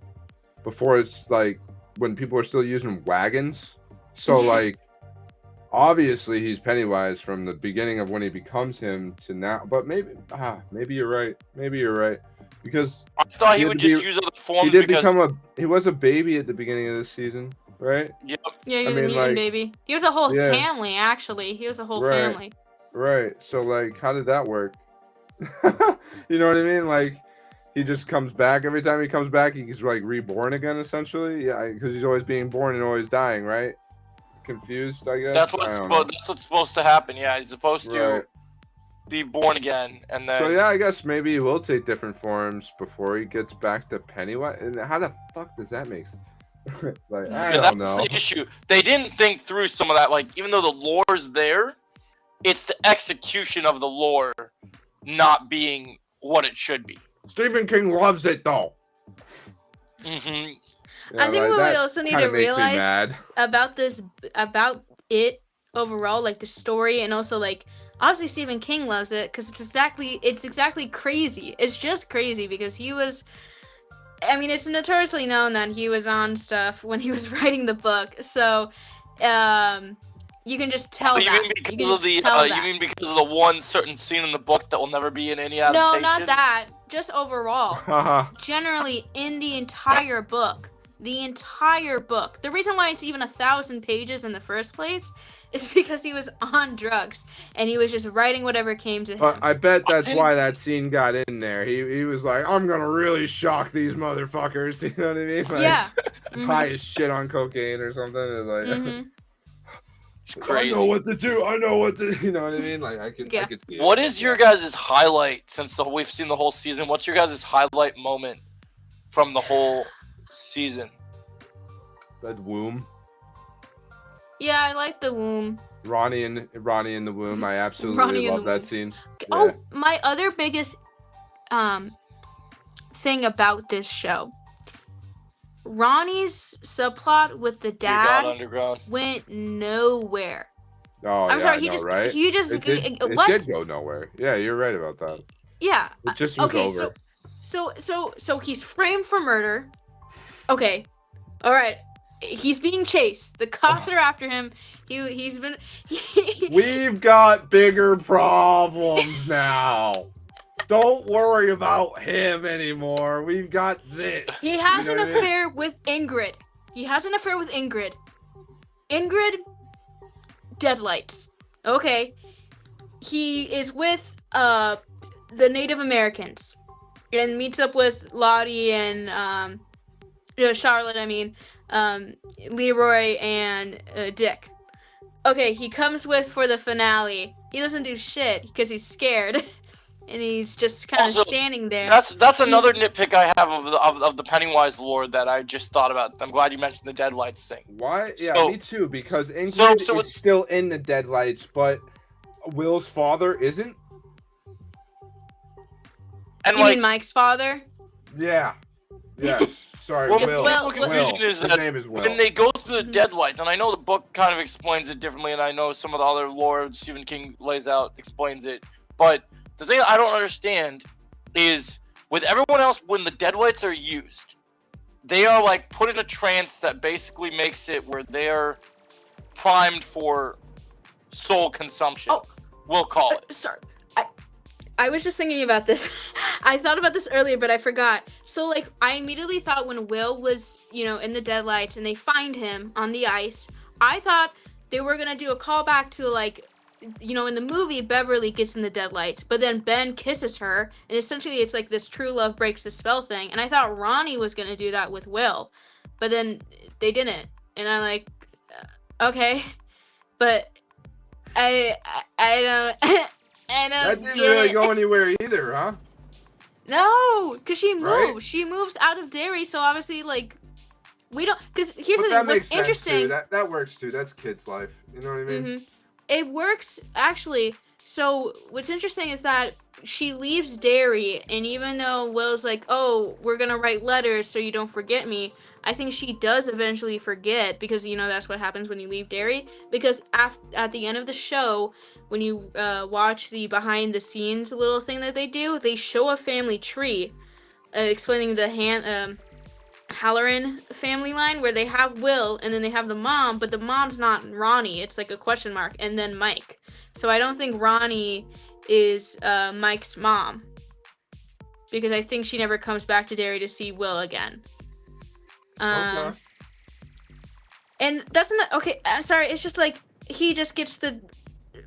Before it's like when people were still using wagons. So like obviously he's Pennywise from the beginning of when he becomes him to now. But maybe you're right. Maybe you're right. Because
I thought
He
he
had
would
to
just
be-
use other
he
forms
did
because
he was a baby at the beginning of this season, right?
Yeah, he
I
was a
mean,
mutant
like-
baby. He was a whole
Yeah.
family, actually. He was a whole
Right.
family.
Right. So like how did that work? You know what I mean? Like he just comes back every time he comes back, he's like reborn again essentially. Yeah, because he's always being born and always dying, right? Confused, I guess.
that's
I don't know.
that's what's supposed to happen. Yeah, he's supposed to
Right.
be born again, and then
So yeah, I guess maybe he will take different forms before he gets back to Pennywise. And how the fuck does that make sense? Like I
Yeah,
don't
that's
know.
the issue. They didn't think through some of that. Like, even though the lore's there, it's the execution of the lore not being what it should be.
Stephen King loves it though.
hmm
I think
like,
what we
that
also need
kinda
to
makes me
realize
mad.
about it overall, like the story, and also like obviously Stephen King loves it because it's exactly crazy. It's just crazy because he was. I mean, it's notoriously known that he was on stuff when he was writing the book, so you can just tell
You
that.
mean
You can
because of
just
the
tell
you
that.
mean because of the one certain scene in the book that will never be in any
No,
adaptation?
not that. Just overall.
Haha.
Generally, in the entire book. The reason why it's even 1,000 pages in the first place is because he was on drugs and he was just writing whatever came to him.
But I bet that's
didn't-
why that scene got in there. He was like, I'm gonna really shock these motherfuckers. You know what I mean? Like,
Yeah.
high as shit on cocaine or something. It's like,
hmm
It's
I
crazy.
know what to do. I know what to. You know what I mean? Like I
Yeah.
could see.
What
it.
is your guys' highlight since we've seen the whole season? What's your guys' highlight moment from the whole season?
That womb.
Yeah, I like the womb.
Ronnie in the womb. I
Ronnie
absolutely
in
love
the
that
womb.
scene.
Oh,
Yeah.
my other biggest thing about this show. Ronnie's subplot with the
Dear God
dad
Underground.
went nowhere.
Oh,
I'm
yeah,
sorry,
I know, right?
he just
It did
what?
go nowhere. Yeah, you're right about that.
Yeah.
It just was
Okay,
over.
so he's framed for murder. Okay. All right. He's being chased. The cops are after him. He's been
We've got bigger problems now. Don't worry about him anymore. We've got this.
He has
You
an
know what I mean?
affair with Ingrid. Ingrid Deadlights. Okay. He is with the Native Americans and meets up with Lottie and Charlotte, Leroy and Dick. Okay, he comes with for the finale. He doesn't do shit because he's scared, and he's just kind of
Also,
standing there.
That's another nitpick I have of the Pennywise lore that I just thought about. I'm glad you mentioned the Deadlights thing.
Why? Yeah,
So-
me too. Because Ingrid
so
is still in the Deadlights, but Will's father isn't.
And
You
like,
mean Mike's father?
Yeah. Yes. Sorry,
well,
Will.
Will-
the confusion is
His
that
name is Will.
when they go through the
Mhm.
Deadlights, and I know the book kind of explains it differently, and I know some of the other lore Stephen King lays out explains it, but the thing I don't understand is with everyone else, when the Deadlights are used, they are like put in a trance that basically makes it where they're primed for soul consumption.
Oh.
We'll call it.
Sorry. I was just thinking about this. I thought about this earlier, but I forgot. So, like, I immediately thought when Will was, in the Deadlights and they find him on the ice, I thought they were going to do a callback to, like, in the movie, Beverly gets in the Deadlights, but then Ben kisses her, and essentially it's like this true love breaks the spell thing. And I thought Ronnie was going to do that with Will, but then they didn't. And I'm like, okay. But I don't... I don't
That didn't
get
really
it.
go anywhere either, huh?
No, because she moved.
Right?
She moves out of Derry, so obviously, like, we don't. Because here's
But
the
that
thing.
makes
What's
sense,
interesting?
too. That works too. That's kids' life. You know what I mean?
It works actually. So what's interesting is that she leaves Derry, and even though Will's like, "Oh, we're gonna write letters so you don't forget me," I think she does eventually forget because that's what happens when you leave Derry. Because at the end of the show, when you watch the behind the scenes little thing that they do, they show a family tree, explaining the Halloran family line where they have Will and then they have the mom, but the mom's not Ronnie. It's like a question mark and then Mike. So I don't think Ronnie is Mike's mom because I think she never comes back to Derry to see Will again.
Okay.
And that's not okay. Sorry, it's just like he just gets the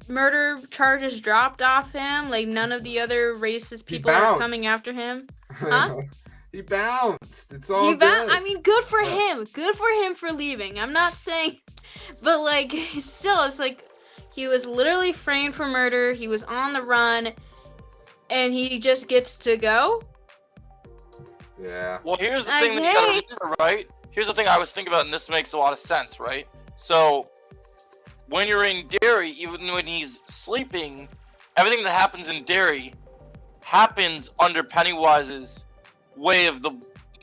murder charges dropped off him. Like none of the other racist people are
bounced.
coming after him. Huh?
He bounced. It's all good.
I mean, good for
Yeah.
him. Good for him for leaving. I'm not saying, but like, still, it's like he was literally framed for murder. He was on the run, and he just gets to go.
Yeah.
Well, here's the
I
thing that you gotta
hate-
remember, right? Here's the thing I was thinking about, and this makes a lot of sense, right? So, when you're in Derry, even when he's sleeping, everything that happens in Derry happens under Pennywise's way of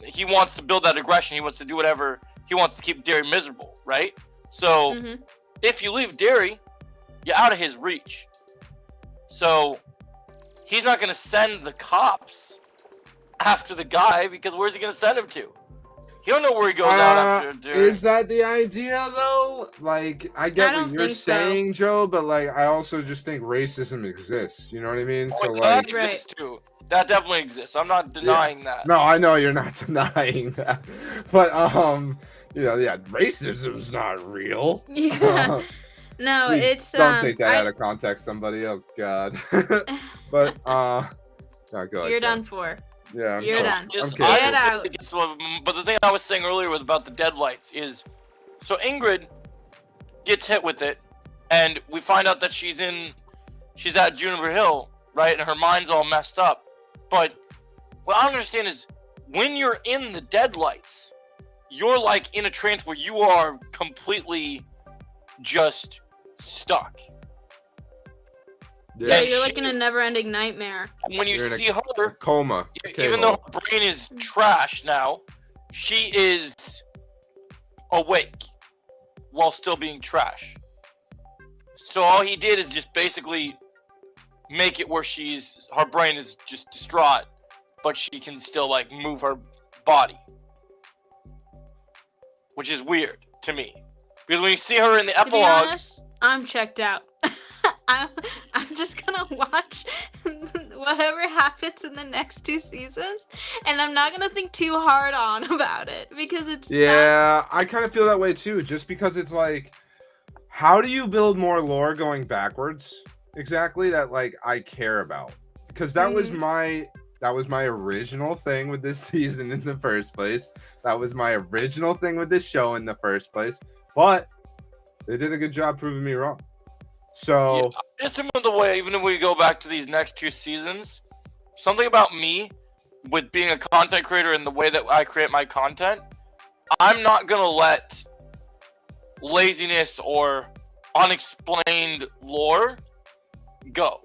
he wants to build that aggression. He wants to do whatever. He wants to keep Derry miserable, right? So,
Mhm.
if you leave Derry, you're out of his reach. So, he's not going to send the cops after the guy because where's he going to send him to? He don't know where he goes out after Derry.
Is that the idea though? Like, I get
I
what
don't
you're
think so.
saying, Joe, but like, I also just think racism exists. You know what I mean? So
Oh, that
like,
exists too. That definitely exists. I'm not denying that.
no, I know you're not denying that, but racism's not real.
Yeah. No,
Please
it's
don't take that out of context, somebody. Oh God. But no, go ahead,
you're
Joe.
done for.
Yeah, I'm
You're
cool.
done.
Just,
I'm
I
kidding.
Get
just
out.
think it's but the thing I was saying earlier was about the Deadlights is, so Ingrid gets hit with it, and we find out that she's at Juniper Hill, right? And her mind's all messed up. But what I don't understand is when you're in the deadlights, you're like in a trance where you are completely just stuck.
Yeah,
And
you're like
she-
in a never-ending nightmare.
And when you
You're in a
see her,
Coma.
even though her brain is trash now, she is awake while still being trash. So all he did is just basically make it where her brain is just distraught, but she can still like move her body, which is weird to me. Because when you see her in the
To be
epilogue,
honest, I'm checked out. I'm just gonna watch whatever happens in the next 2 seasons, and I'm not gonna think too hard on about it because it's not.
Yeah, I kind of feel that way too, just because it's like, how do you build more lore going backwards? Exactly, that like I care about, because that was my original thing with this season in the first place. That was my original thing with this show in the first place. But they did a good job proving me wrong. So
just the way, even if we go back to these next 2 seasons, something about me with being a content creator and the way that I create my content, I'm not gonna let laziness or unexplained lore go,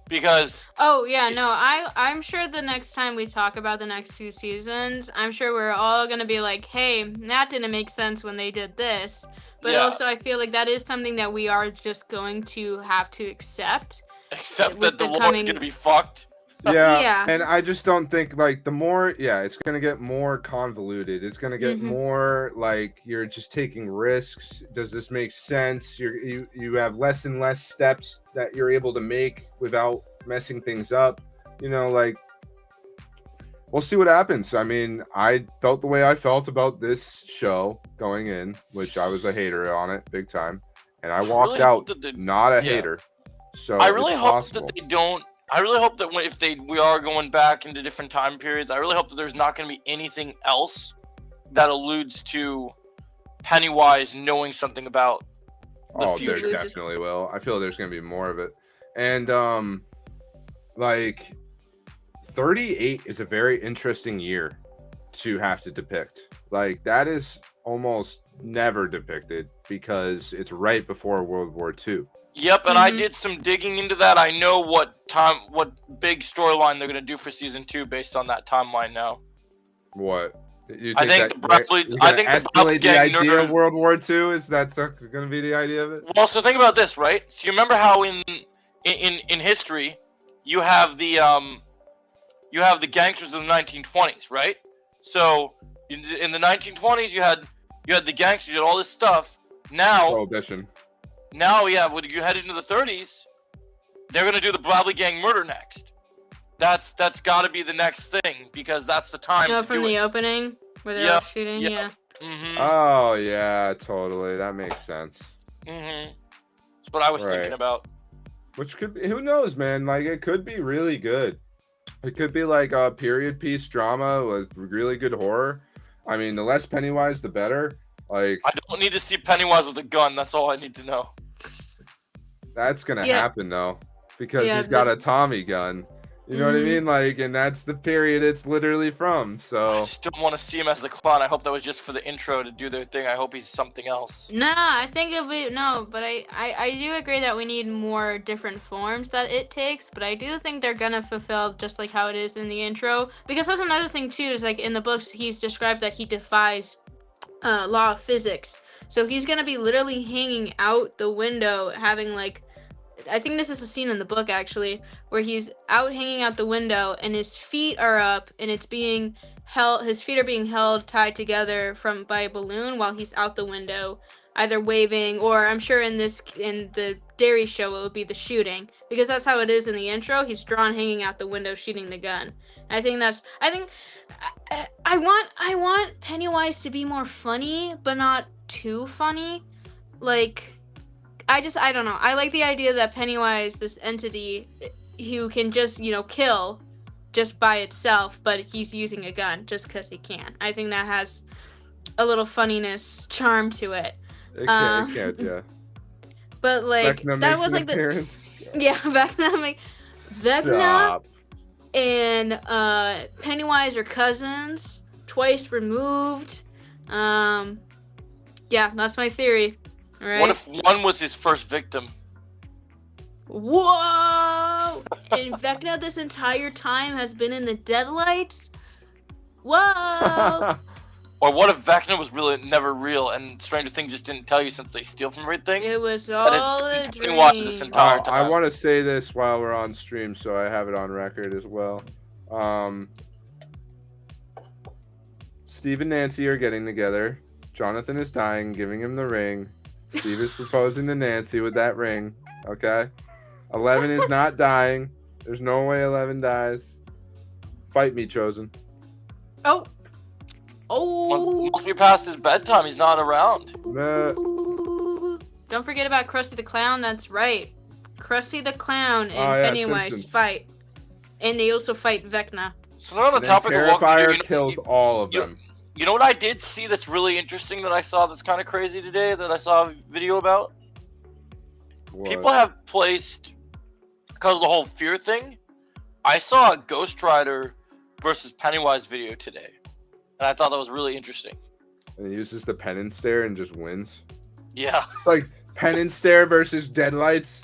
because
Oh yeah, no, I'm sure the next time we talk about the next 2 seasons, I'm sure we're all gonna be like, hey, that didn't make sense when they did this. But
Yeah.
also I feel like that is something that we are just going to have to accept.
except
with
that the
the
lore's
coming-
gonna be fucked.
yeah,
Yeah.
and I just don't think like the more, yeah, it's gonna get more convoluted. It's gonna get
Mhm.
more like you're just taking risks. Does this make sense? You have less and less steps that you're able to make without messing things up. You know, like we'll see what happens. I mean, I felt the way I felt about this show going in, which I was a hater on it big time, and I walked
really hope
out
that
not a
yeah.
hater. So
I really
it's
hope
possible.
that they don't. I really hope that we are going back into different time periods, I really hope that there's not going to be anything else that alludes to Pennywise knowing something about the
Oh,
future.
there definitely will. I feel there's gonna be more of it. And like 38 is a very interesting year to have to depict. Like that is almost never depicted because it's right before World War II.
Yep, and I
Mhm.
did some digging into that. I know what big storyline they're gonna do for season 2 based on that timeline now.
What? You
I think
that
the Bradley-
you're
I
gonna
think the Bradley
escalate the
gang
idea
nerd-
of World War II? Is that going to be the idea of it?
Well, so think about this, right? So you remember how in history you have the gangsters of the 1920s, right? So in the 1920s you had the gangsters, you had all this stuff.
Prohibition.
Now, yeah, when you head into the 30s, they're gonna do the Bradley gang murder next. That's got to be the next thing because that's the time.
You know,
to
from
do
the
it.
opening where they're
Yeah,
all shooting.
yeah.
Yeah.
Mhm.
Oh yeah, totally. That makes sense.
Mhm. That's what I was thinking
Right.
about.
Which could be, who knows, man? Like it could be really good. It could be like a period piece drama with really good horror. I mean, the less Pennywise, the better. Like
I don't need to see Pennywise with a gun. That's all I need to know.
that's gonna
Yeah.
happen though, because
Yeah,
he's got a Tommy gun. You know what I
Mhm.
mean? Like, and that's the period it's literally from.
I
So
just don't want to see him as the clown. I hope that was just for the intro to do their thing. I hope he's something else.
Nah, I think it'll be no, but I do agree that we need more different forms that it takes, but I do think they're gonna fulfill just like how it is in the intro. Because that's another thing too, is like in the books he's described that he defies law of physics. So he's gonna be literally hanging out the window, having like I think this is a scene in the book actually, where he's out hanging out the window and his feet are up and it's being held. His feet are being held tied together by a balloon while he's out the window, either waving or I'm sure in the Dairy Show it would be the shooting because that's how it is in the intro. He's drawn hanging out the window shooting the gun. I think I want Pennywise to be more funny, but not too funny. Like. I don't know. I like the idea that Pennywise, this entity who can just, kill just by itself, but he's using a gun just because he can. I think that has a little funniness charm to it.
it can't, yeah.
But like
Vecna
that
makes
was
an
like the
appearance.
yeah Vecna like Vecna
Stop.
and Pennywise are cousins, twice removed. Yeah, that's my theory. All right.
What if one was his first victim?
Whoa! And Vecna this entire time has been in the Deadlights? Whoa!
Or what if Vecna was really never real and Stranger Things just didn't tell you since they steal from everything?
It was
That it's
all a
been Pennywise this
dream.
entire
I
time.
want to say this while we're on stream, so I have it on record as well. Steve and Nancy are getting together. Jonathan is dying, giving him the ring. Steve is proposing to Nancy with that ring. Okay. 11 is not dying. There's no way 11 dies. Fight me, Chosen.
Oh! Oh!
Must be past his bedtime. He's not around.
Don't forget about Krusty the Clown. That's right. Krusty the Clown and
Oh, yeah,
Pennywise
Simpsons.
fight. And they also fight Vecna.
So now on the
And then
topic of walking,
Terrifier kills all of
you-
them.
You know what I did see that's really interesting that I saw that's kind of crazy today that I saw a video about?
What?
People have placed, because of the whole fear thing, I saw a Ghost Rider versus Pennywise video today. And I thought that was really interesting.
And he uses the pen and stare and just wins.
Yeah.
Like pen and stare versus Deadlights.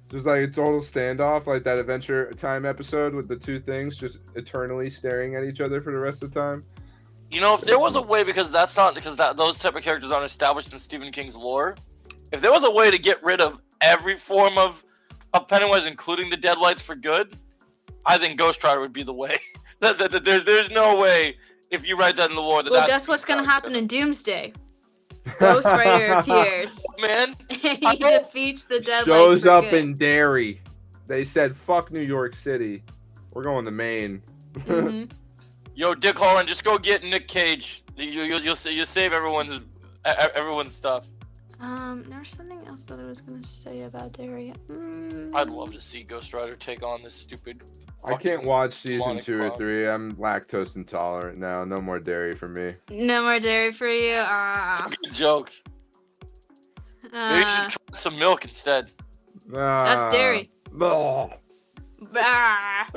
Just like a total standoff, like that Adventure Time episode with the two things just eternally staring at each other for the rest of the time.
You know, if there was a way, because those type of characters aren't established in Stephen King's lore, if there was a way to get rid of every form of Pennywise, including the Deadlights for good, I think Ghost Rider would be the way. There's no way, if you write that in the lore,
Well, guess what's gonna happen in Doomsday? Ghost Rider appears.
Man,
He defeats the Deadlights
Shows
for
up
good.
in Derry. They said, "Fuck New York City. We're going to Maine."
Mhm.
yo, Dick Horan, just go get Nick Cage. You'll save everyone's stuff.
There was something else that I was gonna say about Derry.
I'd love to see Ghost Rider take on this stupid.
I can't watch season
demonic
2 or
clown.
3. I'm lactose intolerant now. No more dairy for me.
No more dairy for you.
Good joke. Maybe you should try some milk instead.
That's dairy.
Ugh.
Bah.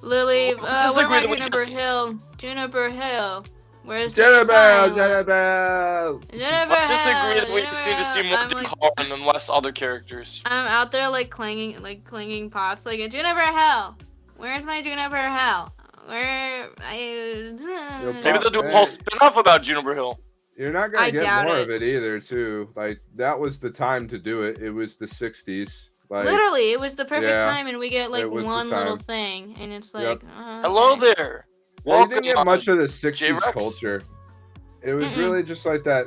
Lily,
Just
what
agree
about
that we
Juniper
just-
Hill? Juniper Hill. Where's the
Jennifer,
asylum?
Jennifer.
Juniper
Let's just
Hill,
agree that we just need to see more
I'm,
Dick
like,
Horan and less other characters.
I'm out there like clanging pots like a Juniper Hill. Where's my Juniper Hill? Where
Maybe they'll do a whole spin-off about Juniper Hill.
You're not gonna
I
get
doubt
more
it.
of it either, too. Like that was the time to do it. It was the '60s. Like,
Literally, it was the perfect
Yeah,
time, and we get like
it was the
one little
time.
thing, and it's
Yep.
like,
Hello
okay.
there.
well, you didn't get
Welcome,
much of the '60s
J-Rex.
culture. It was
Mm-mm.
really just like that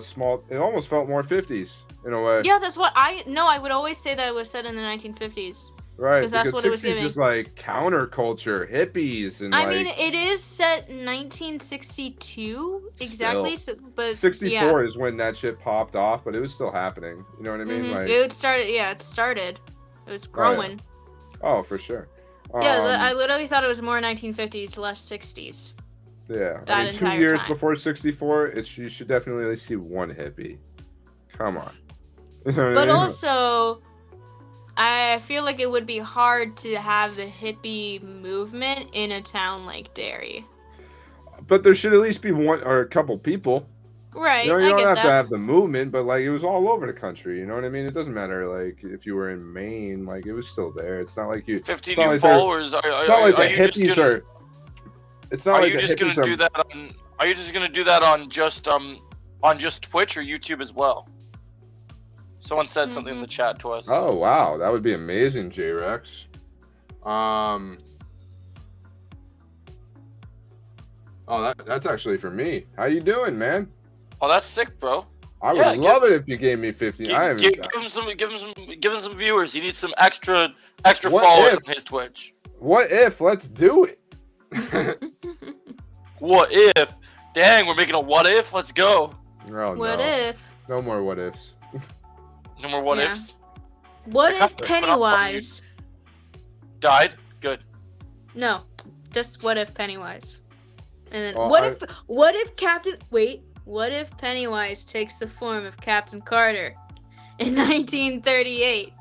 small. It almost felt more '50s in a way.
Yeah, that's what I would always say that it was set in the 1950s.
Right,
'Cause that's
because
what it was
60s
giving.
is like counterculture, hippies, and
I
like
mean, it is set in 1962 exactly, so, but
64 is when that shit popped off, but it was still happening. You know what I mean?
Mhm.
Like,
It started. Yeah, it started. It was growing.
oh, for sure.
I literally thought it was more 1950s, less 60s.
Yeah,
that
I mean, 2
entire
years
time.
before '64, you should definitely at least see one hippie. Come on. You know what I
But
mean?
also, I feel like it would be hard to have the hippie movement in a town like Derry.
But there should at least be one or a couple people.
Right,
You know, you
I
don't
get
have
that.
to have the movement, but like it was all over the country. You know what I mean? It doesn't matter like if you were in Maine, like it was still there. It's not like you.
50
It's not
new
like they're-
followers.
It's not like the
you just
hippies
gonna,
are. It's not
Are
like
you
the
just gonna
hippies
do
are.
that on? Are you just gonna do that on just Twitch or YouTube as well? Someone said something in the chat to us.
Oh wow, that would be amazing, J-Rex. Oh, that's actually for me. How you doing, man?
Oh, that's sick, bro.
I would
Yeah,
love it if you gave me 50.
Give,
I haven't.
give him some viewers. He needs some extra
What
followers
if?
on his Twitch.
What if? Let's do it.
What if? Dang, we're making a what if. Let's go.
Oh,
What
no.
if?
No more what ifs.
No more what
Yeah.
ifs.
What
I
if
can't put up on
Pennywise?
Died. Good.
No, just what if Pennywise? And then
Well,
what if Captain? Wait, What if Pennywise takes the form of Captain Carter in 1938?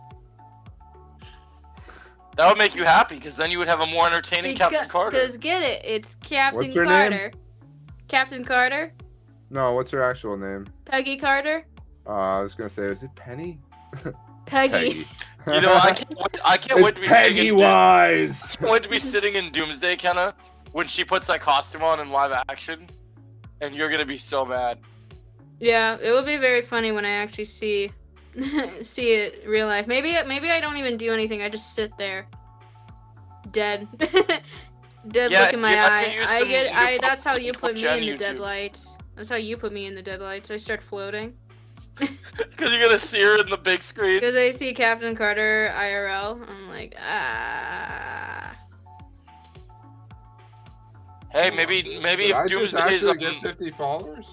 That would make you happy, because then you would have a more entertaining Captain Carter.
Because get it, it's Captain
What's her name?
Carter. Captain Carter?
No, what's her actual name?
Peggy Carter?
I was gonna say, is it Penny?
Peggy.
You know, I can't wait to be sitting in
Pennywise.
I want to be sitting in Doomsday, Kenna, when she puts that costume on in live action, and you're gonna be so mad.
Yeah, it would be very funny when I actually see it real life. Maybe I don't even do anything. I just sit there, dead, dead
Yeah,
look in my
you'd have to
eye.
use some new
That's how you put
Twitch
me
and
in the
YouTube.
deadlights. That's how you put me in the deadlights. I start floating
Because you're gonna see her in the big screen.
because I see Captain Carter IRL. I'm like, ah.
Hey, maybe
Did
if
I just
Doomsday is
actually get 50 followers?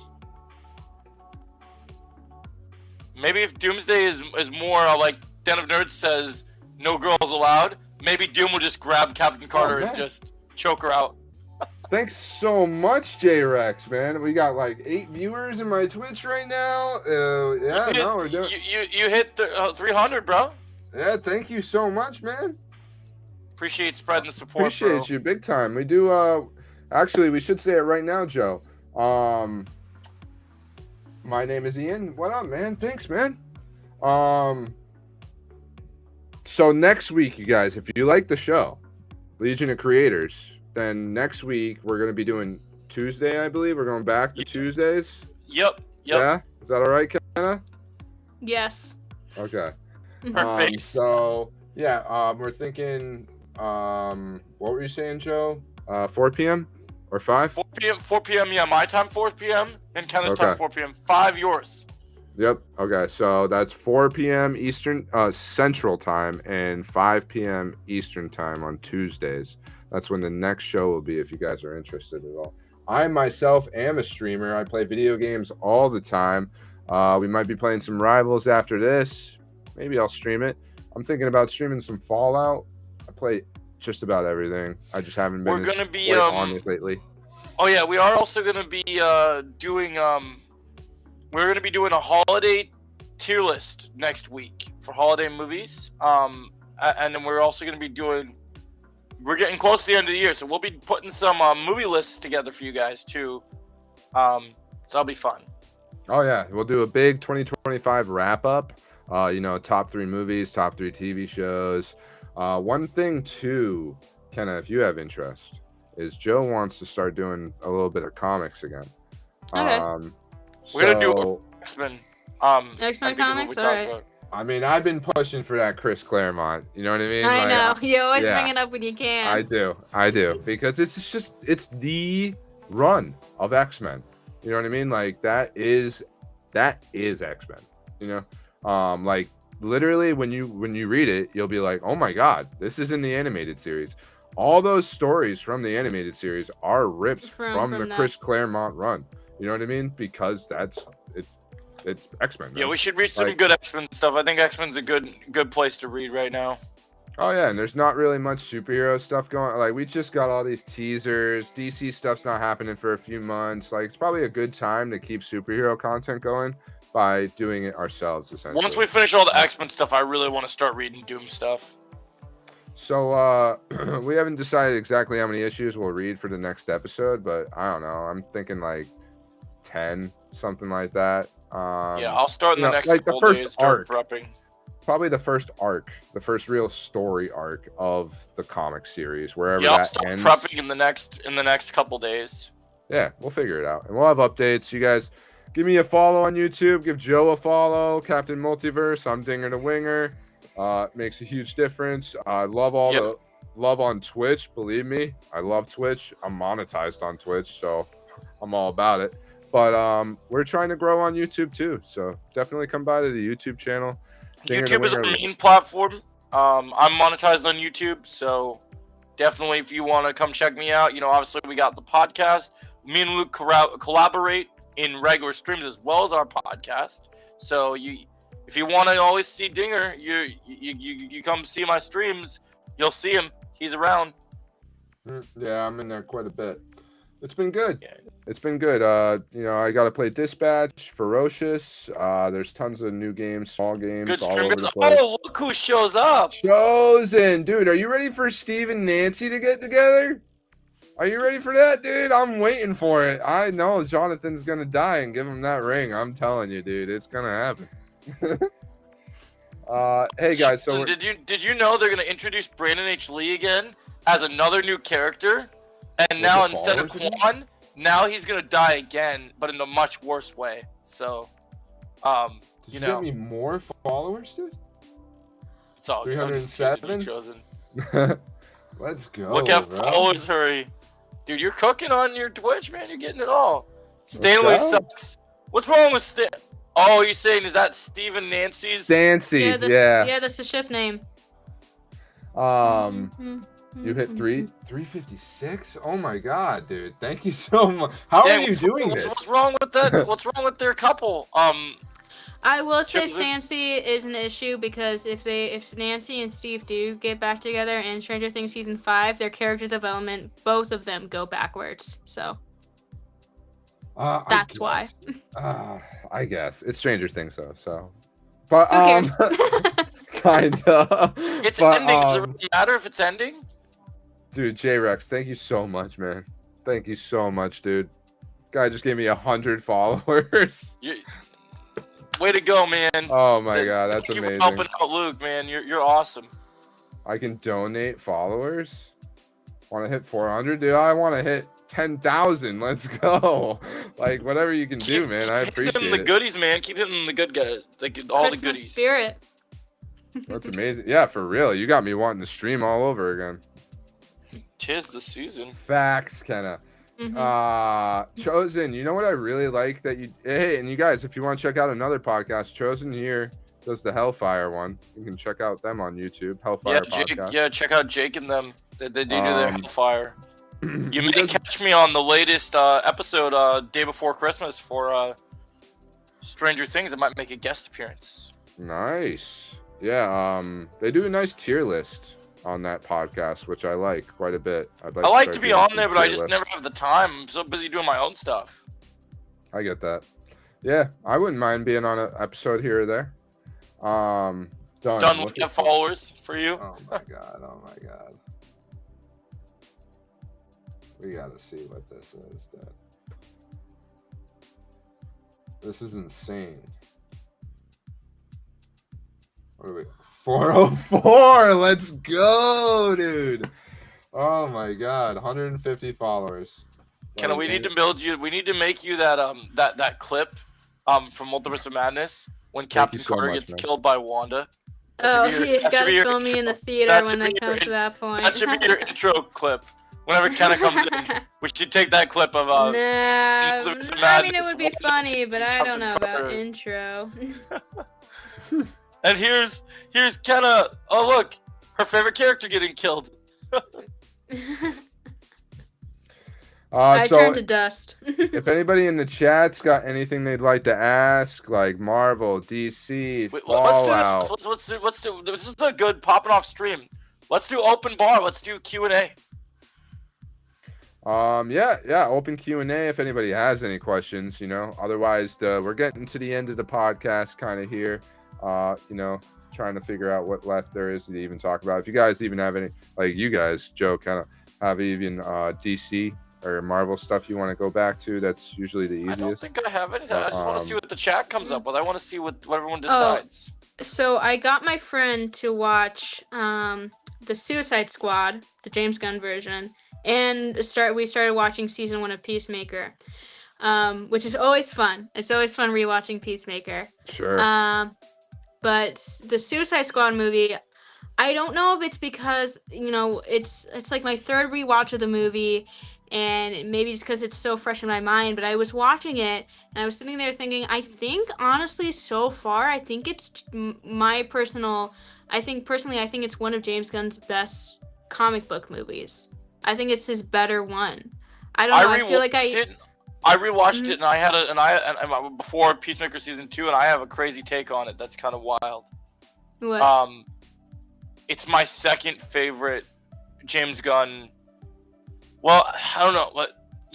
maybe if Doomsday is more like Den of Nerds says, no girls allowed. Maybe Doom will just grab Captain Carter and
man.
just choke her out.
Thanks so much, J-Rex, man. We got like 8 viewers in my Twitch right now. Yeah, no, we're doing.
You hit 300, bro.
Yeah, thank you so much, man.
Appreciate spreading the support,
Appreciate
bro.
you big time. We do. Actually, we should say it right now, Joe. My name is Ian. What up, man? Thanks, man. So next week, you guys, if you like the show, Legion of Creators, then next week we're gonna be doing Tuesday, I believe. We're going back to Tuesdays.
Yep.
Yeah, is that all right, Kenna?
Yes.
Okay.
Her face.
So yeah, we're thinking. What were you saying, Joe? 4 p.m. or 5?
4 p.m. Yeah, my time 4 p.m. and Kenna's
Okay.
time 4 p.m. 5 yours.
Yep. Okay. So that's 4 p.m. Eastern Central Time and 5 p.m. Eastern Time on Tuesdays. That's when the next show will be if you guys are interested at all. I myself am a streamer. I play video games all the time. We might be playing some Rivals after this. Maybe I'll stream it. I'm thinking about streaming some Fallout. I play just about everything. I just haven't been
We're gonna be
on it lately.
Oh yeah, we are also gonna be doing we're gonna be doing a holiday tier list next week for holiday movies. And then we're also gonna be doing. We're getting close to the end of the year, so we'll be putting some movie lists together for you guys too. So that'll be fun.
Oh yeah, we'll do a big 2025 wrap up. Top 3 movies, top 3 TV shows. One thing too, Kenna, if you have interest, is Joe wants to start doing a little bit of comics again.
Okay.
We're gonna do X-Men.
X-Men
I think is what
comics?
we talked
Alright.
about.
I mean, I've been pushing for that Chris Claremont. You know what I mean?
I
Like,
know. You always
yeah.
bring it up when you can.
I do, because it's the run of X-Men. You know what I mean? Like that is X-Men. You know, like literally when you read it, you'll be like, oh my god, this is in the animated series. All those stories from the animated series are ripped from the
that.
Chris Claremont run. You know what I mean? Because it's X-Men.
Yeah,
man.
we should read some
Like-
good X-Men stuff. I think X-Men's a good place to read right now.
Oh yeah, and there's not really much superhero stuff going. Like we just got all these teasers. DC stuff's not happening for a few months. Like it's probably a good time to keep superhero content going by doing it ourselves. Essentially.
Once we finish all the X-Men stuff, I really want to start reading Doom stuff.
So we haven't decided exactly how many issues we'll read for the next episode, but I don't know. I'm thinking like 10, something like that.
Yeah, I'll start in the
you know,
next
like the
couple
first
days. Start
arc.
prepping.
Probably the first arc, the first real story arc of the comic series, wherever
Yeah, I'll
that
start
ends.
prepping in the next couple days.
Yeah, we'll figure it out. And we'll have updates. You guys give me a follow on YouTube. Give Joe a follow. Captain Multiverse. I'm Dinger the Winger. Makes a huge difference. I love all
Yep.
the love on Twitch. Believe me, I love Twitch. I'm monetized on Twitch, so I'm all about it. But we're trying to grow on YouTube too. So definitely come by to the YouTube channel. Dinger the
YouTube is our
Winger.
main platform. I'm monetized on YouTube, so definitely if you want to come check me out, obviously we got the podcast. Me and Luke collaborate in regular streams as well as our podcast. So if you want to always see Dinger, you come see my streams. You'll see him. He's around.
Yeah, I'm in there quite a bit. It's been good.
Yeah.
It's been good. You know, I got to play Dispatch, Ferocious. There's tons of new games, small games
Good
all
stream.
over the place.
Oh, look who shows up.
Chosen, dude. Are you ready for Steve and Nancy to get together? Are you ready for that, dude? I'm waiting for it. I know Jonathan's gonna die and give him that ring. I'm telling you, dude, it's gonna happen. Hey guys, so
Did you know they're gonna introduce Brandon H. Lee again as another new character? And now
the
instead of
followers again?
Quan, now he's gonna die again, but in a much worse way. So,
did
you
you
know,
get me more followers, dude?
it's all good. I'm just teasing you,
307?
Chosen.
Let's go.
Look at
bro.
followers, hurry. Dude, you're cooking on your Twitch, man. You're getting it all. Stanley
go.
sucks. What's wrong with Stan? Oh, you're saying is that Steve and Nancy's?
Stancy,
Yeah, that's the ship name.
You hit 356. Oh my god, dude! Thank you so much. How
Dang,
are you
what's-
doing
what's,
this?
What's wrong with that? What's wrong with their couple?
I will say
Chosen.
Stancy is an issue because if Nancy and Steve do get back together in Stranger Things season 5, their character development, both of them go backwards. So that's why.
I guess it's Stranger Things, though. So, but
Who cares?
kinda.
It's
but,
ending. Does it really matter if it's ending?
dude, J-Rex, thank you so much, man. Thank you so much, dude. Guy just gave me 100 followers.
Way to go, man.
Oh my god, that's
Thank you
amazing.
for helping out Luke, man. You're awesome.
I can donate followers. Want to hit 400, dude? I want to hit 10,000. Let's go. Like whatever you can do, man. I
Keep hitting
appreciate
the
it.
goodies, man. Keep hitting the good guys. Like all the
Christmas
goodies.
spirit.
That's amazing. Yeah, for real. You got me wanting to stream all over again.
Tis the season.
Facts, Kenna. Chosen, you know what I really like that you hey, and you guys, if you want to check out another podcast, Chosen here does the Hellfire one. You can check out them on YouTube. Hellfire podcast.
Yeah, check out Jake and them. They do their Hellfire. You
He
may
does-
catch me on the latest episode, day before Christmas for Stranger Things. I might make a guest appearance.
Nice. Yeah, they do a nice tier list on that podcast, which I like quite a bit.
I
to
like
start
to be
doing
on
some
there, but I
tier
just
lists.
never have the time. I'm so busy doing my own stuff.
I get that. Yeah, I wouldn't mind being on an episode here or there. Done
Done with
Looking
the followers for you.
Oh my god, oh my god. We gotta see what this is, dude. This is insane. What are we? 404! Let's go, dude! Oh my god, 150 followers.
Kenna, we need to build you. We need to make you that that clip from Multiverse of Madness when
Thank
Captain
you so
Carter
much,
gets
man.
killed by Wanda.
Oh,
That should be your-
you
that should be
gotta
your
film me in the
intro.
theater
That
when
should
that
be your
comes to that point.
That should be your intro clip. Whenever Kenna comes in, we should take that clip of
Nah,
Multiverse of
I mean it
Madness,
would be
Wanda
funny, but I don't
Captain
know about
Carter.
intro.
And here's Kenna. Oh look, her favorite character getting killed.
I
So
turned to dust.
if anybody in the chat's got anything they'd like to ask, like Marvel, DC,
Wait,
Fallout,
let's do. This is a good popping off stream. Let's do open bar. Let's do Q&A.
yeah, open Q&A if anybody has any questions, you know. Otherwise, we're getting to the end of the podcast kind of here. You know, trying to figure out what left there is to even talk about. If you guys even have any, like you guys, Joe, kind of have even DC or Marvel stuff you want to go back to, that's usually the
I don't
easiest.
think I have anything. I just want to see what the chat comes up with. I want to see what everyone
Oh.
decides.
So I got my friend to watch the Suicide Squad, the James Gunn version, and we started watching season 1 of Peacemaker, which is always fun. It's always fun rewatching Peacemaker.
Sure.
But the Suicide Squad movie, I don't know if it's because, you know, it's like my third rewatch of the movie, and maybe it's because it's so fresh in my mind, but I was watching it and I was sitting there thinking, I think honestly so far, I think it's I think it's one of James Gunn's best comic book movies. I think it's his better one. I don't know, I feel like
I rewatched it and I had before Peacemaker season 2, and I have a crazy take on it. That's kind of wild.
What?
It's my second favorite James Gunn. Well, I don't know.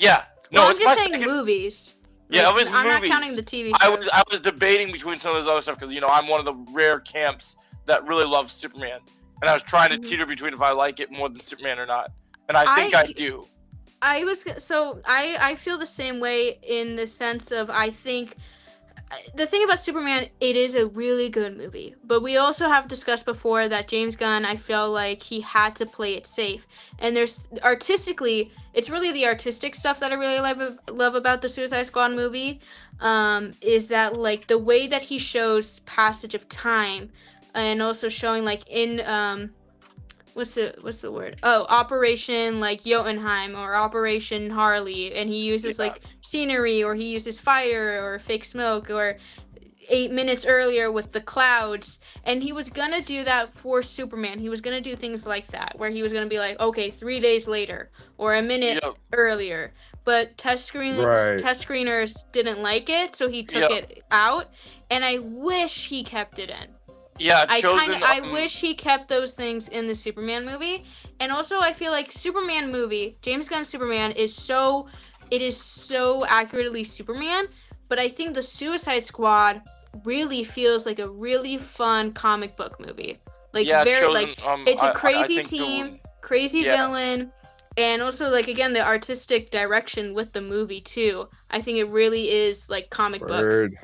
Yeah.
Well,
No,
I'm
it's my
just saying
second.
movies.
Yeah, it was
I'm not
movies.
counting the TV
I
shows.
was debating between some of those other stuff because I'm one of the rare camps that really loves Superman, and I was trying to
Mhm.
teeter between if I like it more than Superman or not, and I think I do.
I feel the same way in the sense of I think the thing about Superman, it is a really good movie, but we also have discussed before that James Gunn, I feel like he had to play it safe, and there's artistically, it's really the artistic stuff that I really love about the Suicide Squad movie, is that like the way that he shows passage of time, and also showing like in what's the word? Oh, Operation like Jotunheim or Operation Harley, and he uses
Yeah.
like scenery, or he uses fire or fake smoke, or 8 minutes earlier with the clouds, and he was gonna do that for Superman. He was gonna do things like that, where he was gonna be like, okay, 3 days later or a minute
Yep.
earlier. But test screeners didn't like it, so he took
Yep.
it out, and I wish he kept it in.
Yeah,
I wish he kept those things in the Superman movie. And also I feel like Superman movie, James Gunn's Superman is so accurately Superman, but I think the Suicide Squad really feels like a really fun comic book movie. Like
Yeah,
very
chosen,
like
um,
it's
I-
a
I
crazy
think the-
team, crazy
Yeah.
villain, and also like again the artistic direction with the movie too. I think it really is like comic book.
Word.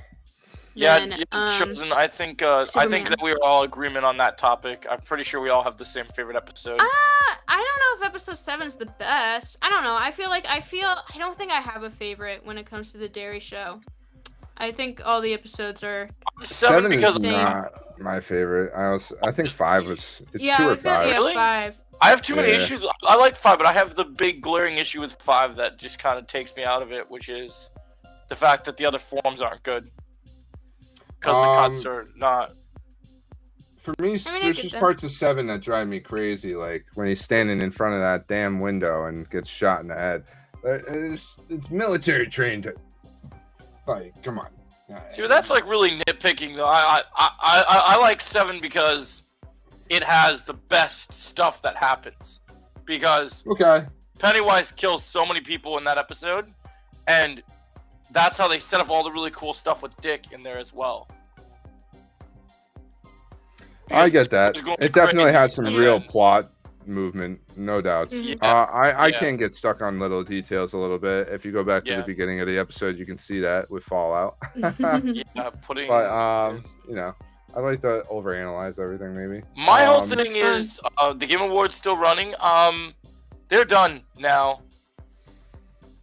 Yeah,
Then,
chosen. I think
Superman.
that we are all agreement on that topic. I'm pretty sure we all have the same favorite episode.
I don't know if episode 7's the best. I don't know. I don't think I have a favorite when it comes to the Dairy Show. I think all the episodes are.
Seven because
is
Same.
not my favorite. I think 5 was. It's
Yeah,
2
I
or
was gonna
5.
yeah,
Really?
5.
I have too many
Yeah.
issues. I like 5, but I have the big glaring issue with 5 that just kind of takes me out of it, which is the fact that the other forms aren't good. Because the cuts are not.
For me,
I mean, I
there's
get
just
that.
parts of 7 that drive me crazy, like when he's standing in front of that damn window and gets shot in the head. It's military trained. Like, come on.
See, but that's like really nitpicking though. I like 7 because it has the best stuff that happens. Because
Okay.
Pennywise kills so many people in that episode, and that's how they set up all the really cool stuff with Dick in there as well.
I
Because
get that.
Dick is going
It definitely
crazy.
has some
Yeah.
real plot movement, no doubts.
Mhm.
I
Yeah.
can get stuck on little details a little bit. If you go back to
Yeah.
the beginning of the episode, you can see that with Fallout.
Yeah, putting.
But I like to overanalyze everything. Maybe
My whole thing
That's fun.
is the Game Awards still running. They're done now.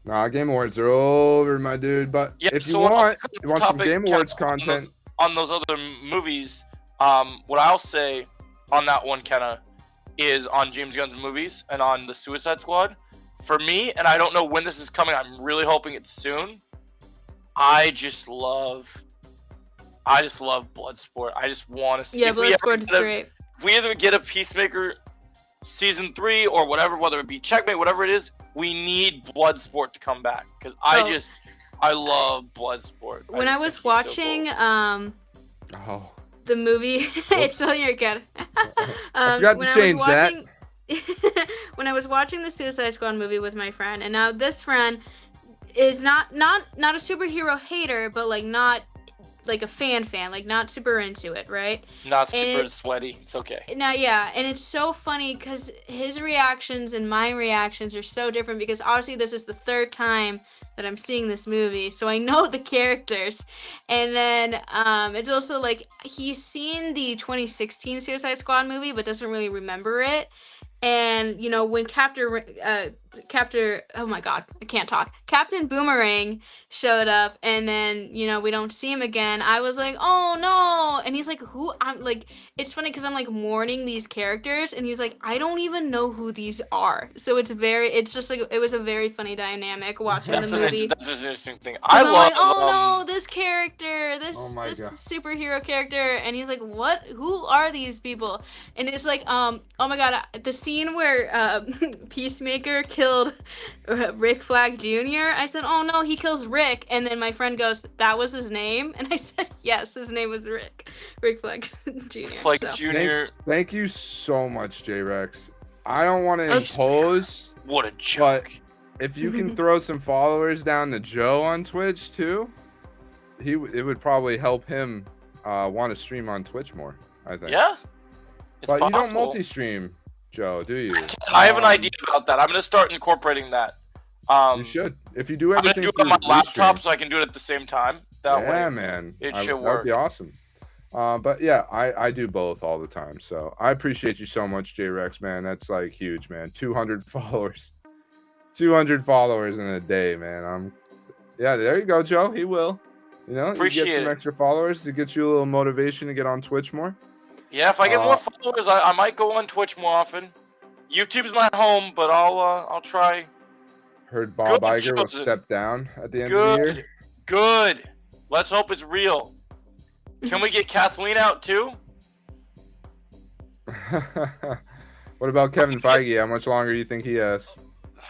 Nah, Game Awards are over, my dude. But
Yeah,
if you
so
want,
on
you want some
topic,
Game
kind of
Awards
on
content,
on those other movies, what I'll say on that one, Kenna, is on James Gunn's movies and on the Suicide Squad. For me, and I don't know when this is coming, I'm really hoping it's soon. I just love Bloodsport. I just want to see.
Yeah,
if we ever
Bloodsport is
get a-
great.
If we either get a Peacemaker season 3 or whatever, whether it be Checkmate, whatever it is, we need Bloodsport to come back because
Oh.
I love Bloodsport.
When I was
just think he's so
watching
cool.
oh,
the movie, it's still in your head.
I forgot to change that.
When I was watching the Suicide Squad movie with my friend, and now this friend is not a superhero hater, but like not like a fan, like not super into it, right?
Not super
and-
sweaty. It's okay.
Now, yeah, and it's so funny because his reactions and my reactions are so different because obviously this is the third time that I'm seeing this movie, so I know the characters. And then it's also like he's seen the 2016 Suicide Squad movie but doesn't really remember it. And you know when Captain oh my god, I can't talk. Captain Boomerang showed up, and then you know we don't see him again. I was like, oh no! And he's like, who? I'm like, it's funny because I'm like mourning these characters, and he's like, I don't even know who these are. So it's just like it was a very funny dynamic watching
That's
the movie.
that's an interesting thing.
'Cause
I
I'm
love.
like, oh no, this character, this
Oh my
this
God.
superhero character, and he's like, what? Who are these people? And it's like, oh my god, the scene where Peacemaker killed Rick Flag Jr. I said, oh no, he kills Rick, and then my friend goes, that was his name, and I said, yes, his name was Rick Flag Jr.
Like
so.
Junior.
thank you so much, J Rex. I don't want to
Oh, s-
impose,
What a joke.
if you can throw some followers down to Joe on Twitch too, it would probably help him want to stream on Twitch more. I think.
Yeah, it's
But
possible.
you don't multi-stream, Joe, do you?
I have an idea about that. I'm gonna start incorporating that.
You should. If you do
I'm gonna
everything
do it on my
through
laptop
Restream,
so I can do it at the same time. That
yeah,
way,
man,
it
I-
should
That would be
work.
awesome. But yeah, I do both all the time. So I appreciate you so much, J-Rex, man. That's like huge, man. 200 followers. 200 followers in a day, man. Yeah, there you go, Joe. He will. You know, you
Appreciate
get some
it.
extra followers to get you a little motivation to get on Twitch more.
Yeah, if I get
Uh,
more followers, I might go on Twitch more often. YouTube's my home, but I'll try.
Heard Bob
Good,
Iger will
Joseph.
step down at the end of the
Good, good. Let's hope it's real. Can we get Kathleen out too?
year. What about Kevin Feige? How much longer do you think he has?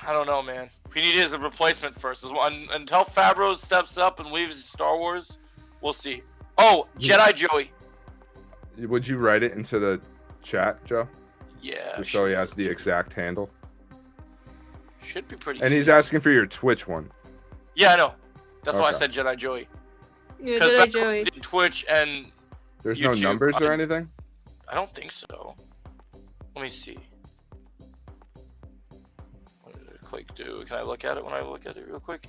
I don't know, man. We need his replacement first. Until Favreau steps up and leaves Star Wars, we'll see. Oh, Jedi Joey.
Would you write it into the chat, Joe?
Yeah,
Just so he has the exact handle.
should be pretty.
And he's asking for your Twitch one.
Yeah, I know. That's why I
Okay.
said Jedi Joey.
Yeah,
Because
Jedi Joey.
did Twitch and
There's no
YouTube,
numbers or
I-
anything?
I don't think so. Let me see. What did it click do? Can I look at it when I look at it real quick?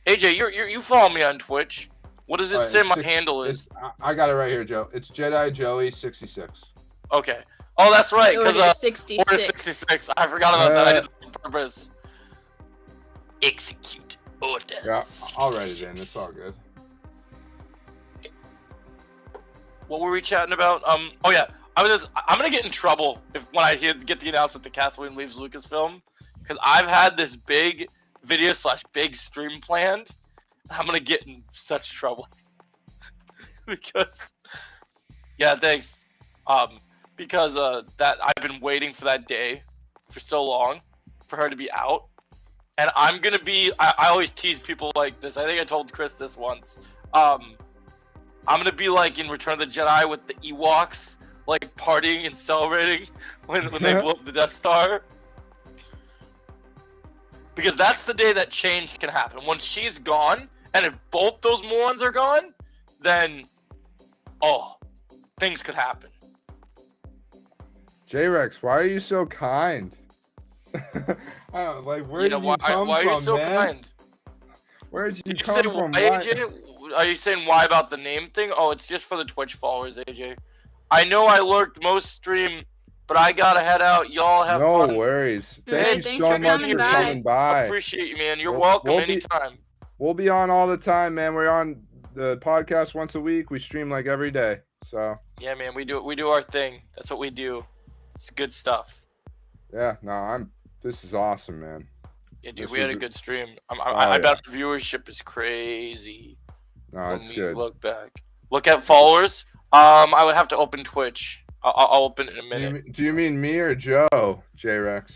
AJ, you follow me on Twitch. What does it
Alright,
say
it's
my
six-
handle is?
I got it right here, Joe. It's Jedi Joey 66.
Okay. Oh, that's right. Because
Order
Order
66.
66. I forgot about that. I
Yeah.
did it on purpose. Execute order.
Yeah, I'll write it in.
66.
It's all good.
What were we chatting about? Oh yeah, I'm gonna get in trouble when I get the announcement that Kathleen leaves Lucasfilm, because I've had this big video / big stream planned. I'm gonna get in such trouble because thanks. Because that I've been waiting for that day for so long for her to be out, and I'm gonna be. I always tease people like this. I think I told Chris this once. I'm gonna be like in Return of the Jedi with the Ewoks, like partying and celebrating when they blow up the Death Star. Because that's the day that change can happen. Once she's gone, and if both those morons are gone, then things could happen.
J-Rex, why are you so kind? I don't like where
You
did
know
you come
why
from,
are you so
man?
kind?
Where did you
Did you say
come from?
why,
Why-
AJ? Are you saying why about the name thing? Oh, it's just for the Twitch followers, AJ. I know I lurked most stream, but I gotta head out. Y'all have
No
fun.
worries.
Hey,
Thank you
thanks
so
for
much
coming
for
by.
coming by.
Appreciate you, man. You're
We'll-
welcome
we'll be-
anytime.
We'll be on all the time, man. We're on the podcast once a week. We stream like every day. So
Yeah, man. We do our thing. That's what we do. It's good stuff.
yeah, no, this is awesome, man.
Yeah, dude.
This
We had a
was-
good stream.
Oh,
I bet the viewership is crazy.
No,
when
it's
we
good.
look back. Look at followers. I would have to open Twitch. I'll open it in a minute.
Do you mean me or Joe, J-Rex?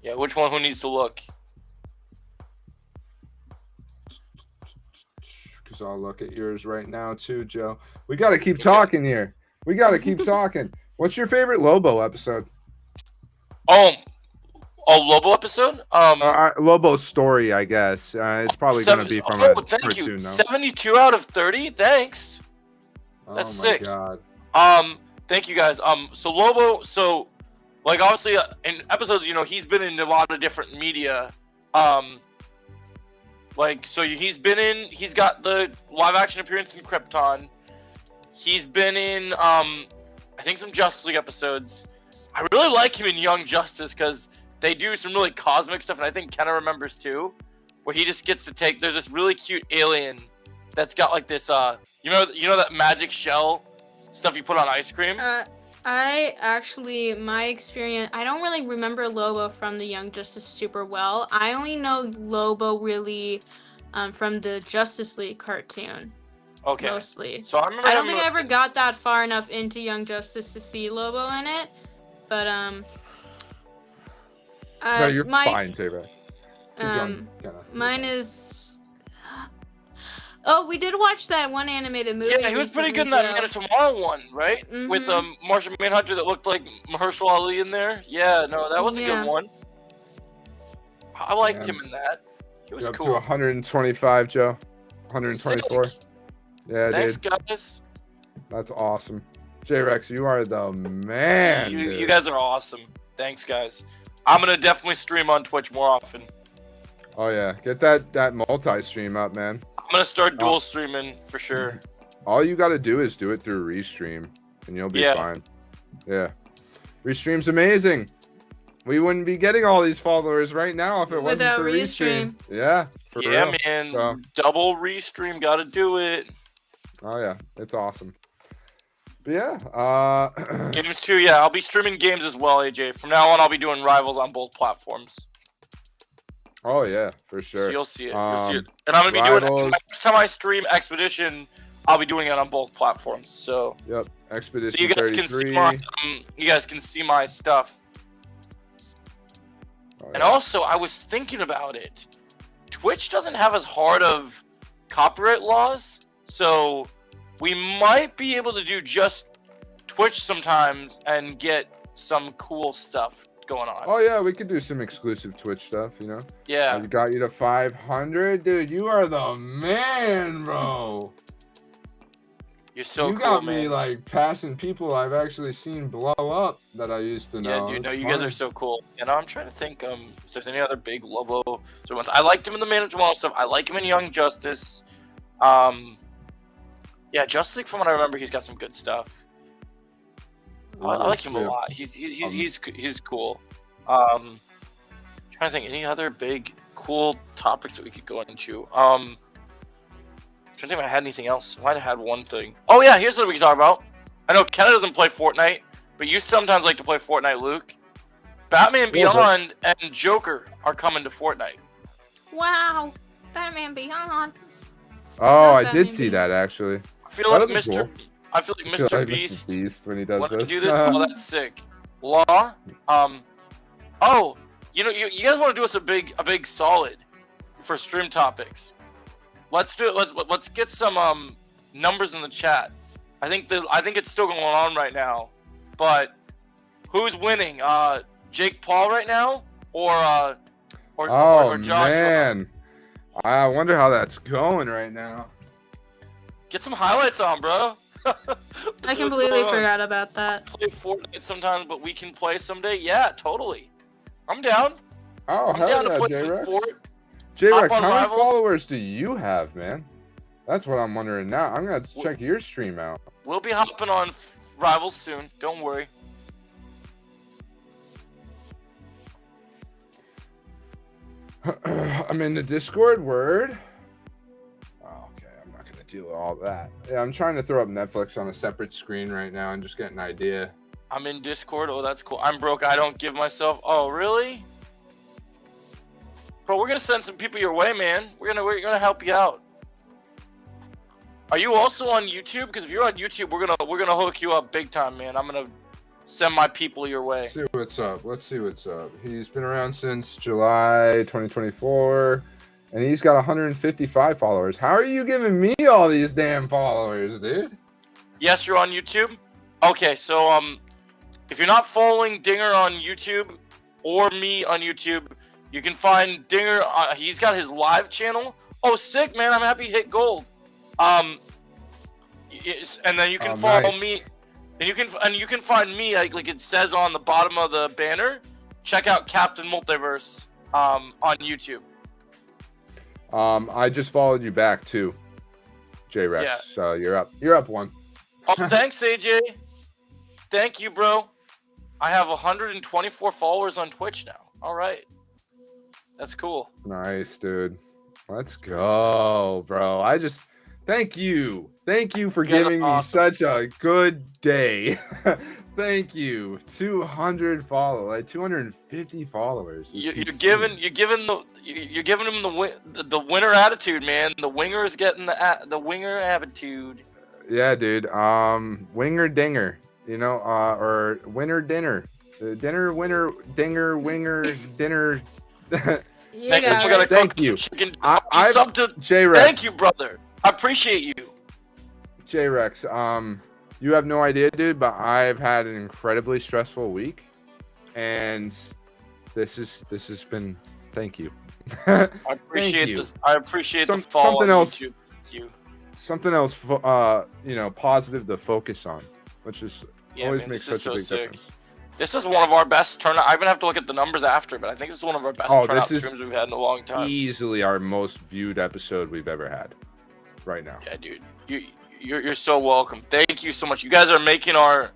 Yeah, which one? Who needs to look?
Because I'll look at yours right now too, Joe. We got to keep talking here. We got to keep talking. What's your favorite Lobo episode?
A Lobo episode?
Lobo's story, I guess. It's probably going to be from a
thank
cartoon,
you.
no?
72 out of 30. Thanks. That's
oh my
sick.
God.
Thank you guys. So Lobo, like obviously in episodes, he's been in a lot of different media. He's got the live action appearance in Krypton. He's been in I think some Justice League episodes. I really like him in Young Justice because they do some really cosmic stuff, and I think Kenna remembers too, where he just gets to take. There's this really cute alien that's got like this you know that magic shell stuff you put on ice cream.
My experience, I don't really remember Lobo from the Young Justice super well. I only know Lobo really from the Justice League cartoon,
Okay.
mostly.
So I remember.
I don't think I ever got that far enough into Young Justice to see Lobo in it, but
No, you're
my
fine,
ex-
J-Rex. Keep going, Kenna. You're
mine
fine.
is. Oh, we did watch that one animated movie.
Yeah, he was pretty good in
recently,
that Man
Joe.
of Tomorrow one, right? With
Mhm.
Martian Manhunter that looked like Mahershala Ali in there. Yeah, no, that was a
Yeah.
good one. I liked
Yeah.
him in that. He was
You're up
cool.
to 125, Joe. 124.
Sick.
Yeah,
Thanks,
dude.
guys.
That's awesome. J-Rex, you are the man.
You
dude.
guys are awesome. Thanks, guys. I'm gonna definitely stream on Twitch more often.
Oh yeah, get that multi-stream up, man.
I'm gonna start dual streaming for sure.
All you got to do is do it through Restream, and you'll be
Yeah.
fine. Yeah, Restream's amazing. We wouldn't be getting all these followers right now if it wasn't
Without
for Restream.
Restream.
Yeah, for
Yeah,
real.
man.
So-
Double restream, gotta do it.
Oh yeah, it's awesome. But yeah,
Games too, yeah. I'll be streaming games as well, AJ. From now on, I'll be doing Rivals on both platforms.
oh yeah, for
So
sure.
you'll see it. You'll see it.
Um,
And I'm gonna be doing
Rivals-
next time I stream Expedition. I'll be doing it on both platforms. So,
Yep,
so
Expedition
you guys can
33.
see my stuff.
Oh,
And
yeah.
also, I was thinking about it. Twitch doesn't have as hard of copyright laws, so we might be able to do just Twitch sometimes and get some cool stuff going on.
Oh yeah, we could do some exclusive Twitch stuff, you know.
Yeah,
I got you to 500, dude. You are the man, bro.
you're so
you
cool,
got
man.
me like passing people I've actually seen blow up that I used to know.
Yeah, dude, no,
It's
you guys
fun.
are so cool. And I'm trying to think if there's any other big Lobo. So I liked him in the Management stuff. I like him in Young Justice. Yeah, Justice League, from what I remember, he's got some good stuff. I like him a
Yeah.
lot. He's cool. Trying to think any other big cool topics that we could go into. Trying to think if I had anything else. I might have had one thing. Oh yeah, here's what we can talk about. I know Kenna doesn't play Fortnite, but you sometimes like to play Fortnite, Luke. Batman
Yeah, but-
Beyond and Joker are coming to Fortnite.
Wow. Batman Beyond.
Oh,
love
I
Batman
did see
Beyond.
that actually.
I feel like
That'd be
Mr.
cool.
I feel like
I feel
Mr.
like
Beast.
Mr. Beast when he does
When I
this.
do this, oh, that's sick. Law, oh, you guys want to do us a big solid for stream topics. Let's do it. Let's get some numbers in the chat. I think it's still going on right now, but who's winning? Jake Paul right now, or
Oh
Joshua?
man, I wonder how that's going right now.
Get some highlights on, bro.
I completely forgot about that.
Play Fortnite sometimes, but we can play someday. Yeah, totally. I'm down.
Oh
I'm
hell
down to
yeah,
play some
J-Rex.
Fort.
J-Rex,
on
how many
Rivals.
followers do you have, man? That's what I'm wondering now. I'm gonna
Wh-
check your stream out.
We'll be hopping on Rivals soon. Don't worry.
I'm in the Discord. Word. Oh, okay, I'm not gonna deal with all that. Yeah, I'm trying to throw up Netflix on a separate screen right now and just get an idea.
I'm in Discord. Oh, that's cool. I'm broke. I don't give myself. Oh, really? Bro, we're gonna send some people your way, man. We're gonna help you out. Are you also on YouTube? Because if you're on YouTube, we're gonna hook you up big time, man. I'm gonna send my people your way.
See what's up. Let's see what's up. He's been around since July 2024, and he's got 155 followers. How are you giving me all these damn followers, dude?
Yes, you're on YouTube. Okay, so if you're not following Dinger on YouTube or me on YouTube, you can find Dinger. He's got his live channel. Oh, sick, man! I'm happy he hit gold. And then you can
Oh,
follow
nice.
me, and you can find me like it says on the bottom of the banner. Check out Captain Multiverse on YouTube.
I just followed you back too, J-Rex.
Yeah.
So you're up. You're up one.
Oh, thanks, AJ. Thank you, bro. I have 124 followers on Twitch now. All right, that's cool.
Nice, dude. Let's go, bro. Thank you. Thank you for
You guys are
giving me
awesome.
such a good day. Thank you. 200 followers, like 250 followers. It's
You're
insane.
giving him the winner attitude, man. The winger is getting the winger attitude.
Yeah, dude. Winger dinger, you know, or winner dinner. Dinner, winner, dinger, winger, dinner.
You
Next time
got
we
it.
gotta
Thank
cook
you.
some chicken.
I-
Sub to
J-Rex.
thank you, brother. I appreciate you.
J-Rex, you have no idea, dude, but I've had an incredibly stressful week, and this has been Thank you.
I appreciate
you.
this. I appreciate the
Some-
follow
something
on
else-
YouTube. Thank you.
Something else, positive to focus on, which is
Yeah,
always
man,
makes
this is
such a
so
big
sick.
difference.
This is one of our best turnout. I'm gonna have to look at the numbers after, but I think this is one of our best
Oh,
turnout
this is
streams we've had in a long time.
Easily our most viewed episode we've ever had, right now.
Yeah, dude. You're so welcome. Thank you so much. You guys are making our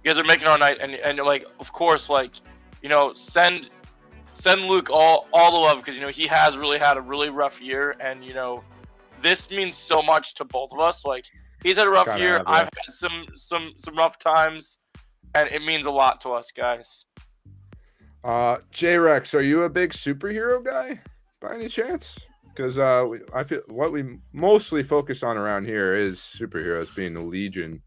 night, and like, of course, like, send Luke all the love, because he has really had a really rough year, and this means so much to both of us. Like, he's had a rough
Gotta
year.
have,
I've had some rough times, and it means a lot to us, guys.
J-Rex, are you a big superhero guy by any chance? Because I feel what we mostly focus on around here is superheroes, being the legion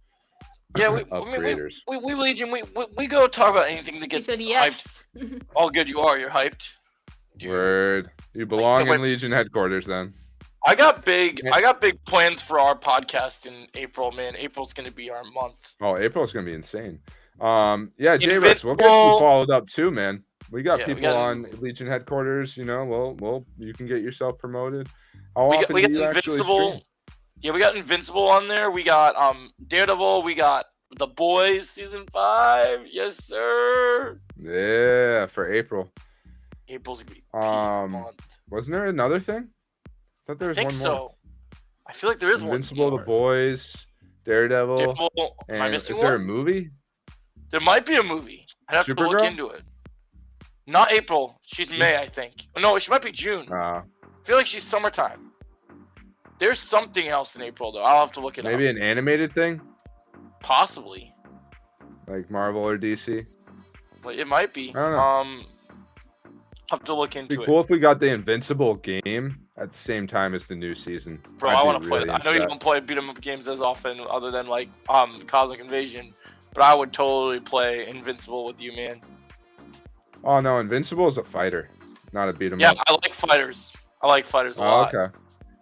Yeah, we
of creators.
we Legion. We go talk about anything that
He
gets
said
hyped.
yes.
All good. You're hyped. Dude.
Word. You belong
wait.
in Legion headquarters then.
I got big plans for our podcast in April, man. April's gonna be our month.
Oh, April's gonna be insane. Yeah, J-Rex, we'll get you
Invincible.
followed up too, man. We got
Yeah, we
people
got-
on Legion headquarters. Well, you can get yourself promoted. How
We
often
got
do you actually
Invincible.
stream?
Yeah, we got Invincible on there. We got Daredevil. We got The Boys season 5. Yes, sir.
Yeah, for April.
April's gonna be peak month.
Wasn't there another thing? I thought there
I
was
think
one
so.
more.
I feel like there is
Invincible,
one
The
more.
Boys, Daredevil,
Daredevil. Am I
and
missing
is there a
one?
movie?
There might be a movie. I'd have to look
Supergirl?
into it. Not April. She's May, I think. No, she might be June. I feel like she's summertime. There's something else in April, though. I'll have to look it
Maybe
up.
an animated thing,
Possibly.
like Marvel or DC.
Like, it might be.
I don't know.
Have to look
It'd
into
be
it.
cool if we got the Invincible game at the same time as the new season.
Bro,
I'd
I
be
want to play
really
that. I know
into
you don't play beat 'em up games as often, other than like Cosmic Invasion, but I would totally play Invincible with you, man.
Oh no, Invincible is a fighter, not a beat 'em
Yeah,
up.
I like fighters. I like fighters a
Oh,
lot.
okay.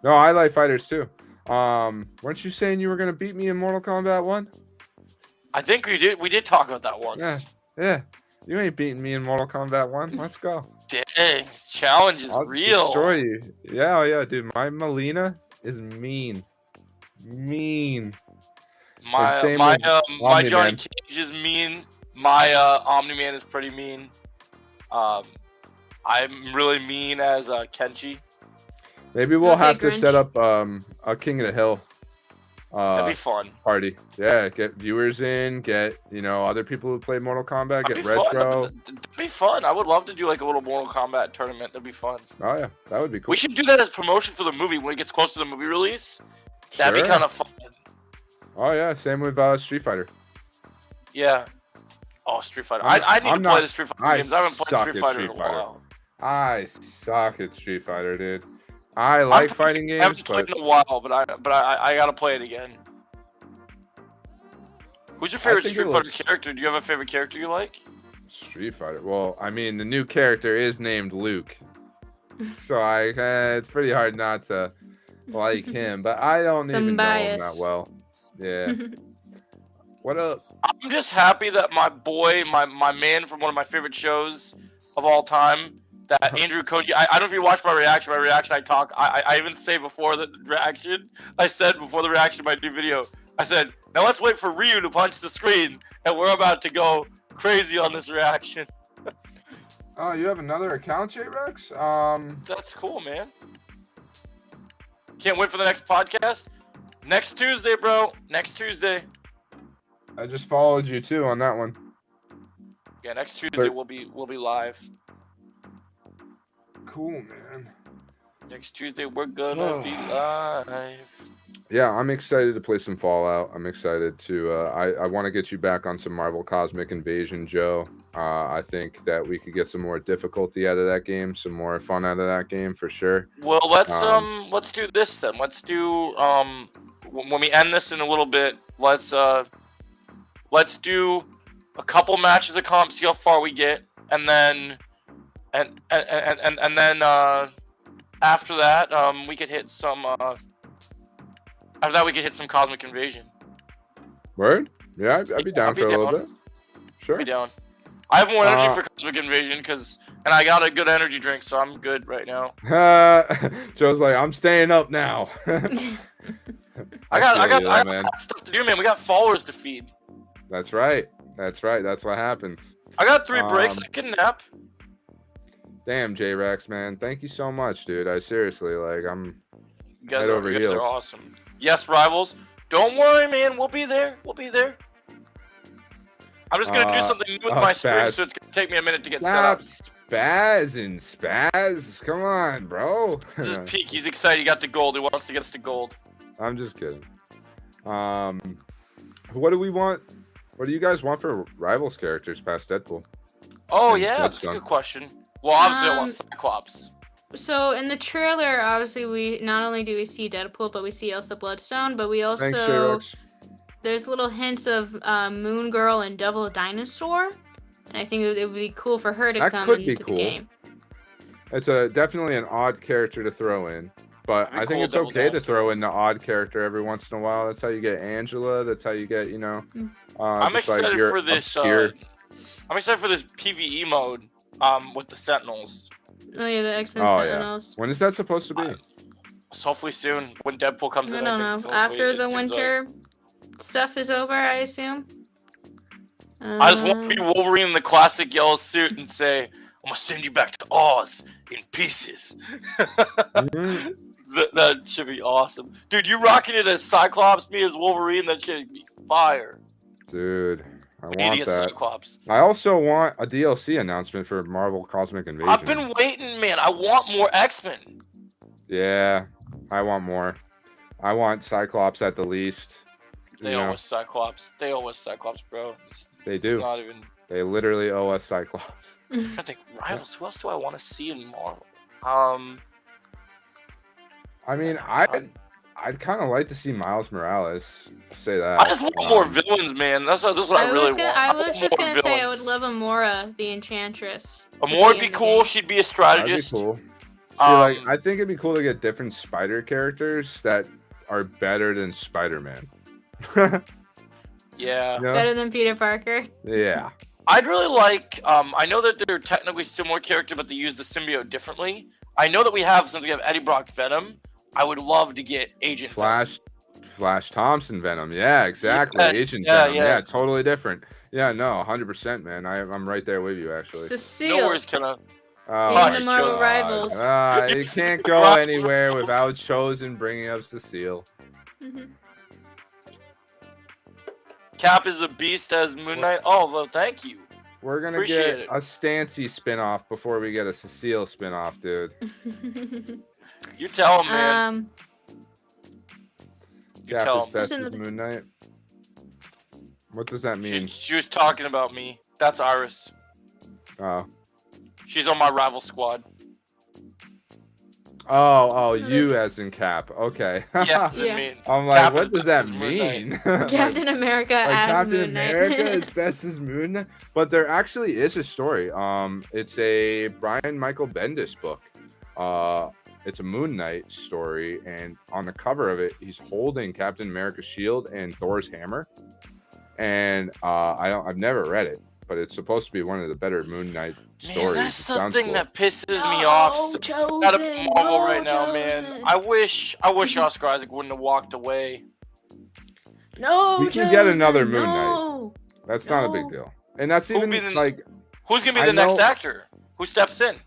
No, I like fighters too. Weren't you saying you were gonna beat me in Mortal Kombat 1?
I think we did talk about that once.
Yeah. Yeah. You ain't beating me in Mortal Kombat 1. Let's go.
Dang, challenge is
I'll
real.
destroy you. Yeah, oh yeah, dude. My Melina is mean. Mean.
My
same
my
with
my Johnny
Omni-Man.
Cage is mean. My Omni-Man is pretty mean. I'm really mean as Kenshi.
Maybe we'll
Okay,
have to
Grinch.
set up a King of the Hill
That'd be fun.
party. Yeah, get viewers in, get other people who play Mortal Kombat,
That'd
get
be fun.
retro.
That'd be fun. I would love to do like a little Mortal Kombat tournament. That'd be fun.
Oh yeah, that would be cool.
We should do that as promotion for the movie when it gets close to the movie release. That'd be
Sure.
kind of fun.
Oh yeah, same with Street Fighter.
Yeah. Oh, Street Fighter.
I'm-
I need
I'm
to play
not-
the Street Fighter
I
games. I haven't played
suck
Street
at
Fighter in
Street
a
Fighter.
while.
I suck at Street Fighter, dude. I like fighting
I
games,
haven't
but
played in a while, but I gotta play it again. Who's your favorite
think it
Street Fighter
looks-
character? Do you have a favorite character you like?
Street Fighter. Well, I mean, the new character is named Luke, so it's pretty hard not to like him. But I don't
Some
even know him that
bias.
well. Yeah. What up?
I'm just happy that my boy, my man from one of my favorite shows of all time, that Andrew Cody. I don't know if you watched my reaction. I even say before the reaction. I said before the reaction of my new video. I said, now let's wait for Ryu to punch the screen, and we're about to go crazy on this reaction.
Oh, you have another account, J-Rex?
That's cool, man. Can't wait for the next podcast. Next Tuesday, bro. Next Tuesday.
I just followed you too on that one.
Yeah, next Tuesday
But-
we'll be live.
Cool, man.
Next Tuesday we're gonna be live.
Yeah, I'm excited to play some Fallout. I'm excited to. I want to get you back on some Marvel Cosmic Invasion, Joe. I think that we could get some more difficulty out of that game, some more fun out of that game for sure.
Well, let's do this then. Let's do when we end this in a little bit. Let's do a couple matches of comp, see how far we get, and then after that we could hit some. After that we could hit some Cosmic Invasion.
Word? Yeah, I'd be down
I'd be
for a little
down.
bit. Sure.
Be down. I have more energy
Uh,
for Cosmic Invasion and I got a good energy drink, so I'm good right now.
Joe's like, I'm staying up now.
I got
man.
stuff to do, man. We got followers to feed.
That's right. That's right. That's what happens.
I got 3 breaks.
Um,
I can nap.
Damn, J-Rex, man. Thank you so much, dude. I seriously, like, I'm
You guys,
head
are,
over
you guys are
heels.
awesome. Yes, rivals. Don't worry, man. We'll be there. We'll be there. I'm just gonna do something new with my stream,
Spaz.
so it's gonna take me a minute to get set up.
Stop spazzing, Spaz. Come on, bro.
This is Peak. He's excited. He got to gold. He wants to get us to gold.
I'm just kidding. What do we want? What do you guys want for rivals characters past Deadpool?
Oh
And
yeah, that's a
Bloodstone.
good question. Well, obviously I want
Um,
Cyclops.
So in the trailer, obviously we not only do we see Deadpool, but we see Elsa Bloodstone, but we also
Thanks, J-Rex.
there's little hints of Moon Girl and Devil Dinosaur, and I think it would be cool for her to
That
come
could be
into
cool.
the game.
It's definitely an odd character to throw in, but
That'd be
I think
cool,
it's
Devil
okay to
Dinosaur.
throw in the odd character every once in a while. That's how you get Angela. That's how you get,
I'm
just like
excited
your
for this.
obscure-
I'm excited for this PVE mode. With the Sentinels.
Oh yeah, the X-Men
Oh, yeah.
Sentinels.
When is that supposed to be?
So hopefully soon when Deadpool comes
I
in.
don't
think
know.
hopefully
After
it
the
seems like-
winter stuff is over, I assume.
I just want to be Wolverine in the classic yellow suit and say, "I'm gonna send you back to Oz in pieces."
Mhm.
That should be awesome, dude. You rocking it as Cyclops, me as Wolverine. That should be fire.
Dude, I
We need to
want
get
that.
Cyclops.
I also want a DLC announcement for Marvel Cosmic Invasion.
I've been waiting, man. I want more X-Men.
Yeah, I want more. I want Cyclops at the least.
They
you
owe
know,
us Cyclops. They owe us Cyclops, bro.
they
It's
do.
not even.
They literally owe us Cyclops.
I'm trying to think. Rivals. Who else do I want to see in Marvel?
I mean, I'd kind of like to see Miles Morales. I'll say that.
I just want more villains, man. That's what I really want.
I was
want
just
more
gonna say I would
villains.
love Amora, the Enchantress. to
Amora would
in
be
the
cool.
game.
She'd be a
That'd be
strategist.
cool. See, like,
Um,
I think it'd be cool to get different spider characters that are better than Spider-Man.
Yeah.
Better than Peter Parker.
Yeah.
I'd really like. I know that they're technically similar character, but they use the symbiote differently. I know that since we have Eddie Brock Venom. I would love to get Agent
Flash Thompson Venom. Yeah, exactly.
Yeah,
Agent
yeah,
Venom.
yeah.
Yeah, totally different. Yeah, no, 100%, man. I'm right there with you, actually.
Venom.
Cecile.
No worries, Kenna.
Oh,
in the Marvel
God.
Rivals.
You can't go
Rivals.
anywhere without Chosen bringing up Cecile.
Mhm.
Cap is a beast as Moon Knight. Oh, well, thank you.
We're gonna
Appreciate
get
it.
a Stancy spinoff before we get a Cecile spinoff, dude.
You tell him, man. You
Cap
tell
is
him.
best
Listen
as
to the-
Moon Knight. What does that
She,
mean?
she was talking about me. That's Iris.
Oh,
She's on my rival squad.
oh,
Listen to
you
the-
as in Cap. Okay.
Yeah,
Yeah.
I mean,
I'm like,
Cap is
what does
best
that
as Moon Knight.
mean?
Captain America
like
as
Captain
Moon Knight.
America is best as Moon Knight, but there actually is a story. It's a Brian Michael Bendis book. It's a Moon Knight story, and on the cover of it, he's holding Captain America's shield and Thor's hammer. And I've never read it, but it's supposed to be one of the better Moon Knight stories.
man, that's
It
the
sounds
thing
cool.
that pisses me off. Out of
Chosen,
Marvel
no
right now, man.
Chosen.
I wish Oscar Isaac wouldn't have walked away.
No,
We can get another
Chosen,
Moon Knight.
no.
That's not a big
No.
deal, and that's
Who'll
even
be the-
like
Who's gonna be
I
the next
know-
actor? Who steps in?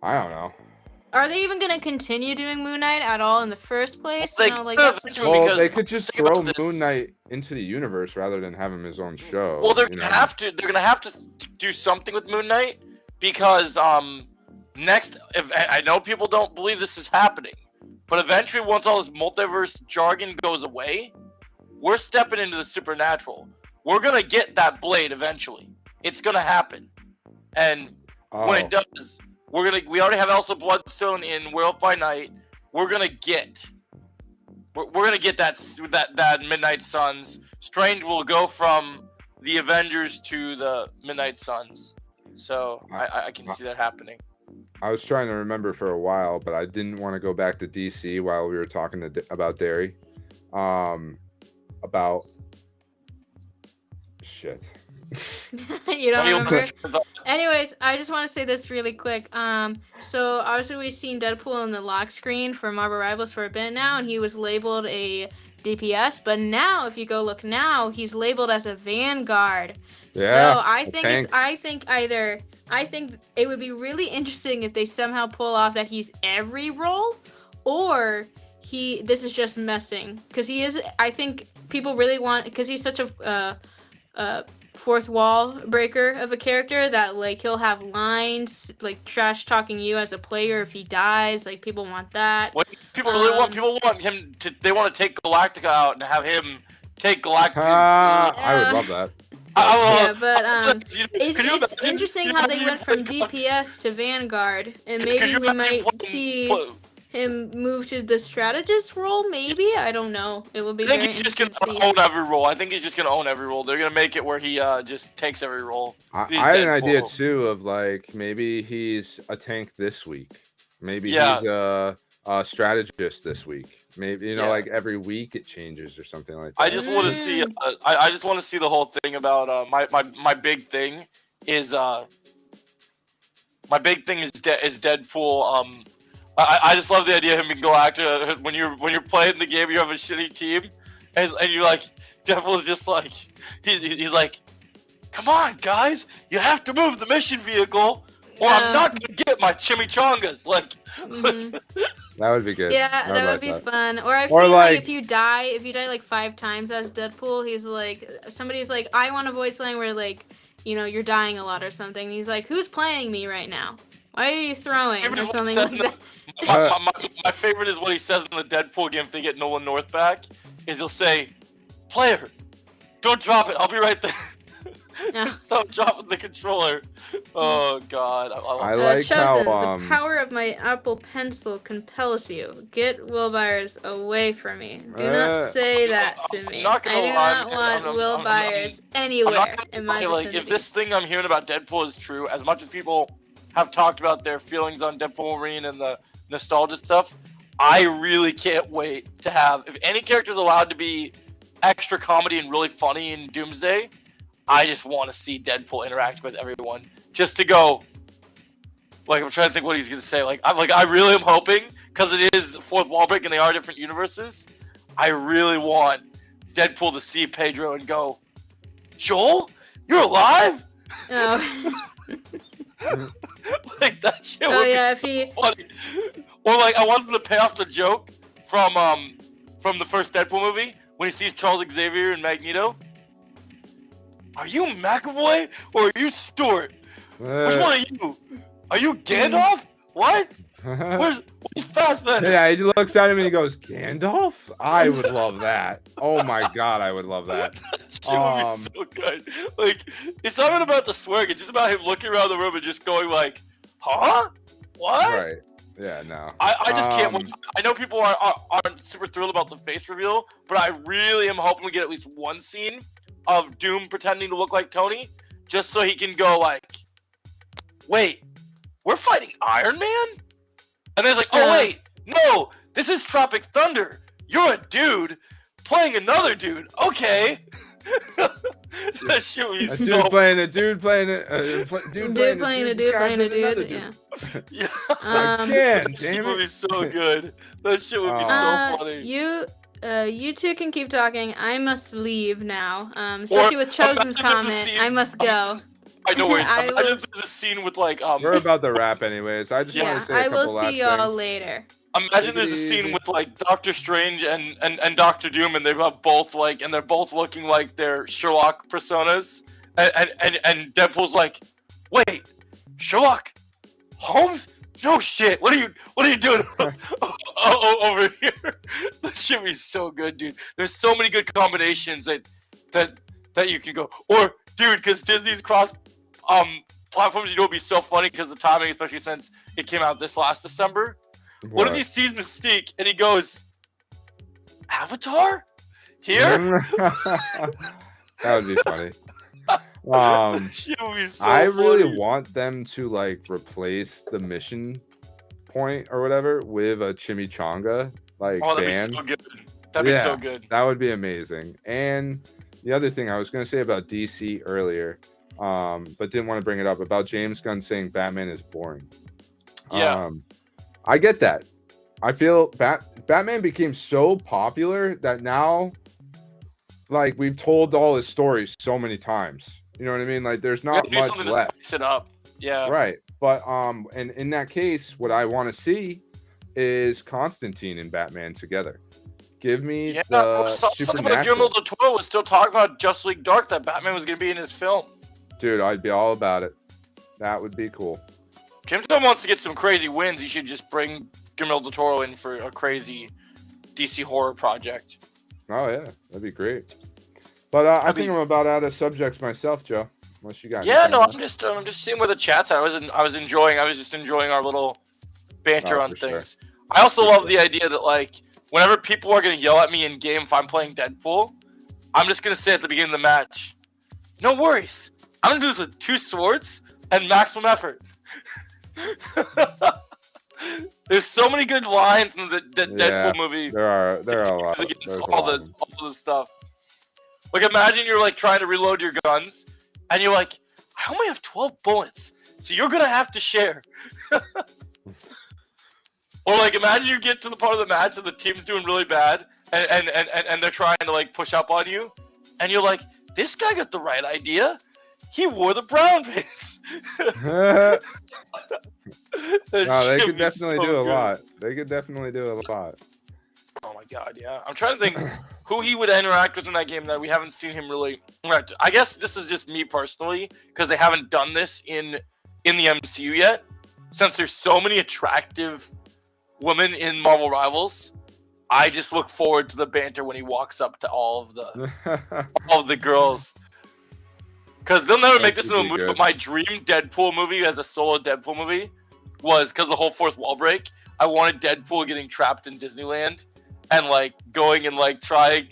I don't know.
Are they even gonna continue doing Moon Knight at all in the first place?
They
No, like
could
that's the
eventually,
thing.
Well,
because
they could just
think about
throw
this.
Moon Knight into the universe rather than have him his own show.
Well, they're
you
gonna
know?
have to. They're gonna have to do something with Moon Knight because next, if I know people don't believe this is happening, but eventually, once all this multiverse jargon goes away, we're stepping into the supernatural. We're gonna get that blade eventually. It's gonna happen, and when it does, we already have Elsa Bloodstone in Werewolf by Night. We're gonna get that Midnight Suns. Strange will go from the Avengers to the Midnight Suns. So I can see that happening.
I was trying to remember for a while, but I didn't want to go back to DC while we were talking about Derry. About shit.
You don't
Any
remember?
other-
Anyways, I just want to say this really quick. So obviously we've seen Deadpool on the lock screen for Marvel Rivals for a bit now, and he was labeled a DPS. But now, if you go look now, he's labeled as a Vanguard.
Yeah,
So I
a
think
tank.
I think it would be really interesting if they somehow pull off that he's every role, or this is just messing, because he is. I think people really want, because he's such a fourth wall breaker of a character, that like he'll have lines like trash talking you as a player if he dies. Like people want that.
What people really want? People want him to. They want to take Galactica out and have him take Galactica.
I would love that.
Yeah, but it's
Could you imagine-
interesting
could you
how they
imagine
went from
playing-
DPS to Vanguard, and
could
maybe
you
we
imagine
might
playing-
see
play-
him move to the strategist role. Maybe, I don't know. It will be
I
very
think he's just
interesting
gonna
to see.
own every role. I think he's just gonna own every role. They're gonna make it where he just takes every role. He's
I had an idea
Deadpool.
too of like maybe he's a tank this week. Maybe
Yeah.
he's a strategist this week. Maybe
Yeah.
like every week it changes or something like that.
I just want to see. I just want to see the whole thing about my big thing is my big thing is Deadpool. I just love the idea of him and Galactica. When you're playing the game, you have a shitty team, and you're like, Deadpool's just like he's like, come on guys, you have to move the mission vehicle, or I'm not gonna get my chimichangas. Like,
Mhm.
That would be good.
Yeah,
I
that would
like
be
that.
fun. Or I've
Or,
seen like
like-
if you die like 5 times as Deadpool, he's like, somebody's like, I want a voice line where like, you're dying a lot or something. He's like, who's playing me right now? Why are you throwing
Favorite
or
is what
something
he
like
said
that?
my favorite is what he says in the Deadpool game if they get Nolan North back. Is he'll say, "Player, don't drop it. I'll be right there."
Yeah.
Stop dropping the controller. Oh God,
I like
Chosen,
how
the power of my Apple Pencil compels you. Get Will Byers away from me. Do not say that to me.
not gonna
I do
lie,
not
man.
want
I'm-
Will
I'm-
Byers
I'm
anywhere
not gonna
in my
lie, like
vicinity.
if this thing I'm hearing about Deadpool is true, as much as people have talked about their feelings on Deadpool Wolverine and the nostalgia stuff, I really can't wait to have, if any character is allowed to be extra comedy and really funny in Doomsday, I just want to see Deadpool interact with everyone, just to go. Like, I'm trying to think what he's gonna say. I really am hoping, because it is fourth wall break and they are different universes. I really want Deadpool to see Pedro and go, Joel, you're alive?
Oh.
Like that shit
Oh,
would
yeah,
be
if
so funny. Or like I want him to pay off the joke from the first Deadpool movie when he sees Charles Xavier and Magneto. Are you McAvoy or are you Stewart? Which one are you? Are you Gandalf? What? Where's Fastman?
Yeah, he looks at him and he goes, Gandalf? I would love that. Oh my god, I would love that.
Shit would be so good. Like, it's not even about the swearing. It's just about him looking around the room and just going like, huh? What?
Right. Yeah, no.
I just can't wait.
Um,
I know people aren't super thrilled about the face reveal, but I really am hoping we get at least one scene of Doom pretending to look like Tony, just so he can go like, wait, we're fighting Iron Man? And then it's like, oh wait, no, this is Tropic Thunder. You're a dude playing another dude. Okay. That shit would be
A
so
dude playing a dude playing a dude playing a dude
playing a
disguised as
dude.
another
Yeah.
yeah.
Again,
That shit
damn
would
it.
be so good. That shit would be so funny.
You two can keep talking. I must leave now. Especially with Chosen's
imagine there's a
comment.
scene-
I must go.
I know where
I
it's
will-
if there's a scene with like
We're about to wrap anyways. I just
Yeah,
want to say a
I
couple
will
last
see y'all
things.
later.
imagine there's a
Easy.
scene with like Doctor Strange and Doctor Doom and they're both like and they're both looking like their Sherlock personas and Deadpool's like, wait, Sherlock Holmes? No shit. What are you doing over here? That shit be so good, dude. There's so many good combinations that you can go. Or dude, because Disney's cross platforms, it'd be so funny because the timing, especially since it came out this last December. What if he sees Mystique and he goes, Avatar? Here?
That would be funny.
Shit would be so
I really
funny.
want them to like replace the mission point or whatever with a chimichanga like
Oh, that'd
band.
be so good. That'd
Yeah.
be so good.
That would be amazing. And the other thing I was going to say about DC earlier but didn't want to bring it up about James Gunn saying Batman is boring.
Yeah.
I get that. I feel Batman became so popular that now, like, we've told all his stories so many times. You know what I mean? Like, there's
We gotta
not
do
much
something to
left.
spice it up. Yeah.
Right. But and in that case, what I want to see is Constantine and Batman together. Give me
Yeah.
the
Something about Guillermo
supernatural.
del Toro was still talking about Justice League Dark, that Batman was going to be in his film.
Dude, I'd be all about it. That would be cool.
James Gunn wants to get some crazy wins. He should just bring Guillermo del Toro in for a crazy DC horror project.
Oh yeah, that'd be great. But I think I'm about out of subjects myself, Joe. Unless you got
Yeah,
anything
no,
else.
I'm just seeing where the chat's at. I was just enjoying our little banter
Oh,
on
for sure.
things. I also
For
love
sure.
the idea that, like, whenever people are gonna yell at me in game if I'm playing Deadpool, I'm just gonna say at the beginning of the match, no worries, I'm gonna do this with 2 swords and maximum effort. There's so many good lines in the
Yeah.
Deadpool movie.
There are a lot.
Against
There's a
all
lot of them.
the stuff. Like, imagine you're like trying to reload your guns, and you're like, I only have 12 bullets, so you're gonna have to share. Or like, imagine you get to the part of the match and the team's doing really bad, and they're trying to like push up on you, and you're like, this guy got the right idea. He wore the brown pants.
No,
That
they
shit
could
was
definitely
so
do a
good.
lot. They could definitely do a lot.
Oh my god, yeah. I'm trying to think who he would interact with in that game that we haven't seen him really interact. I guess this is just me personally, because they haven't done this in the MCU yet. Since there's so many attractive women in Marvel Rivals, I just look forward to the banter when he walks up to all of the girls. Because they'll never make
That
this
should
into a
be
movie,
good.
but my dream Deadpool movie as a solo Deadpool movie was, because the whole fourth wall break, I wanted Deadpool getting trapped in Disneyland and like going and like trying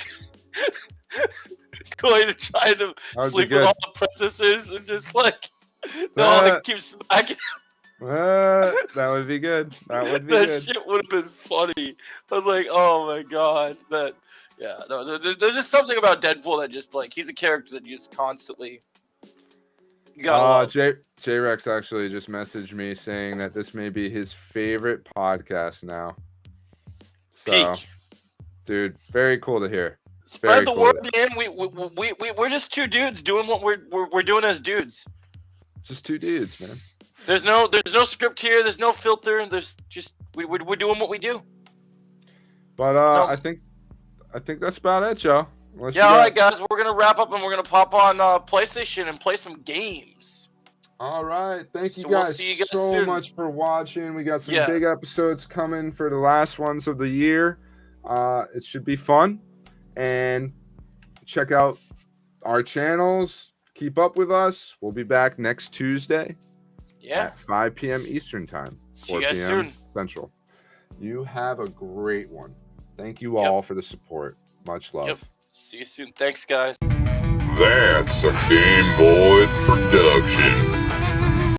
to try to
would be
sleep
good.
with all the princesses and just like they all like, keep smacking.
That would be good. That would be
That
good.
shit would have been funny. I was like, oh my god, that yeah. No, there's just something about Deadpool that just like, he's a character that you just constantly. You gotta love.
J-Rex actually just messaged me saying that this may be his favorite podcast now. So,
Peak.
dude, very cool to hear.
Spread the
cool.
word, man. We're just 2 dudes doing what we're doing as dudes.
Just 2 dudes, man.
There's no script here. There's no filter. There's just we're doing what we do.
But
No.
I think that's about it, Joe. Unless you
Yeah, all
got-
right, guys. We're gonna wrap up and we're gonna pop on PlayStation and play some games.
All right. Thank you
So we'll
guys,
see you guys
so
soon.
much for watching. We got some
Yeah.
big episodes coming for the last ones of the year. It should be fun. And check out our channels. Keep up with us. We'll be back next Tuesday
Yeah.
at 5 p.m. Eastern Time,
See
4
you guys
p.m.
soon.
Central. You have a great one. Thank you
Yep.
all for the support. Much love.
Yep. See you soon. Thanks, guys.
That's a Game Boy production.